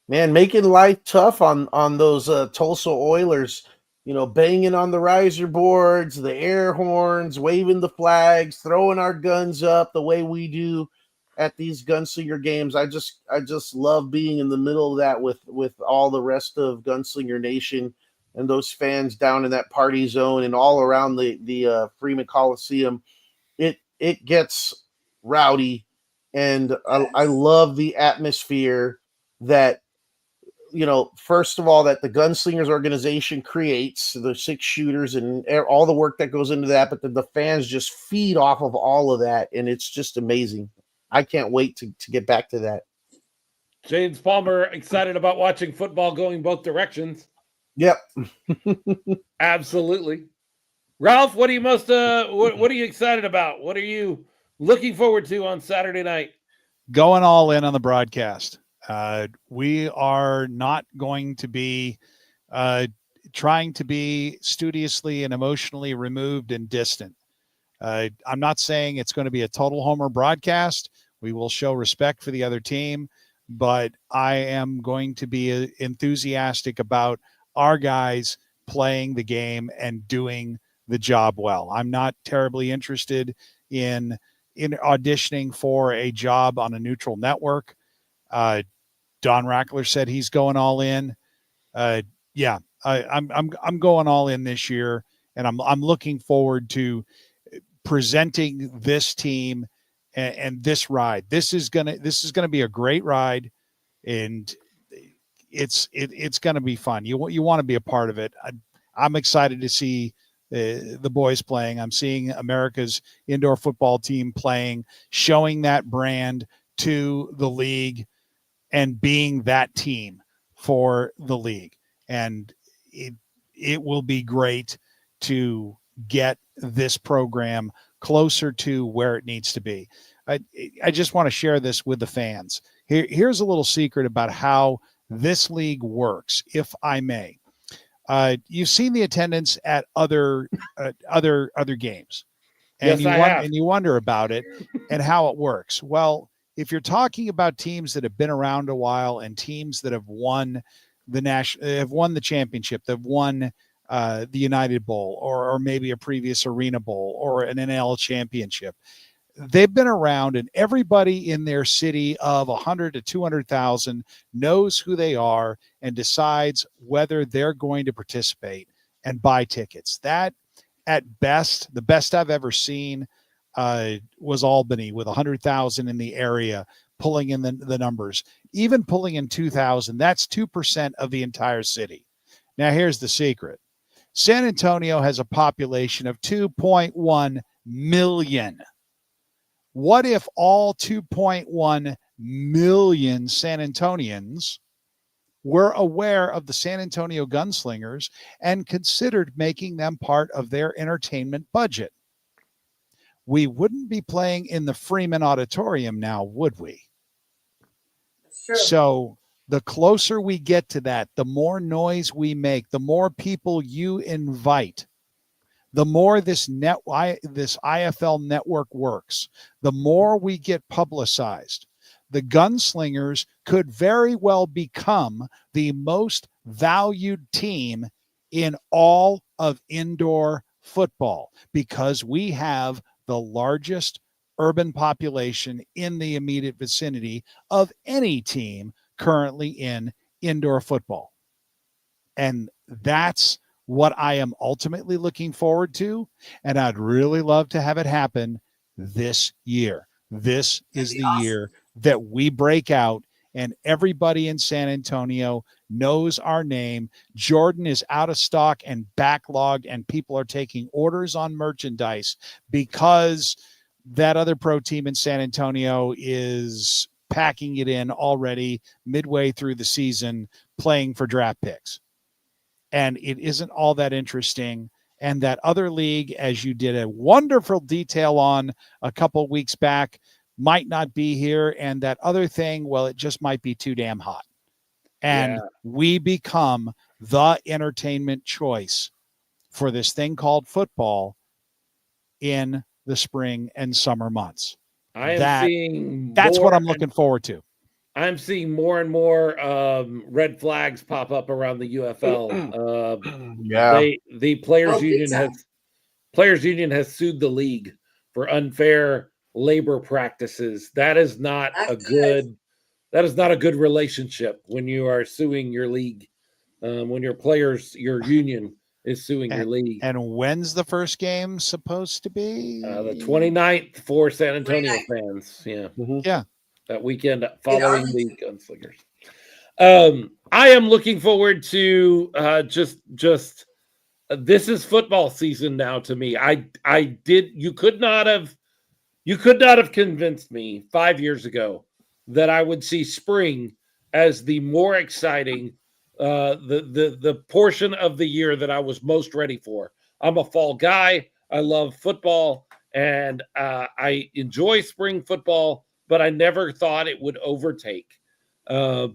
man, making life tough on those Tulsa Oilers. You know, banging on the riser boards, the air horns, waving the flags, throwing our guns up the way we do at these Gunslinger games. I just love being in the middle of that with all the rest of Gunslinger Nation and those fans down in that party zone and all around the Freeman Coliseum. It gets rowdy, and I love the atmosphere that, you know, first of all, that the Gunslingers organization creates, the 6 shooters and all the work that goes into that, but then the fans just feed off of all of that, and it's just amazing. I can't wait to get back to that. James Palmer, excited about watching football going both directions. Yep. Absolutely. Ralph, what are you most what are you excited about? What are you looking forward to on Saturday night? Going all in on the broadcast. We are not going to be trying to be studiously and emotionally removed and distant. I'm not saying it's going to be a total homer broadcast. We will show respect for the other team, but I am going to be enthusiastic about our guys playing the game and doing the job well. I'm not terribly interested in auditioning for a job on a neutral network. Don Rackler said he's going all in. I'm going all in this year, and I'm looking forward to presenting this team and this ride. This is gonna be a great ride, and it's gonna be fun. You want to be a part of it. I'm excited to see the boys playing. I'm seeing America's indoor football team playing, showing that brand to the league and being that team for the league. And it will be great to get this program closer to where it needs to be. I just want to share this with the fans. Here's a little secret about how this league works, if I may. You've seen the attendance at other games, and Yes, you wonder about it and how it works. Well, if you're talking about teams that have been around a while and teams that have won the championship, that have won the United Bowl or maybe a previous Arena Bowl or an NL championship, they've been around, and everybody in their city of 100 to 200,000 knows who they are and decides whether they're going to participate and buy tickets. That, at best, the best I've ever seen was Albany with 100,000 in the area pulling in the numbers. Even pulling in 2,000, that's 2% of the entire city. Now, here's the secret. San Antonio has a population of 2.1 million. What if all 2.1 million San Antonians were aware of the San Antonio Gunslingers and considered making them part of their entertainment budget. We wouldn't be playing in the Freeman Auditorium now, would we? Sure. So the closer we get to that, the more noise we make, the more people you invite, the more this IFL network works, the more we get publicized. The Gunslingers could very well become the most valued team in all of indoor football because we have the largest urban population in the immediate vicinity of any team currently in indoor football. And that's what I am ultimately looking forward to. And I'd really love to have it happen this year. This is the year that we break out and everybody in San Antonio knows our name. Jordan is out of stock and backlogged, and people are taking orders on merchandise because that other pro team in San Antonio is packing it in already midway through the season, playing for draft picks. And it isn't all that interesting. And that other league, as you did a wonderful detail on a couple weeks back, might not be here. And that other thing, well, it just might be too damn hot. And we become the entertainment choice for this thing called football in the spring and summer months. That's what I'm looking forward to. I'm seeing more and more red flags pop up around the UFL. The players union has sued the league for unfair labor practices. That is not a good relationship when you are suing your league. When your union is suing your league. And when's the first game supposed to be? The 29th for San Antonio fans. Yeah. Mm-hmm. Yeah. That weekend following the Gunslingers. I am looking forward to this is football season now to me. You could not have convinced me 5 years ago that I would see spring as the more exciting the portion of the year that I was most ready for. I'm a fall guy. I love football and I enjoy spring football, but I never thought it would overtake the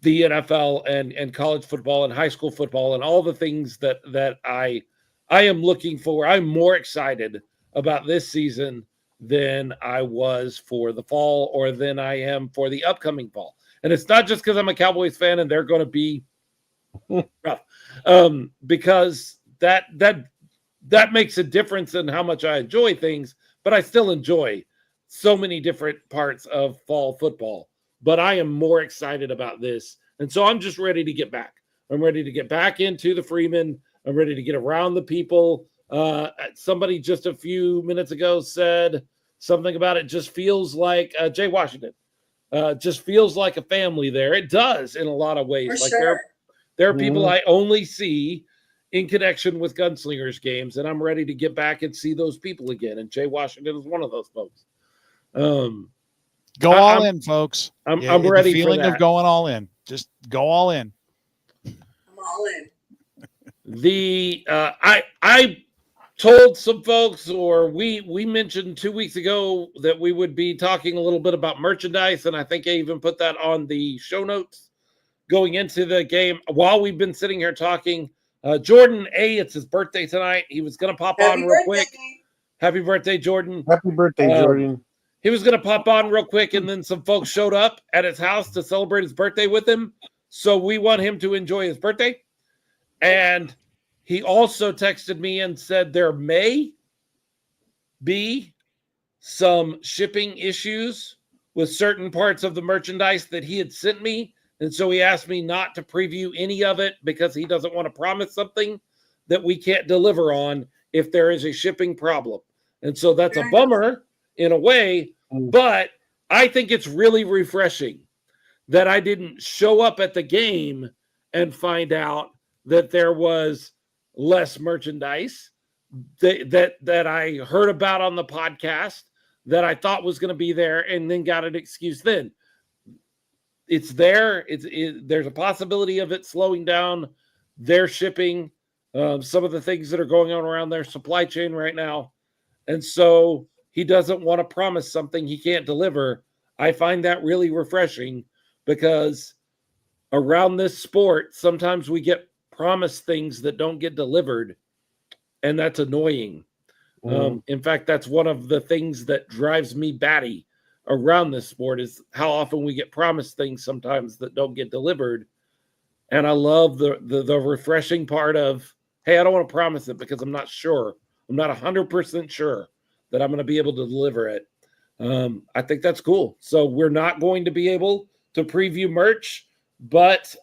NFL and college football and high school football and all the things that I am looking for. I'm more excited about this season than I was for the fall or than I am for the upcoming fall. And it's not just because I'm a Cowboys fan and they're going to be rough, because that makes a difference in how much I enjoy things, but I still enjoy so many different parts of fall football. But I am more excited about this. And so I'm just ready to get back. I'm ready to get back into the Freeman. I'm ready to get around the people. Somebody just a few minutes ago said something about it just feels like Jay Washington. Just feels like a family there. It does in a lot of ways. For like sure. there are people I only see in connection with Gunslingers games, and I'm ready to get back and see those people again. And Jay Washington is one of those folks. Go all in, folks. I'm ready the feeling for that. of going all in. Just go all in. I'm all in. I told some folks, or we mentioned 2 weeks ago that we would be talking a little bit about merchandise, and I think I even put that on the show notes going into the game. While we've been sitting here talking, Jordan, it's his birthday tonight. He was going to pop on real quick. Happy birthday, Jordan. Happy birthday, Jordan. He was going to pop on real quick, and then some folks showed up at his house to celebrate his birthday with him. So we want him to enjoy his birthday. And he also texted me and said there may be some shipping issues with certain parts of the merchandise that he had sent me. And so he asked me not to preview any of it because he doesn't want to promise something that we can't deliver on if there is a shipping problem. And so that's a bummer in a way, but I think it's really refreshing that I didn't show up at the game and find out that there was less merchandise that I heard about on the podcast, that I thought was going to be there and then got an excuse then. It's there. There's a possibility of it slowing down their shipping, some of the things that are going on around their supply chain right now. And so he doesn't want to promise something he can't deliver. I find that really refreshing because around this sport, sometimes we get promised things that don't get delivered, and that's annoying. In fact, that's one of the things that drives me batty around this sport is how often we get promised things sometimes that don't get delivered. And I love the refreshing part of, hey, I don't want to promise it because I'm not sure. I'm not 100% sure that I'm going to be able to deliver it. I think that's cool. So we're not going to be able to preview merch, but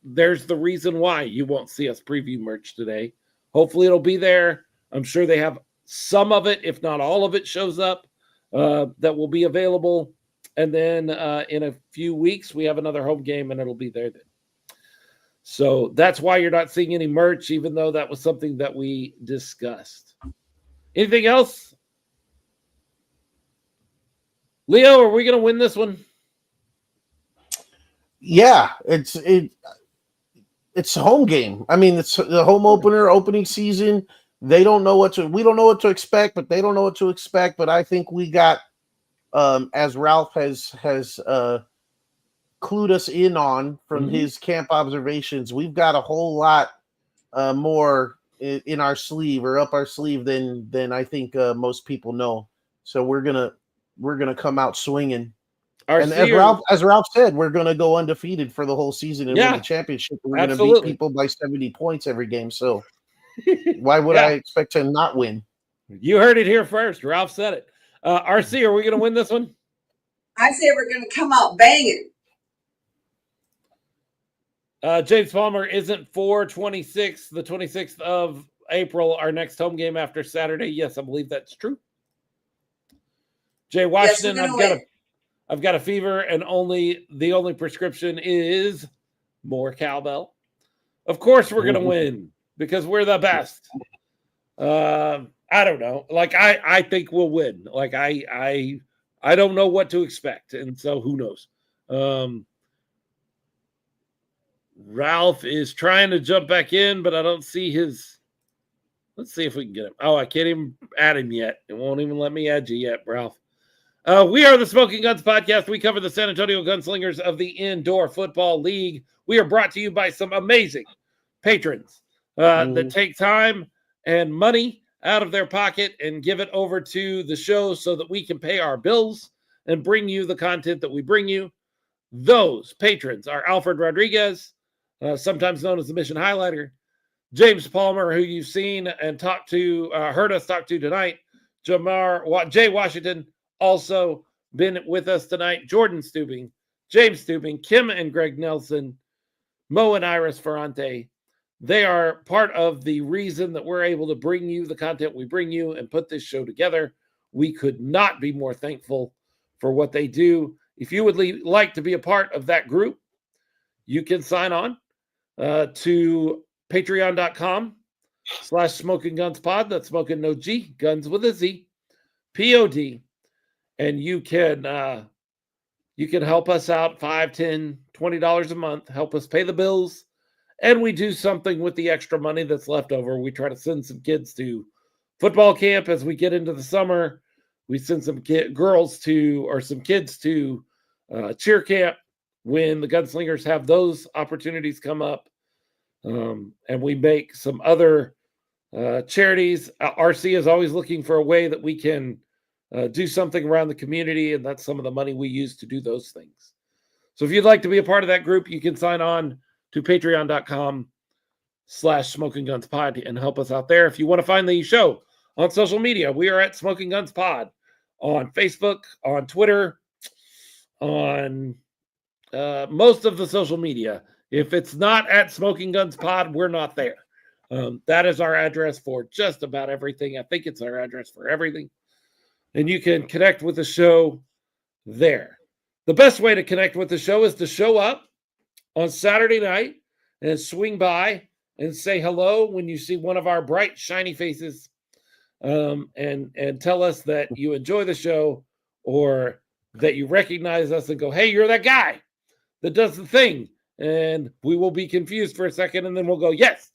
there's the reason why you won't see us preview merch today. Hopefully it'll be there. I'm sure they have some of it, if not all of it, shows up that will be available. And then in a few weeks, we have another home game, and it'll be there then. So that's why you're not seeing any merch, even though that was something that we discussed. Anything else? Leo, are we going to win this one? Yeah, it's a home game. I mean, it's the home opener, opening season. We don't know what to expect, but they don't know what to expect. But I think we got, as Ralph has clued us in on from his camp observations, we've got a whole lot more in our sleeve or up our sleeve than I think most people know. So we're gonna come out swinging. And as Ralph said, we're gonna go undefeated for the whole season and win the championship. We're gonna beat people by 70 points every game. So why would I expect to not win? You heard it here first. Ralph said it. RC, are we going to win this one? I say we're going to come out banging. James Palmer isn't for 26th, the 26th of April, our next home game after Saturday. Yes, I believe that's true. Jay Washington, I've got a fever, and the only prescription is more cowbell. Of course we're going to win. Because we're the best. I don't know. Like I think we'll win. Like I don't know what to expect, and so who knows? Ralph is trying to jump back in, but I don't see his. Let's see if we can get him. Oh, I can't even add him yet. It won't even let me add you yet, Ralph. We are the Smoking Guns Podcast. We cover the San Antonio Gunslingers of the Indoor Football League. We are brought to you by some amazing patrons that take time and money out of their pocket and give it over to the show so that we can pay our bills and bring you the content that we bring you. Those patrons are Alfred Rodriguez, sometimes known as the Mission Highlighter, James Palmer, who you've seen and heard us talk to tonight, Jay Washington, also been with us tonight, Jordan Stubing, James Stubing, Kim and Greg Nelson, Mo and Iris Ferrante. They are part of the reason that we're able to bring you the content we bring you and put this show together. We could not be more thankful for what they do. If you would like to be a part of that group, you can sign on to patreon.com/smokinggunspod. That's smoking no G, guns with a Z, POD. And you can help us out $5, $10, $20 a month, help us pay the bills. And we do something with the extra money that's left over. We try to send some kids to football camp as we get into the summer. We send some kids to cheer camp when the Gunslingers have those opportunities come up. And we make some other charities. RC is always looking for a way that we can do something around the community, and that's some of the money we use to do those things. So if you'd like to be a part of that group, you can sign on to patreon.com/smokinggunspod and help us out there. If you want to find the show on social media, we are at Smoking Guns Pod on Facebook, on Twitter, on most of the social media. If it's not at Smoking Guns Pod, we're not there. That is our address for just about everything. I think it's our address for everything. And you can connect with the show there. The best way to connect with the show is to show up on Saturday night and swing by and say hello when you see one of our bright, shiny faces and tell us that you enjoy the show or that you recognize us and go, hey, you're that guy that does the thing. And we will be confused for a second, and then we'll go, yes,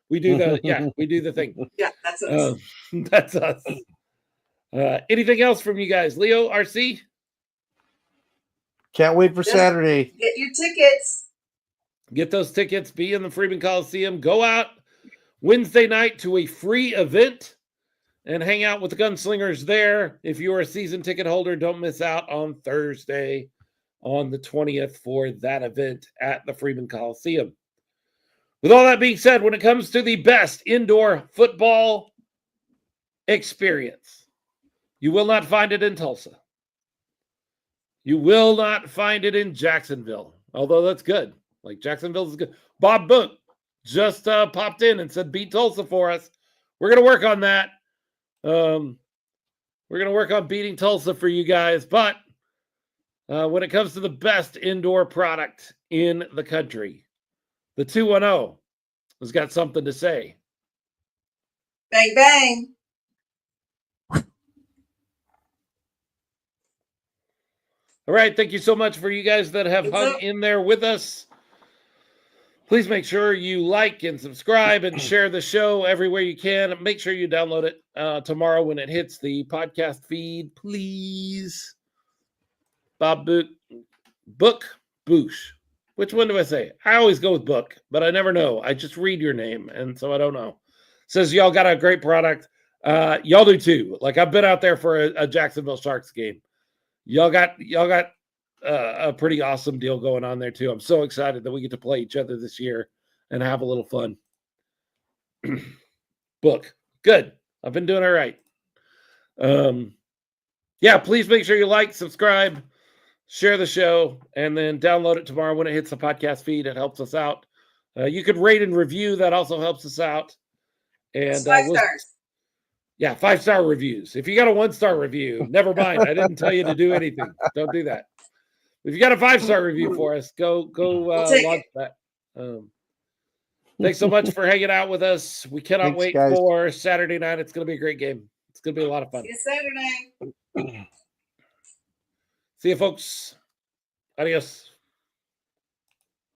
we do the thing. Yeah, that's us. That's us. Anything else from you guys? Leo, RC? Can't wait for Yes. Saturday. Get your tickets. Get those tickets. Be in the Freeman Coliseum. Go out Wednesday night to a free event and hang out with the gunslingers there. If you're a season ticket holder, don't miss out on Thursday on the 20th for that event at the Freeman Coliseum. With all that being said, when it comes to the best indoor football experience, you will not find it in Tulsa. You will not find it in Jacksonville, although that's good. Like, Jacksonville is good. Bob Book just popped in and said, beat Tulsa for us. We're going to work on that. We're going to work on beating Tulsa for you guys. But when it comes to the best indoor product in the country, the 210 has got something to say. Bang, bang. All right. Thank you so much for you guys that have hung in there with us. Please make sure you like and subscribe and share the show everywhere you can. Make sure you download it tomorrow when it hits the podcast feed, please. Bob Book Boosh. Which one do I say? I always go with Book, but I never know. I just read your name, and so I don't know. Says y'all got a great product. Y'all do too. Like, I've been out there for a Jacksonville Sharks game. Y'all got a pretty awesome deal going on there too. I'm so excited that we get to play each other this year and have a little fun. Book. Good. I've been doing all right. Yeah, please make sure you like, subscribe, share the show, and then download it tomorrow when it hits the podcast feed. It helps us out. You could rate and review. That also helps us out. And 5 stars. Yeah, 5-star reviews. If you got a 1-star review, never mind. I didn't tell you to do anything. Don't do that. If you got a 5-star review for us, go launch that. Thanks so much for hanging out with us. We cannot wait guys. for Saturday night. It's going to be a great game. It's going to be a lot of fun. See you Saturday. See you, folks. Adios.